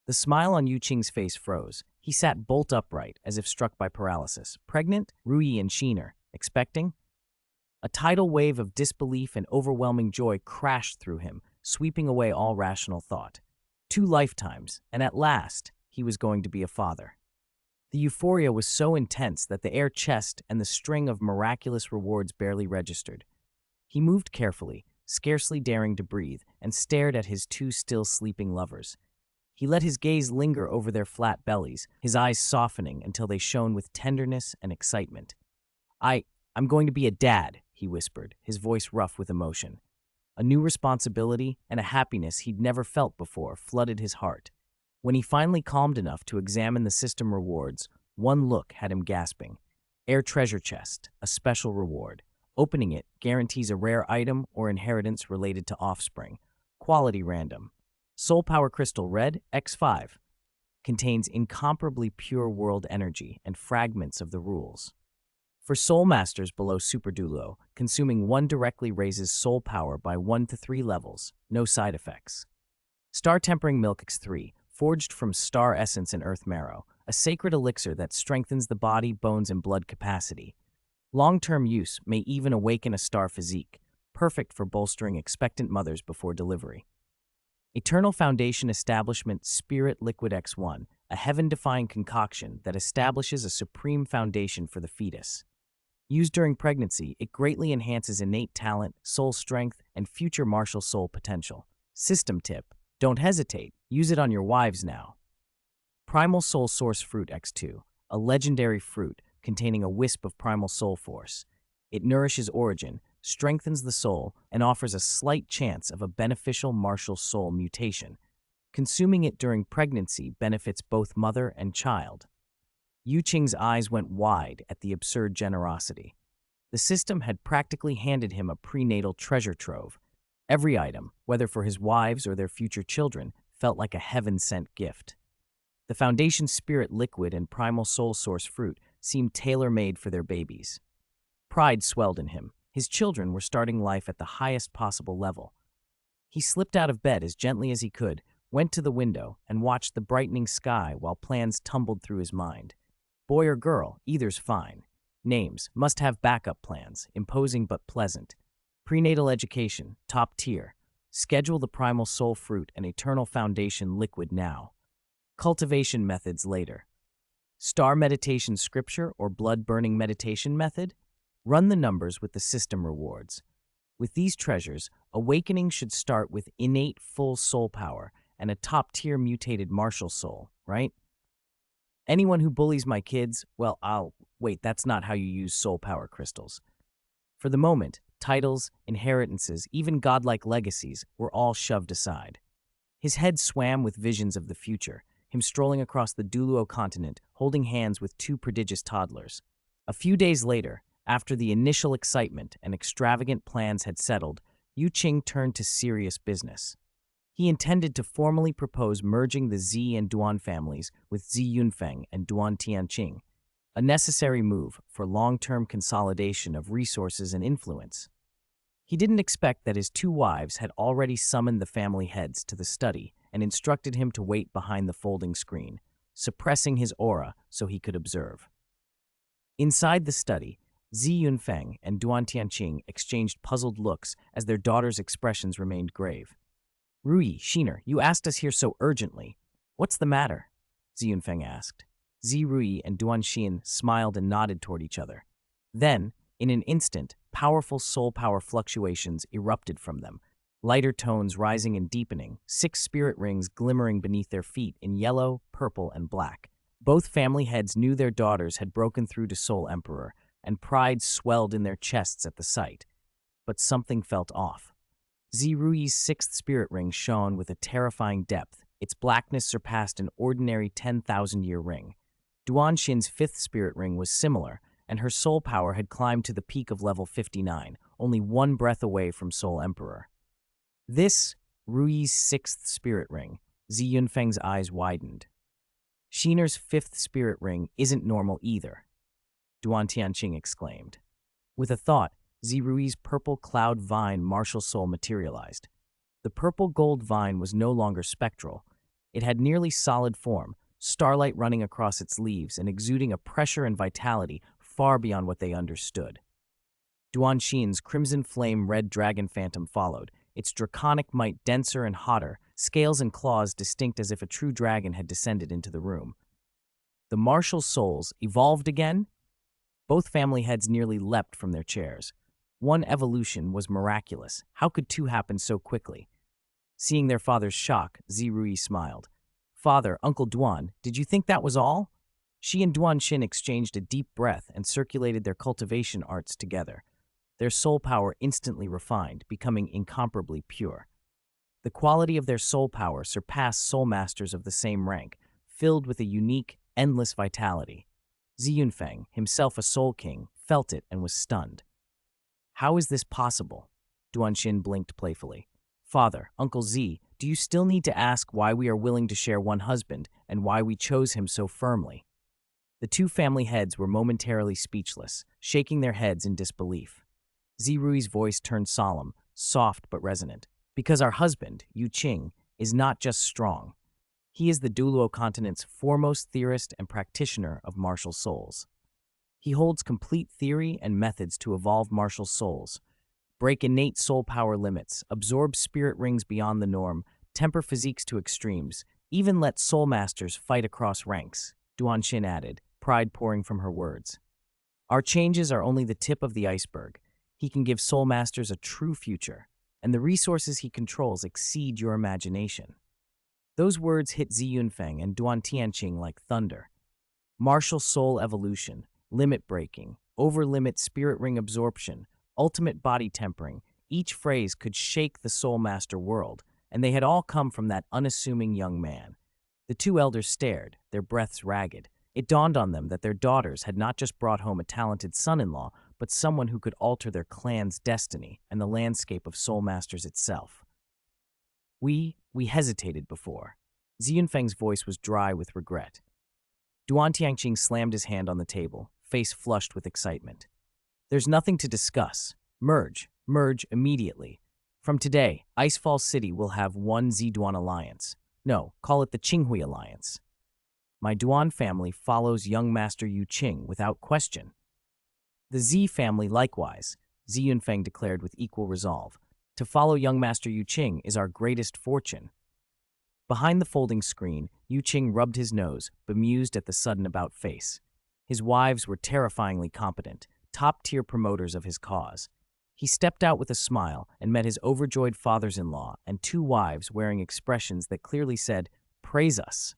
The smile on Yu Qing's face froze. He sat bolt upright, as if struck by paralysis. Pregnant? Ruyi and Sheener. Expecting? A tidal wave of disbelief and overwhelming joy crashed through him, sweeping away all rational thought. 2 lifetimes, and at last, he was going to be a father. The euphoria was so intense that the air chest and the string of miraculous rewards barely registered. He moved carefully, scarcely daring to breathe, and stared at his 2 still sleeping lovers. He let his gaze linger over their flat bellies, his eyes softening until they shone with tenderness and excitement. I'm going to be a dad, he whispered, his voice rough with emotion. A new responsibility and a happiness he'd never felt before flooded his heart. When he finally calmed enough to examine the system rewards, one look had him gasping. Air treasure chest, a special reward. Opening it guarantees a rare item or inheritance related to offspring. Quality random. Soul Power Crystal Red, X5. Contains incomparably pure world energy and fragments of the rules. For Soul Masters below Super Douluo, consuming 1 directly raises soul power by 1 to 3 levels, no side effects. Star Tempering Milk X3, forged from star essence and earth marrow, a sacred elixir that strengthens the body, bones, and blood capacity. Long-term use may even awaken a star physique, perfect for bolstering expectant mothers before delivery. Eternal Foundation Establishment Spirit Liquid X1, a heaven-defying concoction that establishes a supreme foundation for the fetus. Used during pregnancy, it greatly enhances innate talent, soul strength, and future martial soul potential. System tip: don't hesitate, use it on your wives now. Primal Soul Source Fruit X2, a legendary fruit containing a wisp of primal soul force. It nourishes origin, strengthens the soul, and offers a slight chance of a beneficial martial soul mutation. Consuming it during pregnancy benefits both mother and child. Yu Qing's eyes went wide at the absurd generosity. The system had practically handed him a prenatal treasure trove. Every item, whether for his wives or their future children, felt like a heaven-sent gift. The Foundation Spirit Liquid and Primal Soul Source Fruit seemed tailor-made for their babies. Pride swelled in him. His children were starting life at the highest possible level. He slipped out of bed as gently as he could, went to the window, and watched the brightening sky while plans tumbled through his mind. Boy or girl, either's fine. Names, must have backup plans, imposing but pleasant. Prenatal education, top tier. Schedule the Primal Soul Fruit and Eternal Foundation Liquid now. Cultivation methods later. Star Meditation Scripture or Blood Burning Meditation Method? Run the numbers with the system rewards. With these treasures, awakening should start with innate full soul power and a top-tier mutated martial soul, right? Anyone who bullies my kids, well, wait, that's not how you use soul power crystals. For the moment, titles, inheritances, even godlike legacies were all shoved aside. His head swam with visions of the future, him strolling across the Douluo Continent, holding hands with 2 prodigious toddlers. A few days later, after the initial excitement and extravagant plans had settled, Yu Qing turned to serious business. He intended to formally propose merging the Zi and Duan families with Zi Yunfeng and Duan Tianqing, a necessary move for long-term consolidation of resources and influence. He didn't expect that his 2 wives had already summoned the family heads to the study and instructed him to wait behind the folding screen, suppressing his aura so he could observe. Inside the study, Zi Yunfeng and Duan Tianqing exchanged puzzled looks as their daughters' expressions remained grave. Ruyi, Sheener, you asked us here so urgently. What's the matter? Zi Yunfeng asked. Zi Ruyi and Duan Xin smiled and nodded toward each other. Then, in an instant, powerful soul power fluctuations erupted from them, lighter tones rising and deepening, 6 spirit rings glimmering beneath their feet in yellow, purple, and black. Both family heads knew their daughters had broken through to Soul Emperor, and pride swelled in their chests at the sight. But something felt off. Zi Ruyi's 6th spirit ring shone with a terrifying depth. Its blackness surpassed an ordinary 10,000-year ring. Duan Xin's 5th spirit ring was similar, and her soul power had climbed to the peak of level 59, only 1 breath away from Soul Emperor. This, Ruyi's 6th spirit ring, Zi Yunfeng's eyes widened. Sheener's 5th spirit ring isn't normal either, Duan Tianqing exclaimed. With a thought, Zi Ruyi's purple cloud vine martial soul materialized. The purple gold vine was no longer spectral. It had nearly solid form, starlight running across its leaves and exuding a pressure and vitality far beyond what they understood. Duanshin's crimson flame red dragon phantom followed, its draconic might denser and hotter, scales and claws distinct as if a true dragon had descended into the room. The martial souls evolved again? Both family heads nearly leapt from their chairs. One evolution was miraculous. How could two happen so quickly? Seeing their father's shock, Zirui smiled. Father, Uncle Duan, did you think that was all? She and Duanshin exchanged a deep breath and circulated their cultivation arts together. Their soul power instantly refined, becoming incomparably pure. The quality of their soul power surpassed soul masters of the same rank, filled with a unique, endless vitality. Ziyunfeng, himself a soul king, felt it and was stunned. How is this possible? Duanshin blinked playfully. Father, Uncle Z, do you still need to ask why we are willing to share one husband and why we chose him so firmly? The two family heads were momentarily speechless, shaking their heads in disbelief. Zirui's voice turned solemn, soft but resonant. Because our husband, Yu Qing, is not just strong. He is the Douluo Continent's foremost theorist and practitioner of martial souls. He holds complete theory and methods to evolve martial souls, break innate soul power limits, absorb spirit rings beyond the norm, temper physiques to extremes, even let soul masters fight across ranks, Duanshin added, pride pouring from her words. Our changes are only the tip of the iceberg. He can give soul masters a true future, and the resources he controls exceed your imagination. Those words hit Ziyunfeng and Duan Tianqing like thunder. Martial soul evolution, limit breaking, over-limit spirit ring absorption, ultimate body tempering, each phrase could shake the soul master world, and they had all come from that unassuming young man. The two elders stared, their breaths ragged. It dawned on them that their daughters had not just brought home a talented son-in-law, but someone who could alter their clan's destiny and the landscape of soul masters itself. We hesitated before. Ziyunfeng's voice was dry with regret. Duan Tianqing slammed his hand on the table, face flushed with excitement. There's nothing to discuss. Merge immediately. From today, Icefall City will have one Z-Duan alliance. No, call it the Qinghui Alliance. My Duan family follows young Master Yu Qing without question. The Z family likewise, Ziyunfeng declared with equal resolve. To follow young Master Yu Qing is our greatest fortune. Behind the folding screen, Yu Qing rubbed his nose, bemused at the sudden about-face. His wives were terrifyingly competent, top-tier promoters of his cause. He stepped out with a smile and met his overjoyed fathers-in-law and two wives wearing expressions that clearly said, "Praise us."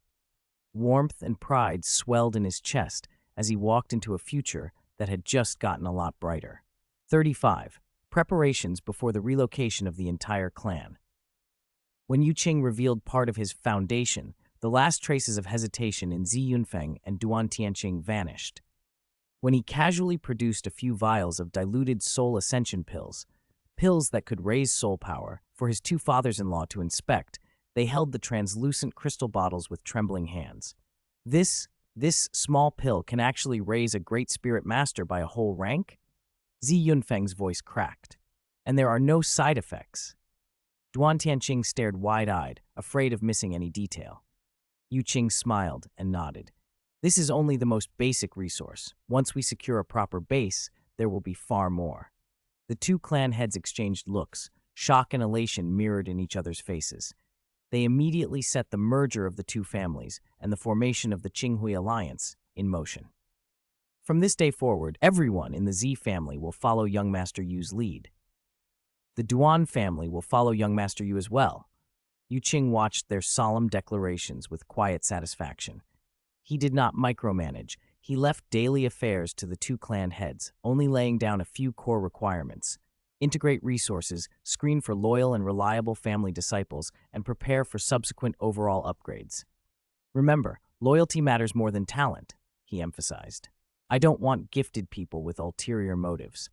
Warmth and pride swelled in his chest as he walked into a future that had just gotten a lot brighter. 35. Preparations before the relocation of the entire clan. When Yu Qing revealed part of his foundation, the last traces of hesitation in Ziyunfeng and Duan Tianqing vanished. When he casually produced a few vials of diluted soul ascension pills that could raise soul power, for his two fathers-in-law to inspect, they held the translucent crystal bottles with trembling hands. This small pill can actually raise a great spirit master by a whole rank? Ziyunfeng's voice cracked. And there are no side effects. Duan Tianqing stared wide-eyed, afraid of missing any detail. Yu Qing smiled and nodded. This is only the most basic resource. Once we secure a proper base, there will be far more. The two clan heads exchanged looks, shock and elation mirrored in each other's faces. They immediately set the merger of the two families and the formation of the Qinghui Alliance in motion. From this day forward, everyone in the Z family will follow young Master Yu's lead. The Duan family will follow young Master Yu as well. Yu Qing watched their solemn declarations with quiet satisfaction. He did not micromanage. He left daily affairs to the two clan heads, only laying down a few core requirements. Integrate resources, screen for loyal and reliable family disciples, and prepare for subsequent overall upgrades. Remember, loyalty matters more than talent, he emphasized. I don't want gifted people with ulterior motives.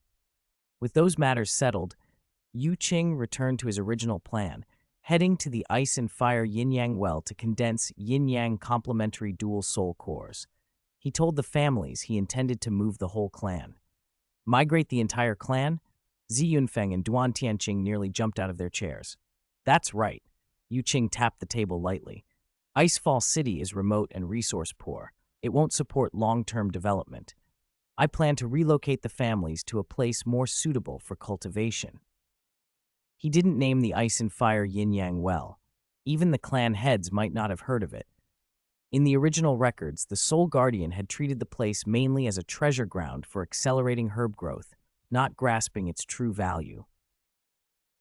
With those matters settled, Yu Qing returned to his original plan, heading to the Ice and Fire Yin-Yang Well to condense Yin-Yang complementary dual soul cores. He told the families he intended to move the whole clan. Migrate the entire clan? Ziyunfeng and Duan Tianqing nearly jumped out of their chairs. That's right. Yu Qing tapped the table lightly. Icefall City is remote and resource poor. It won't support long-term development. I plan to relocate the families to a place more suitable for cultivation. He didn't name the ice and fire yin-yang well. Even the clan heads might not have heard of it. In the original records, the Soul Guardian had treated the place mainly as a treasure ground for accelerating herb growth, not grasping its true value.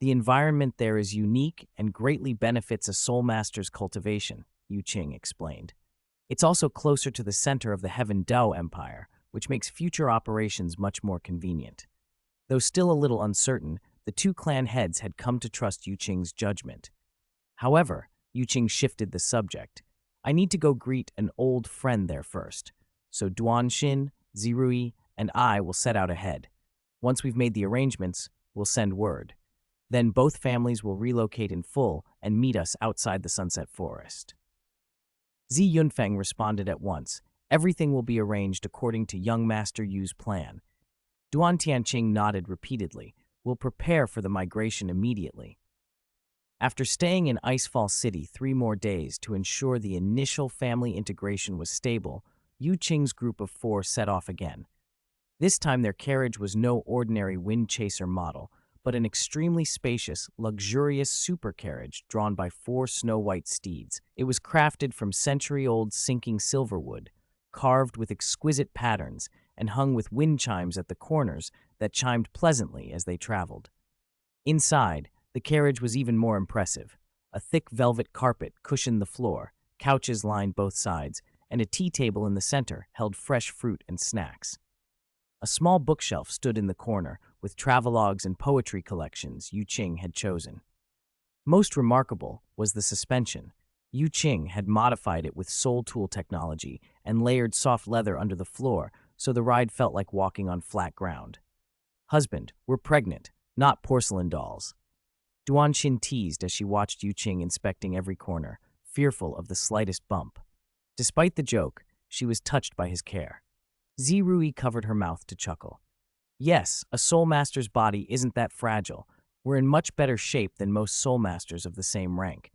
The environment there is unique and greatly benefits a Soul Master's cultivation, Qing explained. It's also closer to the center of the Heaven Dao Empire, which makes future operations much more convenient. Though still a little uncertain, the two clan heads had come to trust Qing's judgment. However, Qing shifted the subject. I need to go greet an old friend there first, so Duanxin, Zirui, and I will set out ahead. Once we've made the arrangements, we'll send word. Then both families will relocate in full and meet us outside the Sunset Forest. Zi Yunfeng responded at once. Everything will be arranged according to young Master Yu's plan. Duan Tianqing nodded repeatedly. We'll prepare for the migration immediately. After staying in Icefall City 3 more days to ensure the initial family integration was stable, Yu Qing's group of 4 set off again. This time their carriage was no ordinary wind chaser model, but an extremely spacious, luxurious super carriage drawn by 4 snow-white steeds. It was crafted from century-old sinking silverwood, carved with exquisite patterns, and hung with wind chimes at the corners that chimed pleasantly as they traveled. Inside, the carriage was even more impressive. A thick velvet carpet cushioned the floor, couches lined both sides, and a tea table in the center held fresh fruit and snacks. A small bookshelf stood in the corner, with travelogues and poetry collections Qing had chosen. Most remarkable was the suspension. Qing had modified it with soul tool technology and layered soft leather under the floor, so the ride felt like walking on flat ground. "Husband, we're pregnant, not porcelain dolls." Duanxin teased as she watched Qing inspecting every corner, fearful of the slightest bump. Despite the joke, she was touched by his care. Zirui covered her mouth to chuckle. "Yes, a Soul Master's body isn't that fragile. We're in much better shape than most Soul Masters of the same rank."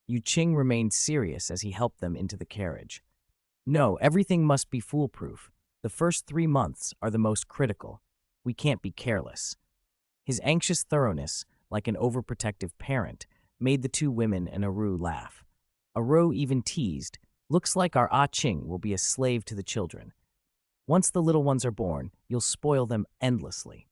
Qing remained serious as he helped them into the carriage. "No, everything must be foolproof. The first 3 months are the most critical. We can't be careless." His anxious thoroughness, like an overprotective parent, made the 2 women and Aru laugh. Aru even teased, "Looks like our Qing will be a slave to the children. Once the little ones are born, you'll spoil them endlessly."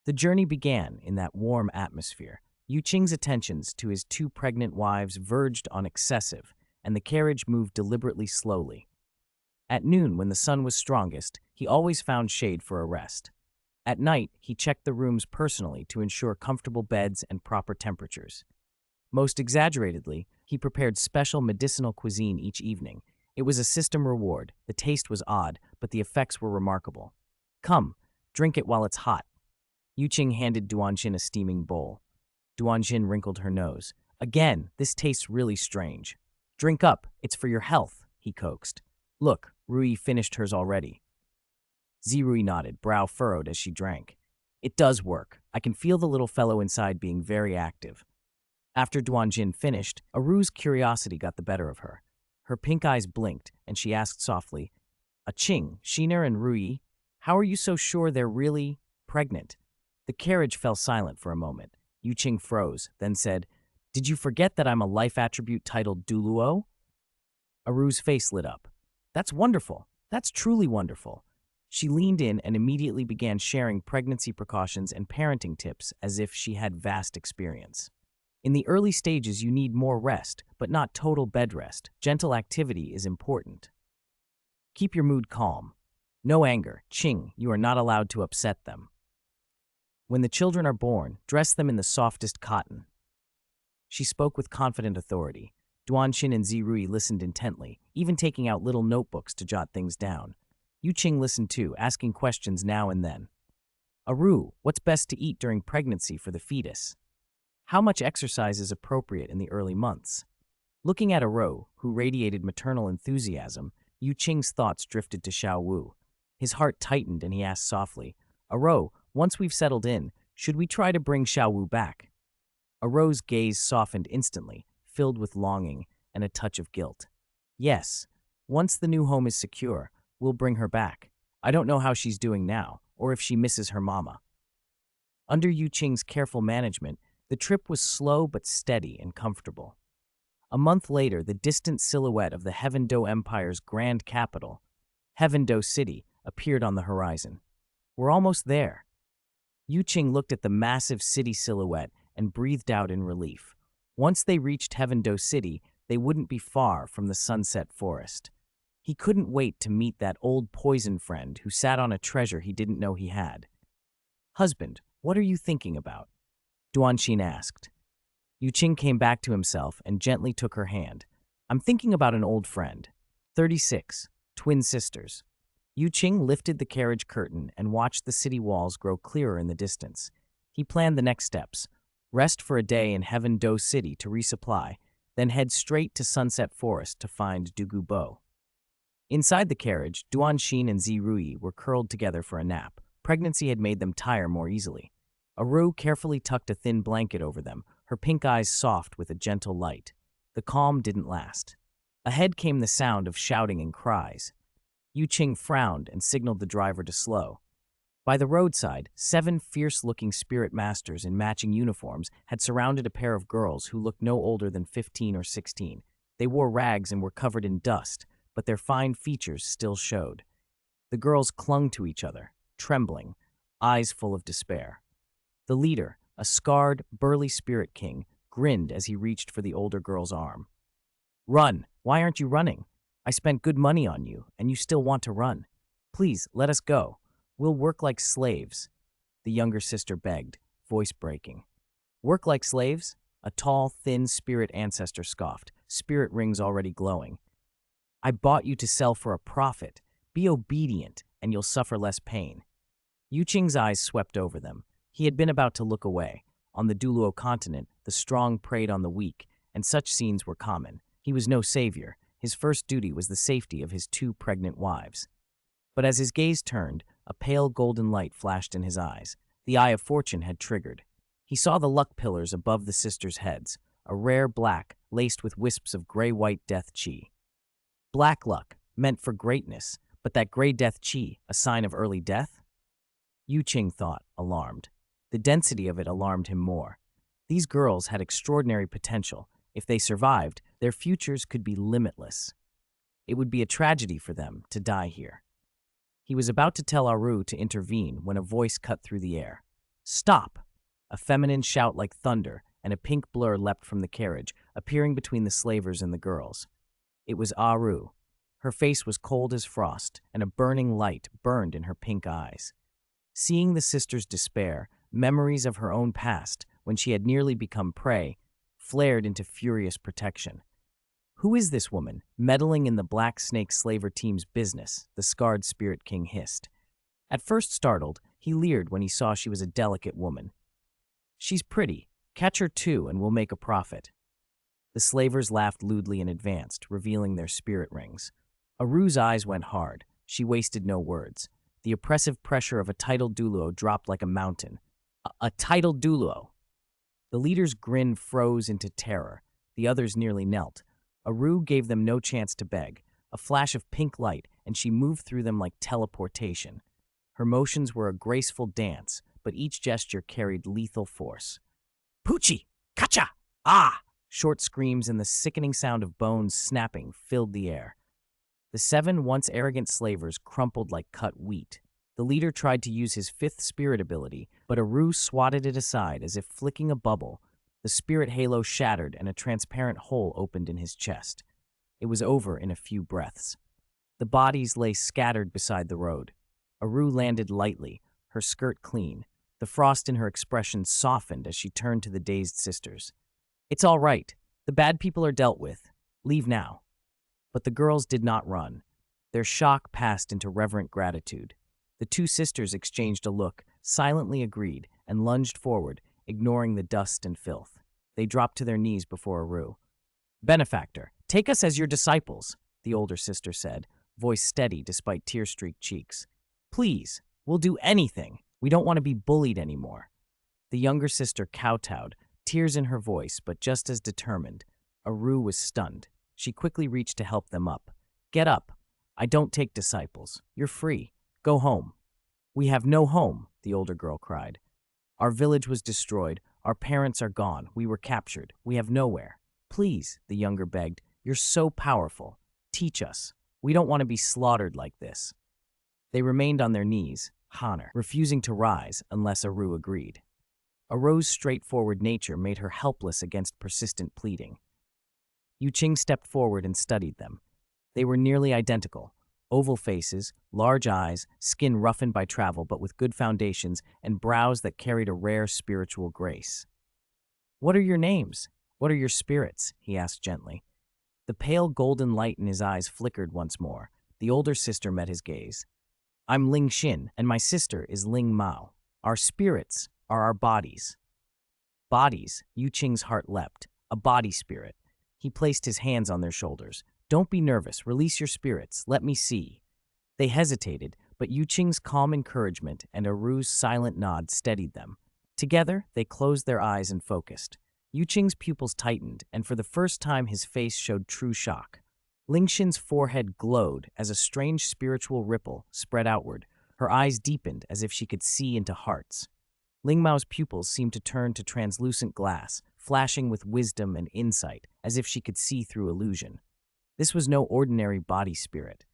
The journey began in that warm atmosphere. Qing's attentions to his 2 pregnant wives verged on excessive, and the carriage moved deliberately slowly. At noon, when the sun was strongest, he always found shade for a rest. At night, he checked the rooms personally to ensure comfortable beds and proper temperatures. Most exaggeratedly, he prepared special medicinal cuisine each evening. It was a system reward. The taste was odd, but the effects were remarkable. "Come, drink it while it's hot." Qing handed Duanxin a steaming bowl. Duanxin wrinkled her nose. "Again, this tastes really strange." "Drink up, it's for your health," he coaxed. "Look, Rui finished hers already." Zirui nodded, brow furrowed as she drank. "It does work. I can feel the little fellow inside being very active." After Duanxin finished, Aru's curiosity got the better of her. Her pink eyes blinked, and she asked softly, "Qing, Shiner, and Rui, how are you so sure they're really pregnant?" The carriage fell silent for a moment. Qing froze, then said, "Did you forget that I'm a life attribute titled Douluo?" Aru's face lit up. "That's wonderful. That's truly wonderful." She leaned in and immediately began sharing pregnancy precautions and parenting tips as if she had vast experience. "In the early stages, you need more rest, but not total bed rest. Gentle activity is important. Keep your mood calm. No anger. Qing, you are not allowed to upset them. When the children are born, dress them in the softest cotton." She spoke with confident authority. Duanxin and Zirui listened intently, even taking out little notebooks to jot things down. Qing listened too, asking questions now and then. "Aru, what's best to eat during pregnancy for the fetus? How much exercise is appropriate in the early months?" Looking at Aru, who radiated maternal enthusiasm, Qing's thoughts drifted to Xiao Wu. His heart tightened and he asked softly, "Aru, once we've settled in, should we try to bring Xiao Wu back?" Aru's gaze softened instantly, filled with longing. and a touch of guilt. Yes, once the new home is secure, we'll bring her back. I don't know how she's doing now, or if she misses her mama. Under Yu Qing's careful management, the trip was slow but steady and comfortable. A month later, the distant silhouette of the Heaven-Do Empire's grand capital, Heaven-Do City, appeared on the horizon. We're almost there. Yu Qing looked at the massive city silhouette and breathed out in relief. Once they reached Heaven-Do City, they wouldn't be far from the Sunset Forest. He couldn't wait to meet that old poison friend who sat on a treasure he didn't know he had. "Husband, what are you thinking about?" Duanxin asked. Yu Qing came back to himself and gently took her hand. "I'm thinking about an old friend." 36. Twin sisters. Yu Qing lifted the carriage curtain and watched the city walls grow clearer in the distance. He planned the next steps: rest for a day in Heaven-Do City to resupply, then head straight to Sunset Forest to find Dugu Bo. Inside the carriage, Duanxin and Zirui were curled together for a nap. Pregnancy had made them tire more easily. Aru carefully tucked a thin blanket over them, her pink eyes soft with a gentle light. The calm didn't last. Ahead came the sound of shouting and cries. Yu Qing frowned and signaled the driver to slow. By the roadside, 7 fierce-looking spirit masters in matching uniforms had surrounded a pair of girls who looked no older than 15 or 16. They wore rags and were covered in dust, but their fine features still showed. The girls clung to each other, trembling, eyes full of despair. The leader, a scarred, burly spirit king, grinned as he reached for the older girl's arm. "Run! Why aren't you running? I spent good money on you, and you still want to run. Please, let us go. We'll work like slaves," the younger sister begged, voice breaking. "Work like slaves?" A tall, thin spirit ancestor scoffed, spirit rings already glowing. "I bought you to sell for a profit. Be obedient, and you'll suffer less pain." Yu Qing's eyes swept over them. He had been about to look away. On the Douluo Continent, the strong preyed on the weak, and such scenes were common. He was no savior. His first duty was the safety of his 2 pregnant wives. But as his gaze turned, a pale golden light flashed in his eyes. The eye of fortune had triggered. He saw the luck pillars above the sisters' heads, a rare black laced with wisps of gray-white death chi. Black luck, meant for greatness, but that gray death chi, a sign of early death? Yu Qing thought, alarmed. The density of it alarmed him more. These girls had extraordinary potential. If they survived, their futures could be limitless. It would be a tragedy for them to die here. He was about to tell Aru to intervene when a voice cut through the air. "Stop!" A feminine shout like thunder, and a pink blur leapt from the carriage, appearing between the slavers and the girls. It was Aru. Her face was cold as frost, and a burning light burned in her pink eyes. Seeing the sister's despair, memories of her own past, when she had nearly become prey, flared into furious protection. "Who is this woman, meddling in the Black Snake slaver team's business?" the scarred spirit king hissed. At first startled, he leered when he saw she was a delicate woman. "She's pretty. Catch her too, and we'll make a profit." The slavers laughed lewdly and advanced, revealing their spirit rings. Aru's eyes went hard. She wasted no words. The oppressive pressure of a titled Douluo dropped like a mountain. A titled Douluo! The leader's grin froze into terror. The others nearly knelt. Aru gave them no chance to beg. A flash of pink light, and she moved through them like teleportation. Her motions were a graceful dance, but each gesture carried lethal force. "Poochie! Kacha! Ah!" Short screams and the sickening sound of bones snapping filled the air. The 7 once arrogant slavers crumpled like cut wheat. The leader tried to use his 5th spirit ability, but Aru swatted it aside as if flicking a bubble. The spirit halo shattered and a transparent hole opened in his chest. It was over in a few breaths. The bodies lay scattered beside the road. Aru landed lightly, her skirt clean. The frost in her expression softened as she turned to the dazed sisters. "It's all right. The bad people are dealt with. Leave now." But the girls did not run. Their shock passed into reverent gratitude. The 2 sisters exchanged a look, silently agreed, and lunged forward, ignoring the dust and filth. They dropped to their knees before Aru. "Benefactor, take us as your disciples," the older sister said, voice steady despite tear-streaked cheeks. "Please, we'll do anything. We don't want to be bullied anymore." The younger sister kowtowed, tears in her voice, but just as determined. Aru was stunned. She quickly reached to help them up. Get up. I don't take disciples. You're free. Go home. We have no home, the older girl cried. Our village was destroyed. Our parents are gone. We were captured. We have nowhere. Please, the younger begged. You're so powerful. Teach us. We don't want to be slaughtered like this. They remained on their knees, Honor, refusing to rise unless Aru agreed. Aru's straightforward nature made her helpless against persistent pleading. Qing stepped forward and studied them. They were nearly identical. Oval faces, large eyes, skin roughened by travel but with good foundations, and brows that carried a rare spiritual grace. What are your names? What are your spirits? He asked gently. The pale golden light in his eyes flickered once more. The older sister met his gaze. I'm Ling Xin, and my sister is Ling Mao. Our spirits are our bodies. Bodies, Qing's heart leapt. A body spirit. He placed his hands on their shoulders. Don't be nervous. Release your spirits. Let me see. They hesitated, but Qing's calm encouragement and Aru's silent nod steadied them. Together, they closed their eyes and focused. Qing's pupils tightened, and for the first time his face showed true shock. Ling Xin's forehead glowed as a strange spiritual ripple spread outward. Her eyes deepened as if she could see into hearts. Ling Mao's pupils seemed to turn to translucent glass, flashing with wisdom and insight, as if she could see through illusion. This was no ordinary body spirit.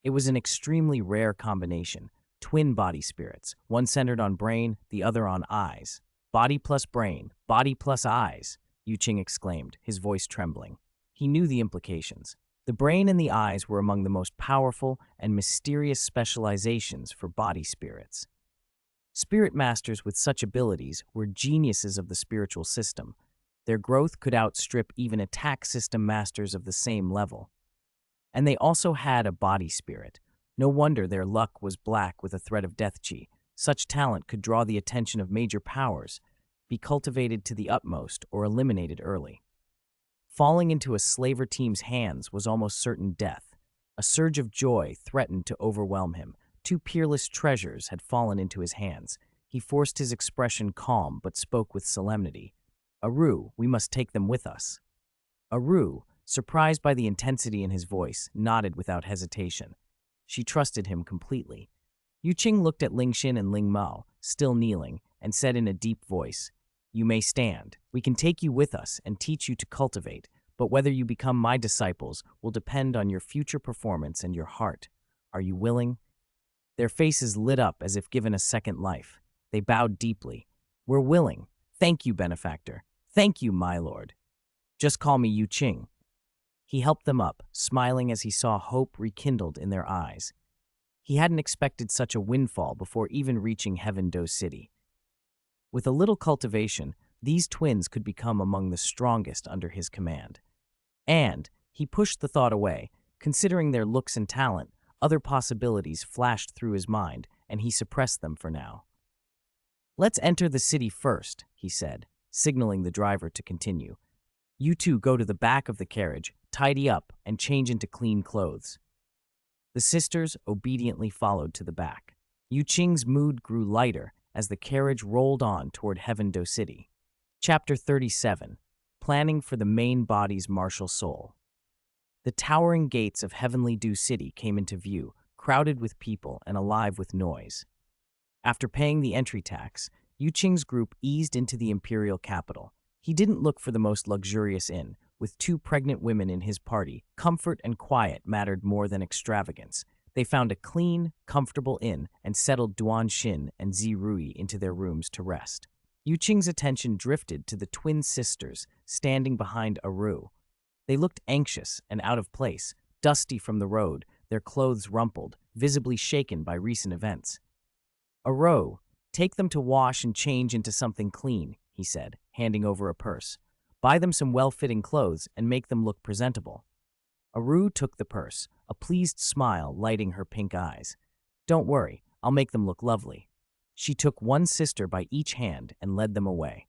It was an extremely rare combination, twin body spirits, one centered on brain, the other on eyes. Body plus brain, body plus eyes, Qing exclaimed, his voice trembling. He knew the implications. The brain and the eyes were among the most powerful and mysterious specializations for body spirits. Spirit masters with such abilities were geniuses of the spiritual system. Their growth could outstrip even attack system masters of the same level. And they also had a body spirit. No wonder their luck was black with a thread of death chi. Such talent could draw the attention of major powers, be cultivated to the utmost, or eliminated early. Falling into a slaver team's hands was almost certain death. A surge of joy threatened to overwhelm him. Two peerless treasures had fallen into his hands. He forced his expression calm but spoke with solemnity. Aru, we must take them with us. Aru, surprised by the intensity in his voice, nodded without hesitation. She trusted him completely. Qing looked at Ling Xin and Ling Mao, still kneeling, and said in a deep voice, You may stand. We can take you with us and teach you to cultivate, but whether you become my disciples will depend on your future performance and your heart. Are you willing? Their faces lit up as if given a second life. They bowed deeply. We're willing. Thank you, benefactor. Thank you, my lord. Just call me Qing. He helped them up, smiling as he saw hope rekindled in their eyes. He hadn't expected such a windfall before even reaching Heaven Do City. With a little cultivation, these twins could become among the strongest under his command. And he pushed the thought away. Considering their looks and talent, other possibilities flashed through his mind, and he suppressed them for now. Let's enter the city first, he said, signaling the driver to continue. You two go to the back of the carriage, tidy up, and change into clean clothes. The sisters obediently followed to the back. Qing's mood grew lighter as the carriage rolled on toward Heaven Do City. Chapter 37. Planning for the main body's martial soul. The towering gates of Heavenly Do City came into view, crowded with people and alive with noise. After paying the entry tax, Qing's group eased into the imperial capital. He didn't look for the most luxurious inn. With 2 pregnant women in his party, comfort and quiet mattered more than extravagance. They found a clean, comfortable inn and settled Duan Xin and Zi Rui into their rooms to rest. Qing's attention drifted to the twin sisters standing behind Aru. They looked anxious and out of place, dusty from the road, their clothes rumpled, visibly shaken by recent events. Aru, take them to wash and change into something clean, he said, handing over a purse. Buy them some well-fitting clothes and make them look presentable. Aru took the purse, a pleased smile lighting her pink eyes. Don't worry, I'll make them look lovely. She took one sister by each hand and led them away.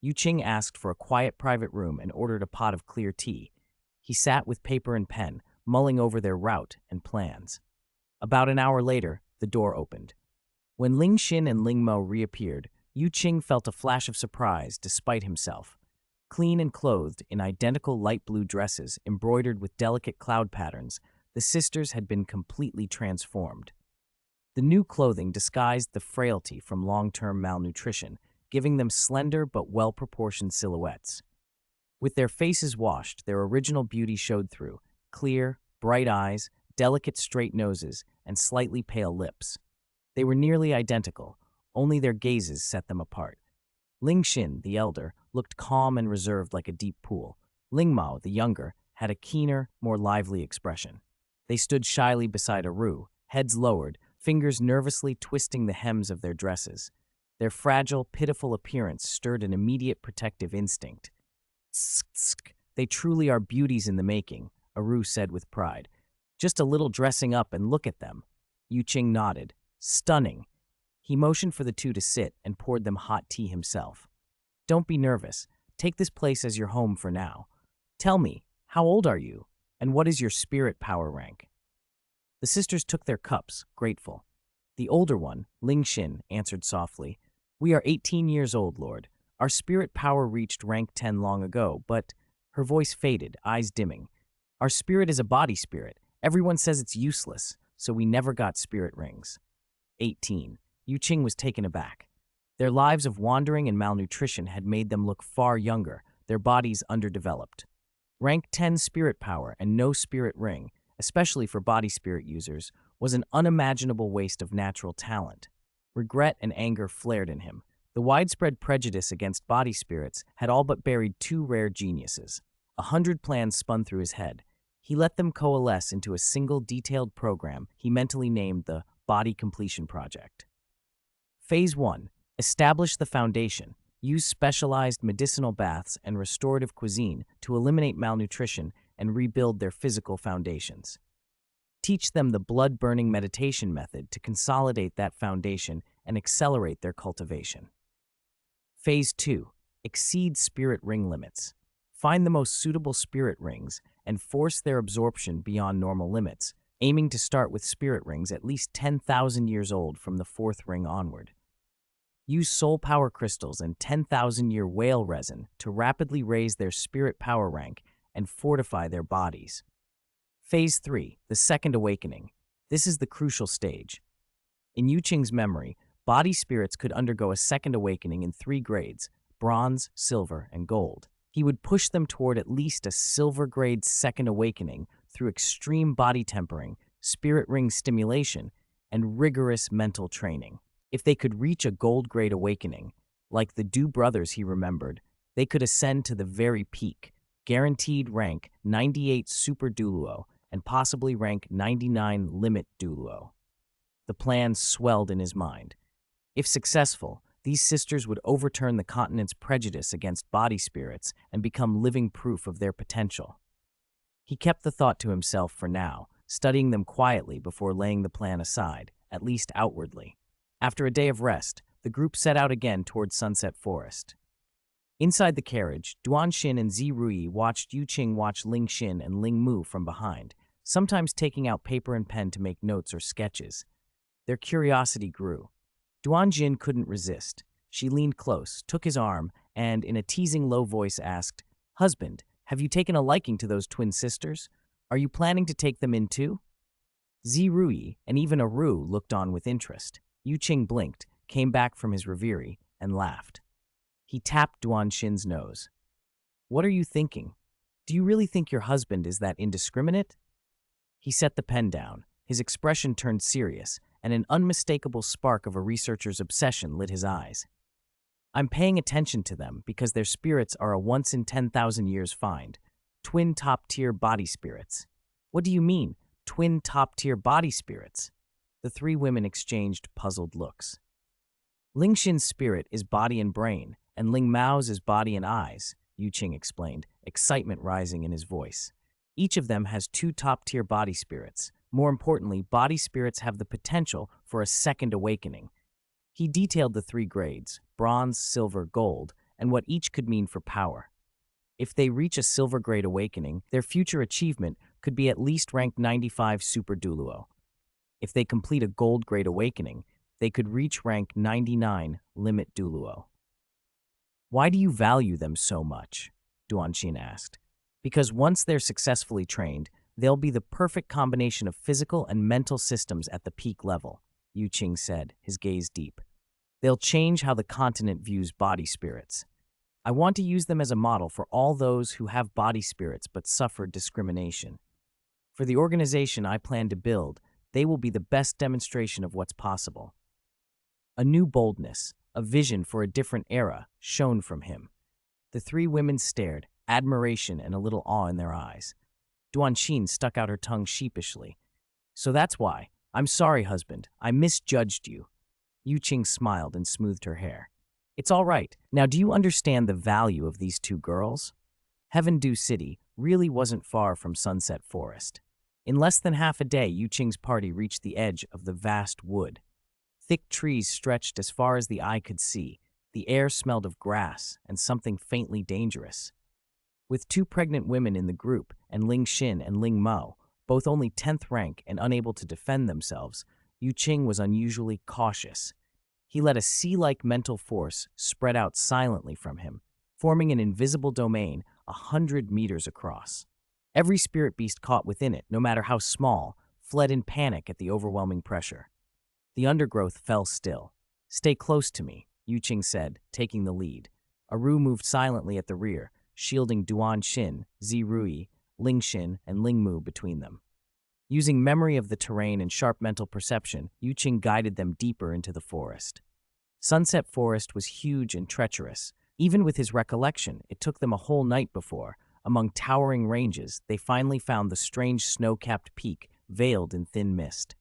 Qing asked for a quiet private room and ordered a pot of clear tea. He sat with paper and pen, mulling over their route and plans. About an hour later, the door opened. When Ling Xin and Ling Mo reappeared, Qing felt a flash of surprise despite himself. Clean and clothed in identical light blue dresses embroidered with delicate cloud patterns, the sisters had been completely transformed. The new clothing disguised the frailty from long-term malnutrition, giving them slender but well-proportioned silhouettes. With their faces washed, their original beauty showed through: clear, bright eyes, delicate straight noses, and slightly pale lips. They were nearly identical, only their gazes set them apart. Ling Xin, the elder, looked calm and reserved like a deep pool. Ling Mao, the younger, had a keener, more lively expression. They stood shyly beside Aru, heads lowered, fingers nervously twisting the hems of their dresses. Their fragile, pitiful appearance stirred an immediate protective instinct. "Tsk, they truly are beauties in the making," Aru said with pride. "Just a little dressing up and look at them." Qing nodded. "Stunning." He motioned for the two to sit and poured them hot tea himself. "Don't be nervous. Take this place as your home for now. Tell me, how old are you, and what is your spirit power rank?" The sisters took their cups, grateful. The older one, Ling Xin, answered softly, "We are 18 years old, Lord. Our spirit power reached rank 10 long ago, but—" Her voice faded, eyes dimming. "Our spirit is a body spirit. Everyone says it's useless, so we never got spirit rings." 18. Qing was taken aback. Their lives of wandering and malnutrition had made them look far younger, their bodies underdeveloped. Rank 10 spirit power and no spirit ring, especially for body spirit users, was an unimaginable waste of natural talent. Regret and anger flared in him. The widespread prejudice against body spirits had all but buried two rare geniuses. 100 plans spun through his head. He let them coalesce into a single detailed program he mentally named the Body Completion Project. Phase 1. Establish the foundation. Use specialized medicinal baths and restorative cuisine to eliminate malnutrition and rebuild their physical foundations. Teach them the blood-burning meditation method to consolidate that foundation and accelerate their cultivation. Phase 2. Exceed spirit ring limits. Find the most suitable spirit rings and force their absorption beyond normal limits, aiming to start with spirit rings at least 10,000 years old from the 4th ring onward. Use soul power crystals and 10,000-year whale resin to rapidly raise their spirit power rank and fortify their bodies. Phase 3. The Second Awakening. This is the crucial stage. In Qing's memory, body spirits could undergo a second awakening in 3 grades: bronze, silver, and gold. He would push them toward at least a silver-grade second awakening through extreme body tempering, spirit ring stimulation, and rigorous mental training. If they could reach a gold-grade awakening, like the Du brothers he remembered, they could ascend to the very peak, guaranteed rank 98 Super Douluo, and possibly rank 99 Limit Douluo. The plan swelled in his mind. If successful, these sisters would overturn the continent's prejudice against body spirits and become living proof of their potential. He kept the thought to himself for now, studying them quietly before laying the plan aside, at least outwardly. After a day of rest, the group set out again towards Sunset Forest. Inside the carriage, Duan Xin and Zi Rui watched Qing watch Ling Xin and Ling Mu from behind, sometimes taking out paper and pen to make notes or sketches. Their curiosity grew. Duan Xin couldn't resist. She leaned close, took his arm, and in a teasing low voice asked, "Husband, have you taken a liking to those twin sisters? Are you planning to take them in too?" Zi Rui and even Aru looked on with interest. Qing blinked, came back from his reverie, and laughed. He tapped Duan Xin's nose. "What are you thinking? Do you really think your husband is that indiscriminate?" He set the pen down. His expression turned serious, and an unmistakable spark of a researcher's obsession lit his eyes. "I'm paying attention to them because their spirits are a once-in-10,000 years find. Twin top-tier body spirits." "What do you mean, twin top-tier body spirits?" The 3 women exchanged puzzled looks. "Ling Xin's spirit is body and brain, and Ling Mao's is body and eyes," Qing explained, excitement rising in his voice. "Each of them has 2 top-tier body spirits. More importantly, body spirits have the potential for a second awakening." He detailed the 3 grades, bronze, silver, gold, and what each could mean for power. If they reach a silver-grade awakening, their future achievement could be at least rank 95 Super Douluo. If they complete a gold-grade awakening, they could reach rank 99 Limit Douluo. "Why do you value them so much?" Duanxin asked. Because once they're successfully trained, they'll be the perfect combination of physical and mental systems at the peak level, Qing said, his gaze deep. They'll change how the continent views body spirits. I want to use them as a model for all those who have body spirits but suffered discrimination. For the organization I plan to build, they will be the best demonstration of what's possible. A new boldness, a vision for a different era, shone from him. The three women stared, admiration and a little awe in their eyes. Duanxin stuck out her tongue sheepishly. So that's why. I'm sorry, husband. I misjudged you. Qing smiled and smoothed her hair. It's all right. Now, do you understand the value of these two girls? Heaven Dew City really wasn't far from Sunset Forest. In less than half a day, Qing's party reached the edge of the vast wood. Thick trees stretched as far as the eye could see. The air smelled of grass and something faintly dangerous. With two pregnant women in the group, and Ling Xin and Ling Mo, both only 10th rank and unable to defend themselves, Qing was unusually cautious. He let a sea-like mental force spread out silently from him, forming an invisible domain 100 meters across. Every spirit beast caught within it, no matter how small, fled in panic at the overwhelming pressure. The undergrowth fell still. Stay close to me, Qing said, taking the lead. Aru moved silently at the rear, shielding Duanxin, Zirui, Lingxin, and Lingmu between them. Using memory of the terrain and sharp mental perception, Qing guided them deeper into the forest. Sunset Forest was huge and treacherous. Even with his recollection, it took them a whole night before, among towering ranges, they finally found the strange snow-capped peak veiled in thin mist.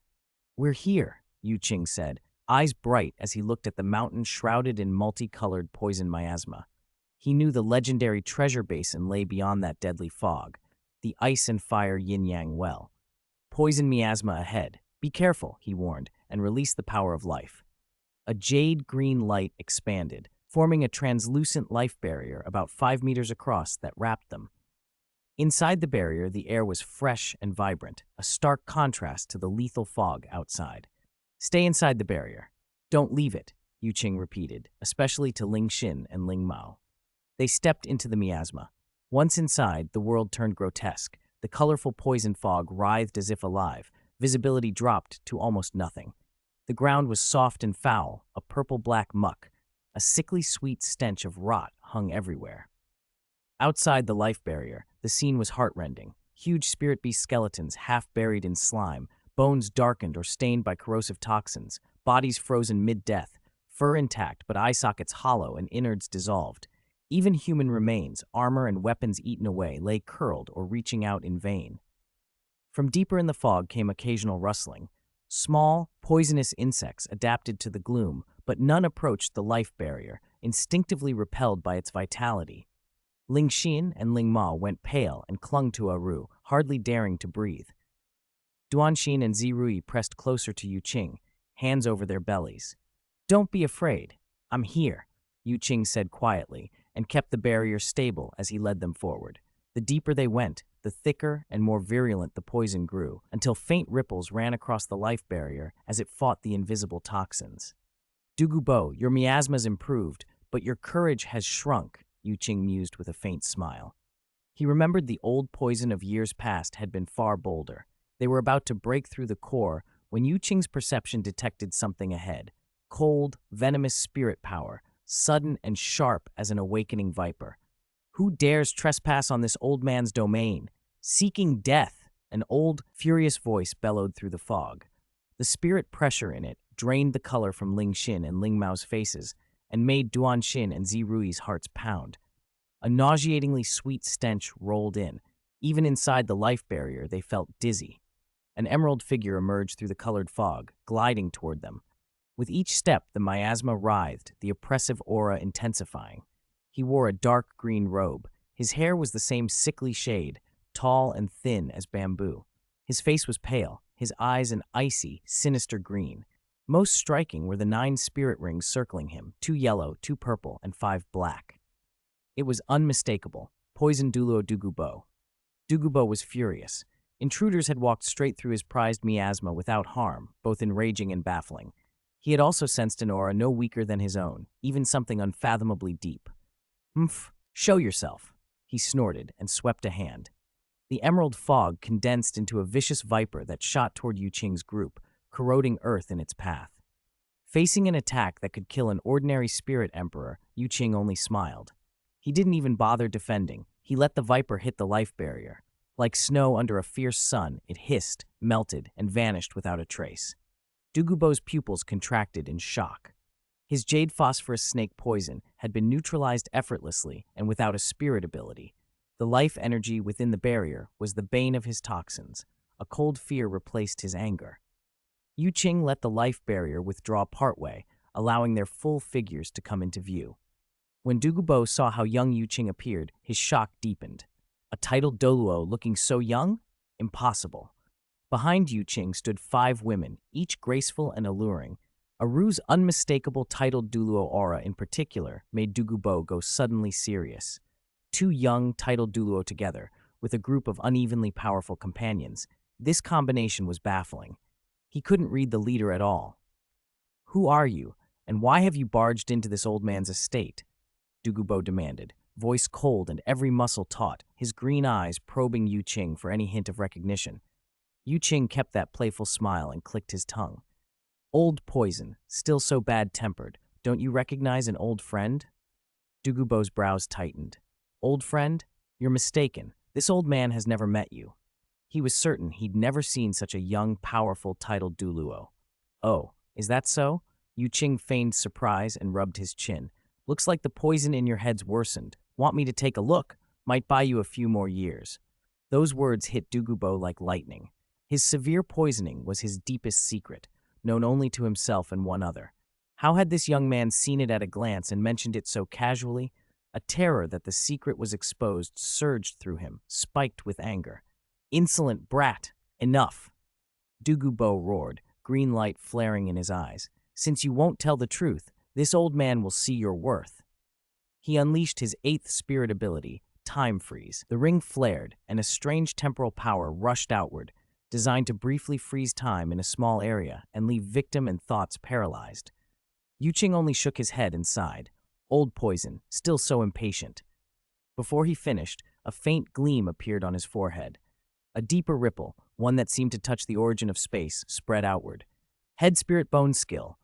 We're here, Qing said, eyes bright as he looked at the mountain shrouded in multicolored poison miasma. He knew the legendary treasure basin lay beyond that deadly fog, the ice and fire yin-yang well. Poison miasma ahead. Be careful, he warned, and released the power of life. A jade-green light expanded, forming a translucent life barrier about 5 meters across that wrapped them. Inside the barrier, the air was fresh and vibrant, a stark contrast to the lethal fog outside. Stay inside the barrier. Don't leave it, Qing repeated, especially to Ling Xin and Ling Mao. They stepped into the miasma. Once inside, the world turned grotesque. The colorful poison fog writhed as if alive. Visibility dropped to almost nothing. The ground was soft and foul, a purple-black muck. A sickly sweet stench of rot hung everywhere. Outside the life barrier, the scene was heartrending. Huge spirit beast skeletons half buried in slime, bones darkened or stained by corrosive toxins, bodies frozen mid-death, fur intact but eye sockets hollow and innards dissolved. Even human remains, armor and weapons eaten away, lay curled or reaching out in vain. From deeper in the fog came occasional rustling. Small, poisonous insects adapted to the gloom, but none approached the life barrier, instinctively repelled by its vitality. Ling Xin and Ling Ma went pale and clung to Aru, hardly daring to breathe. Duanxin and Zirui pressed closer to Qing, hands over their bellies. Don't be afraid. I'm here, Qing said quietly, and kept the barrier stable as he led them forward. The deeper they went, the thicker and more virulent the poison grew, until faint ripples ran across the life barrier as it fought the invisible toxins. Dugubo, your miasma's improved, but your courage has shrunk, Qing mused with a faint smile. He remembered the old poison of years past had been far bolder. They were about to break through the core when Qing's perception detected something ahead. Cold, venomous spirit power, sudden and sharp as an awakening viper. Who dares trespass on this old man's domain? Seeking death, an old, furious voice bellowed through the fog. The spirit pressure in it drained the color from Ling Xin and Ling Mao's faces and made Duanxin and Zirui's hearts pound. A nauseatingly sweet stench rolled in. Even inside the life barrier, they felt dizzy. An emerald figure emerged through the colored fog, gliding toward them. With each step, the miasma writhed, the oppressive aura intensifying. He wore a dark green robe. His hair was the same sickly shade, tall and thin as bamboo. His face was pale, his eyes an icy, sinister green. Most striking were the 9 spirit rings circling him, 2 yellow, 2 purple, and 5 black. It was unmistakable. Poison Douluo Dugubo. Dugubo was furious. Intruders had walked straight through his prized miasma without harm, both enraging and baffling. He had also sensed an aura no weaker than his own, even something unfathomably deep. Show yourself. He snorted and swept a hand. The emerald fog condensed into a vicious viper that shot toward Yu Qing's group, corroding earth in its path. Facing an attack that could kill an ordinary spirit emperor, Yu Qing only smiled. He didn't even bother defending. He let the viper hit the life barrier. Like snow under a fierce sun, it hissed, melted, and vanished without a trace. Dugubo's pupils contracted in shock. His jade phosphorus snake poison had been neutralized effortlessly and without a spirit ability. The life energy within the barrier was the bane of his toxins. A cold fear replaced his anger. Yu Qing let the life barrier withdraw partway, allowing their full figures to come into view. When Douluo saw how young Yu Qing appeared, his shock deepened. A titled Douluo looking so young? Impossible. Behind Yu Qing stood 5 women, each graceful and alluring. Aru's unmistakable titled Douluo aura in particular made Douluo go suddenly serious. 2 young titled Douluo together, with a group of unevenly powerful companions. This combination was baffling. He couldn't read the leader at all. "Who are you, and why have you barged into this old man's estate?" Douluo demanded, voice cold and every muscle taut, his green eyes probing Yu Qing for any hint of recognition. Yu Qing kept that playful smile and clicked his tongue. "Old poison, still so bad-tempered. Don't you recognize an old friend?" Douluo's brows tightened. "Old friend? You're mistaken. This old man has never met you." He was certain he'd never seen such a young, powerful, titled Douluo. "Oh, is that so?" Yu Qing feigned surprise and rubbed his chin. "Looks like the poison in your head's worsened. Want me to take a look? Might buy you a few more years." Those words hit Douluo like lightning. His severe poisoning was his deepest secret, known only to himself and one other. How had this young man seen it at a glance and mentioned it so casually? A terror that the secret was exposed surged through him, spiked with anger. "Insolent brat! Enough!" Douluo roared, green light flaring in his eyes. "Since you won't tell the truth, this old man will see your worth." He unleashed his 8th spirit ability, Time Freeze. The ring flared, and a strange temporal power rushed outward, designed to briefly freeze time in a small area and leave victim and thoughts paralyzed. Yu Qing only shook his head and sighed. Old poison, still so impatient. Before he finished, a faint gleam appeared on his forehead. A deeper ripple, one that seemed to touch the origin of space, spread outward. "Head spirit bone skill.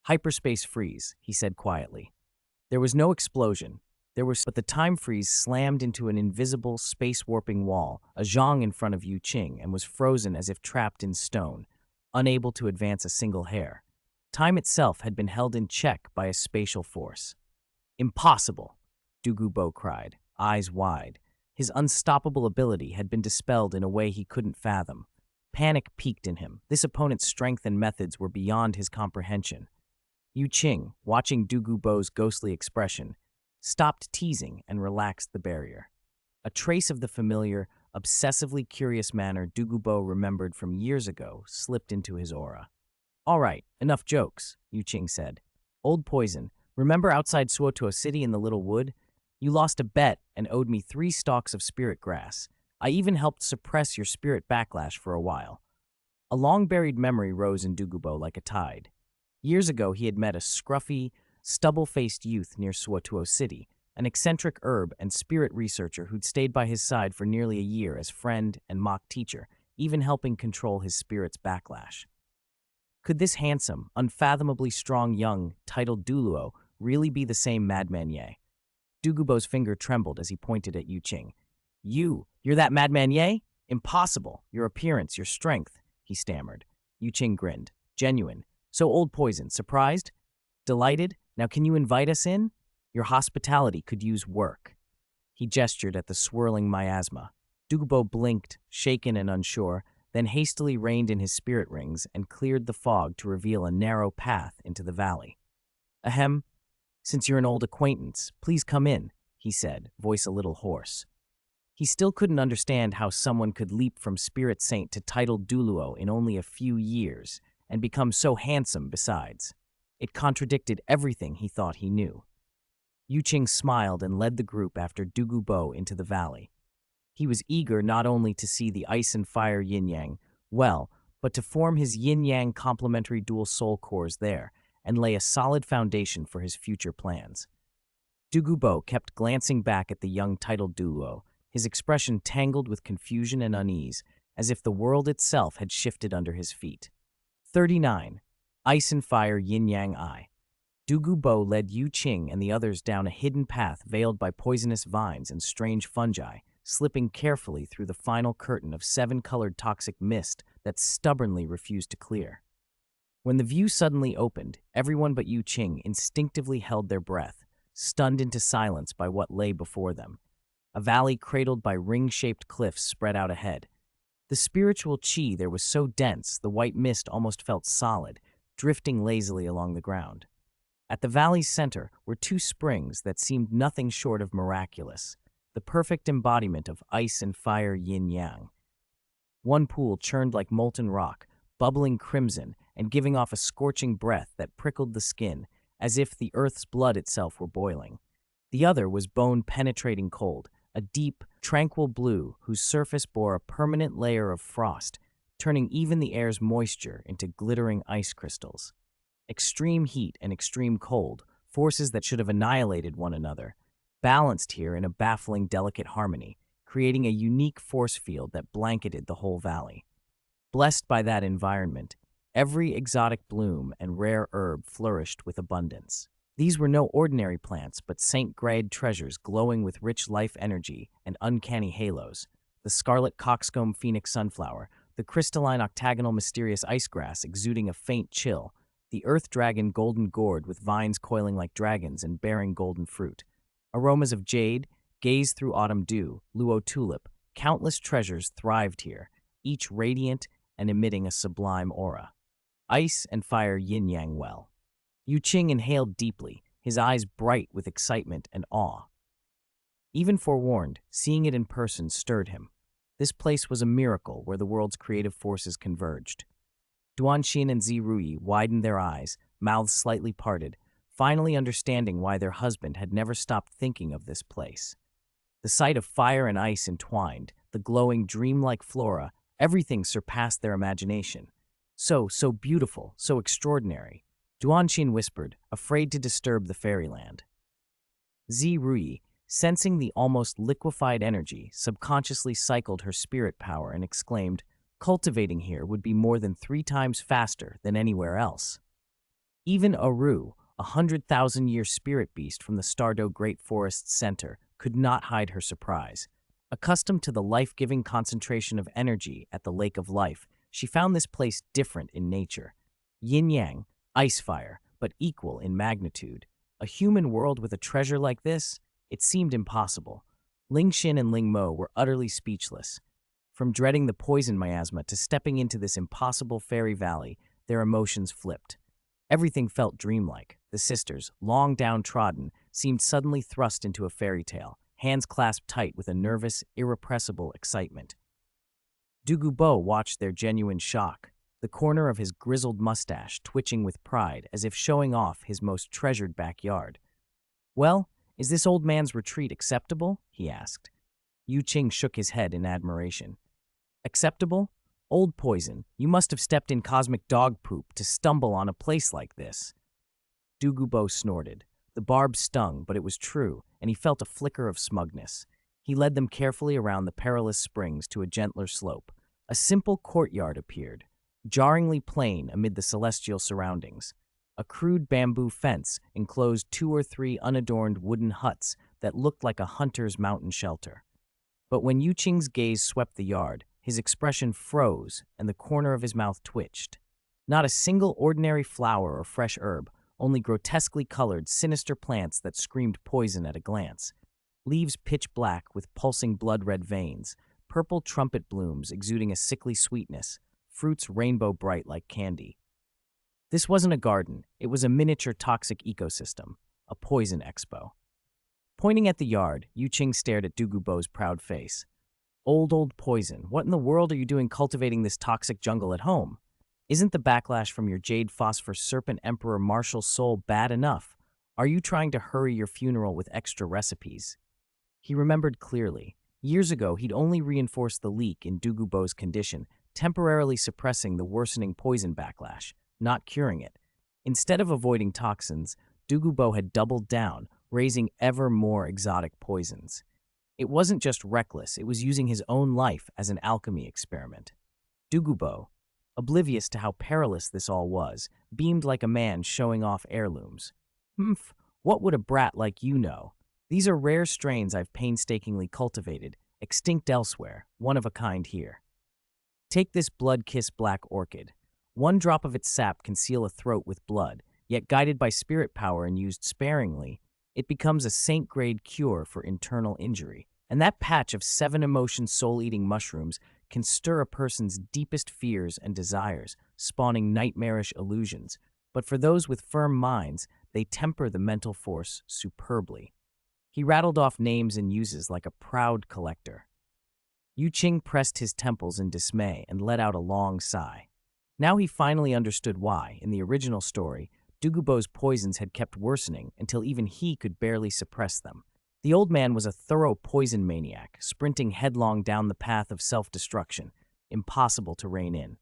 Hyperspace freeze," he said quietly. There was no explosion. But the time freeze slammed into an invisible, space-warping wall, a zhang in front of Yu Qing, and was frozen as if trapped in stone, unable to advance a single hair. Time itself had been held in check by a spatial force. "Impossible!" Douluo cried, eyes wide. His unstoppable ability had been dispelled in a way he couldn't fathom. Panic peaked in him. This opponent's strength and methods were beyond his comprehension. Yu Qing, watching Douluo's ghostly expression, stopped teasing and relaxed the barrier. A trace of the familiar, obsessively curious manner Douluo remembered from years ago slipped into his aura. "All right, enough jokes," Yu Qing said. "Old poison, remember outside Suotuo City in the little wood? You lost a bet and owed me 3 stalks of spirit grass. I even helped suppress your spirit backlash for a while." A long-buried memory rose in Douluo like a tide. Years ago, he had met a scruffy, stubble-faced youth near Suotuo City, an eccentric herb and spirit researcher who'd stayed by his side for nearly a year as friend and mock teacher, even helping control his spirit's backlash. Could this handsome, unfathomably strong young, titled Douluo really be the same Madman Ye? Douluo's finger trembled as he pointed at Yu Qing. You're that Madman Ye? Impossible. Your appearance, your strength," he stammered. Yu Qing grinned. "Genuine. So old poison, surprised? Delighted? Now can you invite us in? Your hospitality could use work." He gestured at the swirling miasma. Douluo blinked, shaken and unsure, then hastily reined in his spirit rings and cleared the fog to reveal a narrow path into the valley. "Ahem, since you're an old acquaintance, please come in," he said, voice a little hoarse. He still couldn't understand how someone could leap from spirit saint to titled Douluo in only a few years, and become so handsome besides. It contradicted everything he thought he knew. Yu Qing smiled and led the group after Douluo into the valley. He was eager not only to see the ice and fire yin-yang well, but to form his yin-yang complementary dual soul cores there and lay a solid foundation for his future plans. Dugubo kept glancing back at the young titled Douluo, his expression tangled with confusion and unease, as if the world itself had shifted under his feet. 39. Ice and Fire Yin-Yang Eye. Dugubo led Yu Qing and the others down a hidden path veiled by poisonous vines and strange fungi, slipping carefully through the final curtain of 7-colored toxic mist that stubbornly refused to clear. When the view suddenly opened, everyone but Yu Qing instinctively held their breath, stunned into silence by what lay before them. A valley cradled by ring-shaped cliffs spread out ahead. The spiritual qi there was so dense the white mist almost felt solid, drifting lazily along the ground. At the valley's center were 2 springs that seemed nothing short of miraculous, the perfect embodiment of ice and fire yin-yang. One pool churned like molten rock, bubbling crimson and giving off a scorching breath that prickled the skin, as if the earth's blood itself were boiling. The other was bone-penetrating cold, a deep, tranquil blue whose surface bore a permanent layer of frost, turning even the air's moisture into glittering ice crystals. Extreme heat and extreme cold, forces that should have annihilated one another, balanced here in a baffling, delicate harmony, creating a unique force field that blanketed the whole valley. Blessed by that environment, every exotic bloom and rare herb flourished with abundance. These were no ordinary plants, but saint-grade treasures glowing with rich life energy and uncanny halos. The scarlet coxcomb phoenix sunflower, the crystalline octagonal mysterious icegrass exuding a faint chill, the earth dragon golden gourd with vines coiling like dragons and bearing golden fruit. Aromas of jade, gaze through autumn dew, luo tulip, countless treasures thrived here, each radiant and emitting a sublime aura. Ice and fire yin-yang well. Yu Qing inhaled deeply, his eyes bright with excitement and awe. Even forewarned, seeing it in person stirred him. This place was a miracle where the world's creative forces converged. Duanxin and Zirui widened their eyes, mouths slightly parted, finally understanding why their husband had never stopped thinking of this place. The sight of fire and ice entwined, the glowing, dreamlike flora, everything surpassed their imagination. So beautiful, so extraordinary. Duanxin whispered, afraid to disturb the fairyland. Zirui, sensing the almost liquefied energy, subconsciously cycled her spirit power and exclaimed, cultivating here would be more than 3 times faster than anywhere else. Even Aru, a 100,000-year spirit beast from the Stardo Great Forest's center, could not hide her surprise. Accustomed to the life-giving concentration of energy at the Lake of Life, she found this place different in nature. Yin-yang, ice-fire, but equal in magnitude. A human world with a treasure like this? It seemed impossible. Ling Xin and Ling Mo were utterly speechless. From dreading the poison miasma to stepping into this impossible fairy valley, their emotions flipped. Everything felt dreamlike. The sisters, long downtrodden, seemed suddenly thrust into a fairy tale, hands clasped tight with a nervous, irrepressible excitement. Dugubo watched their genuine shock, the corner of his grizzled mustache twitching with pride as if showing off his most treasured backyard. "Well, is this old man's retreat acceptable?" he asked. Yu Qing shook his head in admiration. "Acceptable? Old poison, you must have stepped in cosmic dog poop to stumble on a place like this." Dugubo snorted. The barb stung, but it was true, and he felt a flicker of smugness. He led them carefully around the perilous springs to a gentler slope. A simple courtyard appeared, jarringly plain amid the celestial surroundings. A crude bamboo fence enclosed 2 or 3 unadorned wooden huts that looked like a hunter's mountain shelter. But when Yu Qing's gaze swept the yard, his expression froze and the corner of his mouth twitched. Not a single ordinary flower or fresh herb, only grotesquely colored, sinister plants that screamed poison at a glance. Leaves pitch black with pulsing blood-red veins, purple trumpet blooms exuding a sickly sweetness, fruits rainbow bright like candy. This wasn't a garden, it was a miniature toxic ecosystem, a poison expo. Pointing at the yard, Yu Qing stared at Dugubo's proud face. Old poison, what in the world are you doing cultivating this toxic jungle at home? Isn't the backlash from your Jade Phosphor Serpent Emperor Martial Soul bad enough? Are you trying to hurry your funeral with extra recipes? He remembered clearly. Years ago, he'd only reinforced the leak in Dugubo's condition, temporarily suppressing the worsening poison backlash, not curing it. Instead of avoiding toxins, Dugubo had doubled down, raising ever more exotic poisons. It wasn't just reckless, it was using his own life as an alchemy experiment. Douluo, oblivious to how perilous this all was, beamed like a man showing off heirlooms. "Humph, what would a brat like you know? These are rare strains I've painstakingly cultivated, extinct elsewhere, one of a kind here. Take this blood-kissed black orchid. One drop of its sap can seal a throat with blood, yet guided by spirit power and used sparingly, it becomes a saint-grade cure for internal injury. And that patch of 7-emotion soul-eating mushrooms can stir a person's deepest fears and desires, spawning nightmarish illusions. But for those with firm minds, they temper the mental force superbly." He rattled off names and uses like a proud collector. Qing pressed his temples in dismay and let out a long sigh. Now he finally understood why, in the original story, Douluo's poisons had kept worsening until even he could barely suppress them. The old man was a thorough poison maniac, sprinting headlong down the path of self-destruction, impossible to rein in.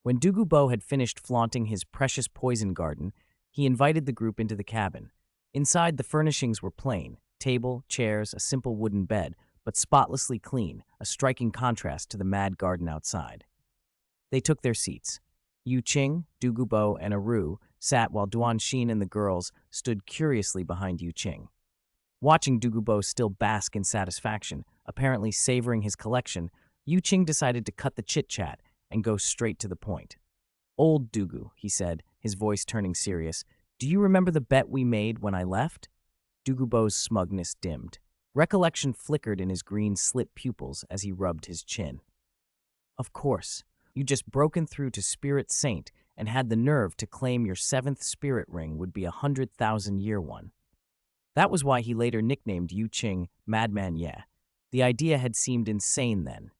When Douluo had finished flaunting his precious poison garden, he invited the group into the cabin. Inside, the furnishings were plain: table, chairs, a simple wooden bed, but spotlessly clean, a striking contrast to the mad garden outside. They took their seats. Qing, Douluo, and Aru sat while Duanxin and the girls stood curiously behind Qing. Watching Douluo still bask in satisfaction, apparently savoring his collection, Qing decided to cut the chit-chat and go straight to the point. "Old Douluo," he said, his voice turning serious, "do you remember the bet we made when I left?" Douluo's smugness dimmed. Recollection flickered in his green slit pupils as he rubbed his chin. "Of course. You just broken through to Spirit Saint and had the nerve to claim your 7th spirit ring would be a 100,000-year one. That was why he later nicknamed Qing Madman Ye. The idea had seemed insane then."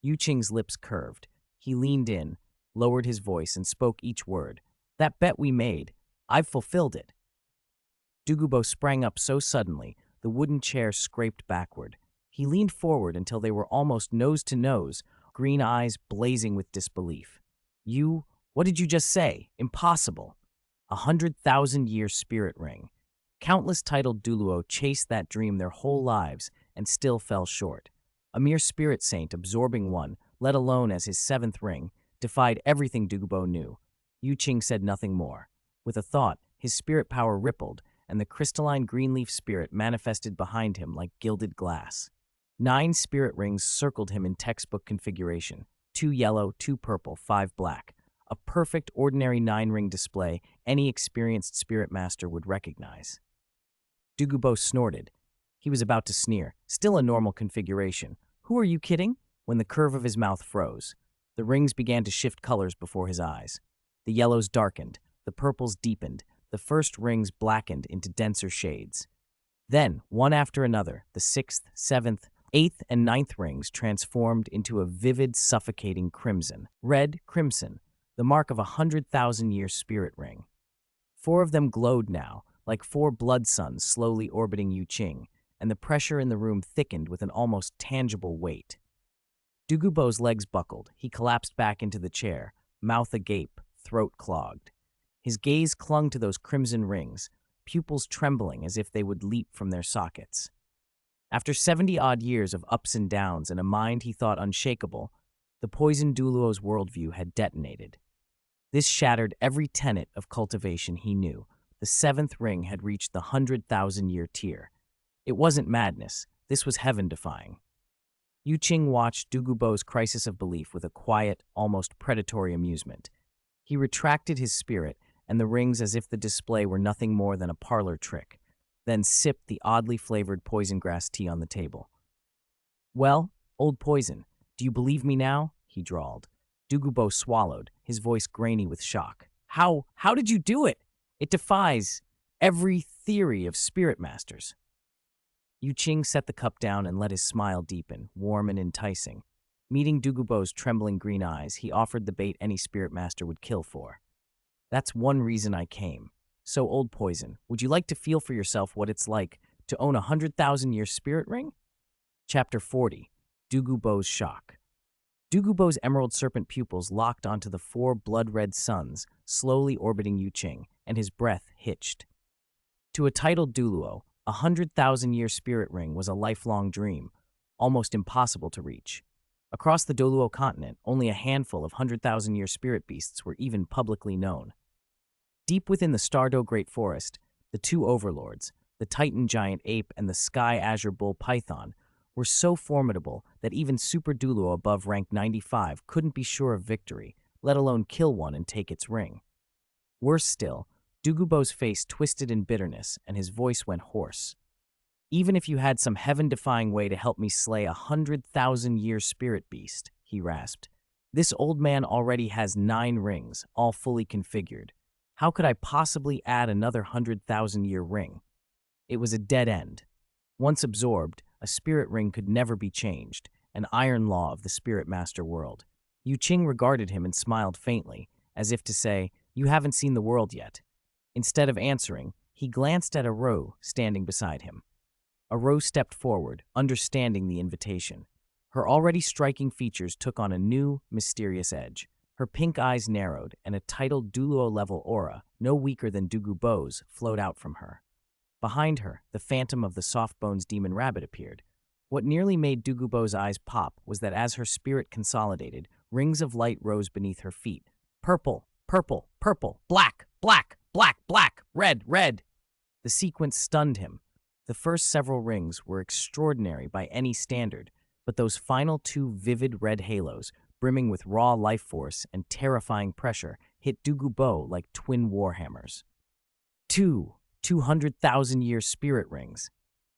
Qing's lips curved. He leaned in, lowered his voice, and spoke each word. "That bet we made, I've fulfilled it." Douluo sprang up so suddenly, the wooden chair scraped backward. He leaned forward until they were almost nose to nose, green eyes blazing with disbelief. What did you just say? Impossible." 100,000-year spirit ring. Countless titled Douluo chased that dream their whole lives and still fell short. A mere spirit saint absorbing one, let alone as his 7th ring, defied everything Douluo knew. Qing said nothing more. With a thought, his spirit power rippled, and the crystalline greenleaf spirit manifested behind him like gilded glass. 9 spirit rings circled him in textbook configuration: 2 yellow, 2 purple, 5 black. A perfect, ordinary 9-ring display any experienced spirit master would recognize. Douluo snorted. He was about to sneer. Still a normal configuration. "Who are you kidding?" When the curve of his mouth froze. The rings began to shift colors before his eyes. The yellows darkened, the purples deepened, the first rings blackened into denser shades. Then, one after another, the 6th, 7th, 8th, and 9th rings transformed into a vivid, suffocating crimson. Red, crimson, the mark of a 100,000-year spirit ring. 4 of them glowed now, like 4 blood suns slowly orbiting Qing, and the pressure in the room thickened with an almost tangible weight. Douluo's legs buckled. He collapsed back into the chair, mouth agape, throat clogged. His gaze clung to those crimson rings, pupils trembling as if they would leap from their sockets. After 70-odd years of ups and downs and a mind he thought unshakable, the poisoned Douluo's worldview had detonated. This shattered every tenet of cultivation he knew. The 7th ring had reached the 100,000-year tier. It wasn't madness. This was heaven-defying. Qing watched Douluo's crisis of belief with a quiet, almost predatory amusement. He retracted his spirit and the rings as if the display were nothing more than a parlor trick, then sipped the oddly flavored poison grass tea on the table. "Well, old poison, do you believe me now?" he drawled. Douluo swallowed, his voice grainy with shock. How did you do it? It defies every theory of spirit masters." Qing set the cup down and let his smile deepen, warm and enticing. Meeting Douluo's trembling green eyes, he offered the bait any spirit master would kill for. "That's one reason I came. So, old poison, would you like to feel for yourself what it's like to own a 100,000-year spirit ring?" Chapter 40. Douluo's Shock. Douluo's emerald serpent pupils locked onto the 4 blood-red suns, slowly orbiting Qing, and his breath hitched. To a titled Douluo, 100,000-year spirit ring was a lifelong dream, almost impossible to reach. Across the Douluo Continent, only a handful of 100,000-year spirit beasts were even publicly known. Deep within the Stardo Great Forest, the two overlords, the Titan giant ape and the Sky Azure bull python, were so formidable that even Super Douluo above rank 95 couldn't be sure of victory, let alone kill one and take its ring. Worse still, Dugubo's face twisted in bitterness and his voice went hoarse. Even if you had some heaven-defying way to help me slay 100,000-year spirit beast, he rasped. This old man already has 9 rings, all fully configured. How could I possibly add another 100,000-year ring? It was a dead end. Once absorbed, a spirit ring could never be changed, an iron law of the spirit master world. Qing regarded him and smiled faintly, as if to say, "You haven't seen the world yet." Instead of answering, he glanced at Aro standing beside him. Aro stepped forward, understanding the invitation. Her already striking features took on a new, mysterious edge. Her pink eyes narrowed, and a titled Douluo-level aura, no weaker than Dugubo's, flowed out from her. Behind her, the phantom of the soft-bones demon rabbit appeared. What nearly made Dugubo's eyes pop was that as her spirit consolidated, rings of light rose beneath her feet. Purple, purple, purple, black, black, black, black, red, red. The sequence stunned him. The first several rings were extraordinary by any standard, but those final 2 vivid red halos, brimming with raw life force and terrifying pressure, hit Dugubo like twin warhammers. 200,000-year spirit rings.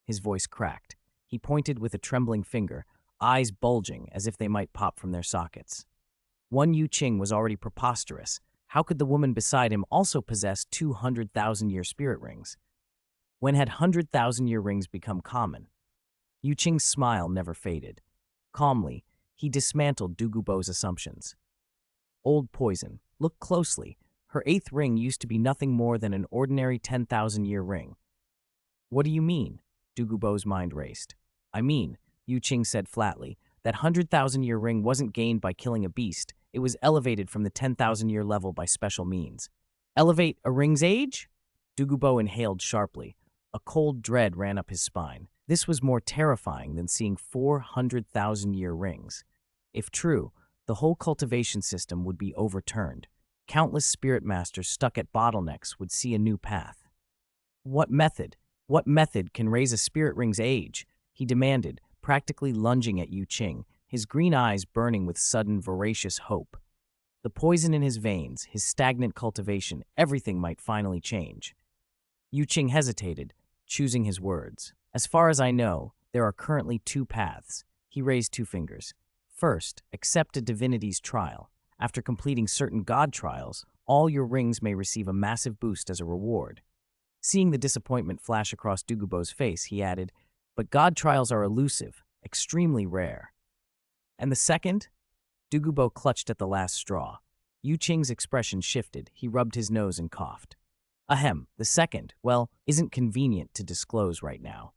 His voice cracked. He pointed with a trembling finger, eyes bulging as if they might pop from their sockets. One Qing was already preposterous. How could the woman beside him also possess 200,000-year spirit rings? When had 100,000-year rings become common? Qing's smile never faded. Calmly, he dismantled Dugubo's assumptions. Old poison. Look closely. Her 8th ring used to be nothing more than an ordinary 10,000-year ring. What do you mean? Dugubo's mind raced. I mean, Qing said flatly, that 100,000-year ring wasn't gained by killing a beast. It was elevated from the 10,000-year level by special means. Elevate a ring's age? Dugubo inhaled sharply. A cold dread ran up his spine. This was more terrifying than seeing 400,000-year rings. If true, the whole cultivation system would be overturned. Countless spirit masters stuck at bottlenecks would see a new path. What method can raise a spirit ring's age? He demanded, practically lunging at Qing, his green eyes burning with sudden, voracious hope. The poison in his veins, his stagnant cultivation, everything might finally change. Qing hesitated, choosing his words. As far as I know, there are currently 2 paths. He raised 2 fingers. First, accept a divinity's trial. After completing certain god trials, all your rings may receive a massive boost as a reward. Seeing the disappointment flash across Dugubo's face, he added, but god trials are elusive, extremely rare. And the second? Dugubo clutched at the last straw. Qing's expression shifted. He rubbed his nose and coughed. Ahem, the second, well, isn't convenient to disclose right now.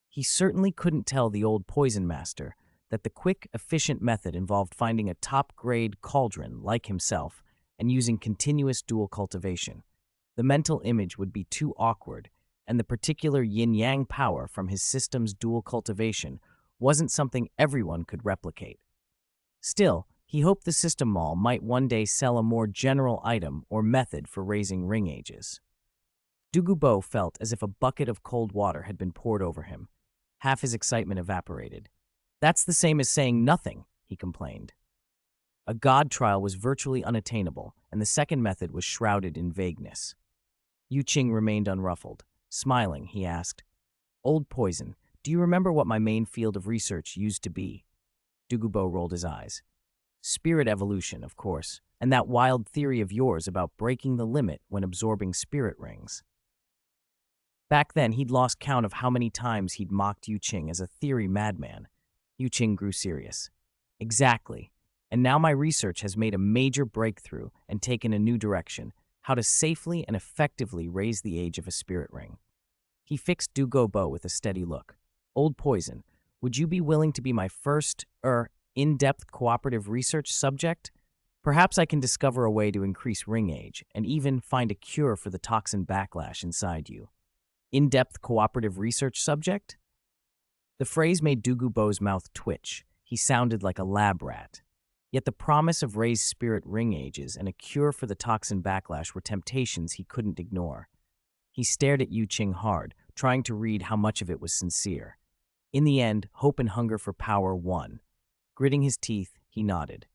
He certainly couldn't tell the old poison master that the quick, efficient method involved finding a top-grade cauldron like himself and using continuous dual cultivation. The mental image would be too awkward, and the particular yin-yang power from his system's dual cultivation wasn't something everyone could replicate. Still, he hoped the system mall might one day sell a more general item or method for raising ring ages. Dugubo felt as if a bucket of cold water had been poured over him. Half his excitement evaporated. That's the same as saying nothing, he complained. A god trial was virtually unattainable, and the second method was shrouded in vagueness. Qing remained unruffled. Smiling, he asked, Old poison, do you remember what my main field of research used to be? Dugubo rolled his eyes. Spirit evolution, of course, and that wild theory of yours about breaking the limit when absorbing spirit rings. Back then, he'd lost count of how many times he'd mocked Qing as a theory madman. Qing grew serious. Exactly. And now my research has made a major breakthrough and taken a new direction, how to safely and effectively raise the age of a spirit ring. He fixed Dugubo with a steady look. Old poison, would you be willing to be my first, in-depth cooperative research subject? Perhaps I can discover a way to increase ring age and even find a cure for the toxin backlash inside you. in-depth cooperative research subject? The phrase made Douluo's mouth twitch. He sounded like a lab rat. Yet the promise of raised spirit ring ages and a cure for the toxin backlash were temptations he couldn't ignore. He stared at Qing hard, trying to read how much of it was sincere. In the end, hope and hunger for power won. Gritting his teeth, he nodded.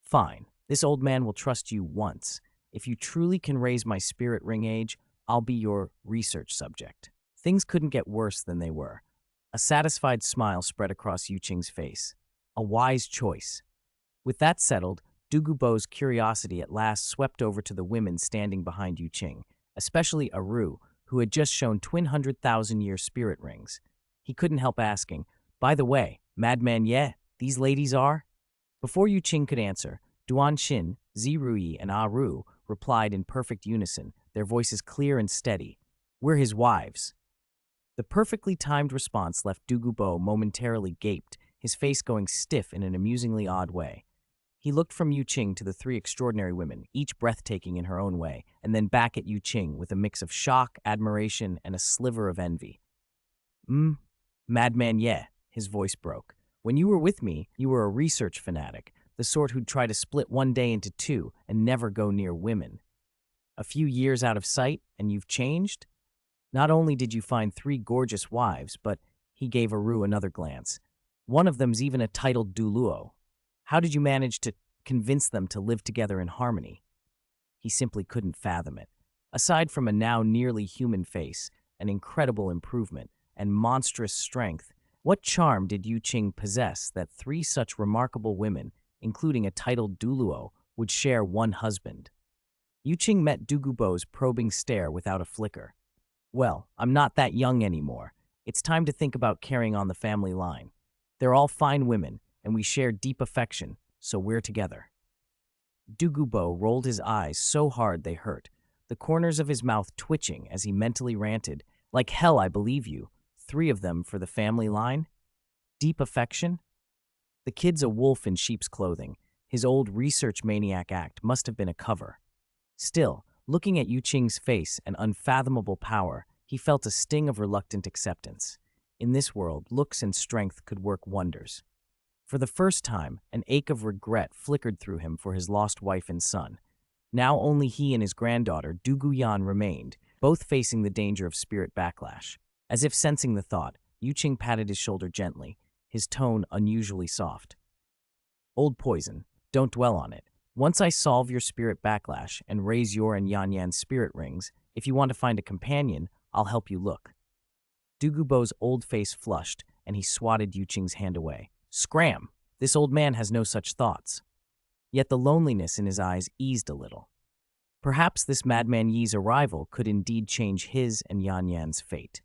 Fine, this old man will trust you once. If you truly can raise my spirit ring age, I'll be your research subject. Things couldn't get worse than they were. A satisfied smile spread across Qing's face. A wise choice. With that settled, Douluo's curiosity at last swept over to the women standing behind Qing, especially Aru, who had just shown twin 100,000-year spirit rings. He couldn't help asking, "By the way, Madman Ye, these ladies are?" Before Qing could answer, Duan Xin, Ziruyi, and Aru replied in perfect unison, their voices clear and steady. "We're his wives." The perfectly timed response left Douluo momentarily gaped, his face going stiff in an amusingly odd way. He looked from Qing to the three extraordinary women, each breathtaking in her own way, and then back at Qing with a mix of shock, admiration, and a sliver of envy. Madman Ye, his voice broke. When you were with me, you were a research fanatic, the sort who'd try to split one day into two and never go near women. A few years out of sight, and you've changed? Not only did you find 3 gorgeous wives, but he gave Aru another glance. One of them's even a titled Douluo. How did you manage to convince them to live together in harmony? He simply couldn't fathom it. Aside from a now nearly human face, an incredible improvement, and monstrous strength, what charm did Qing possess that 3 such remarkable women, including a titled Douluo, would share one husband? Qing met Douluo's probing stare without a flicker. Well, I'm not that young anymore. It's time to think about carrying on the family line. They're all fine women, and we share deep affection, so we're together. Douluo rolled his eyes so hard they hurt, the corners of his mouth twitching as he mentally ranted, "Like hell, I believe you. 3 of them for the family line? Deep affection?" The kid's a wolf in sheep's clothing. His old research maniac act must have been a cover. Still, looking at Qing's face and unfathomable power, he felt a sting of reluctant acceptance. In this world, looks and strength could work wonders. For the first time, an ache of regret flickered through him for his lost wife and son. Now only he and his granddaughter, Duguyan, remained, both facing the danger of spirit backlash. As if sensing the thought, Qing patted his shoulder gently, his tone unusually soft. "Old poison, don't dwell on it. Once I solve your spirit backlash and raise your and Yanyan's spirit rings, if you want to find a companion, I'll help you look." Douluo's old face flushed, and he swatted Qing's hand away. "Scram! This old man has no such thoughts." Yet the loneliness in his eyes eased a little. Perhaps this Madman Yi's arrival could indeed change his and Yanyan's fate.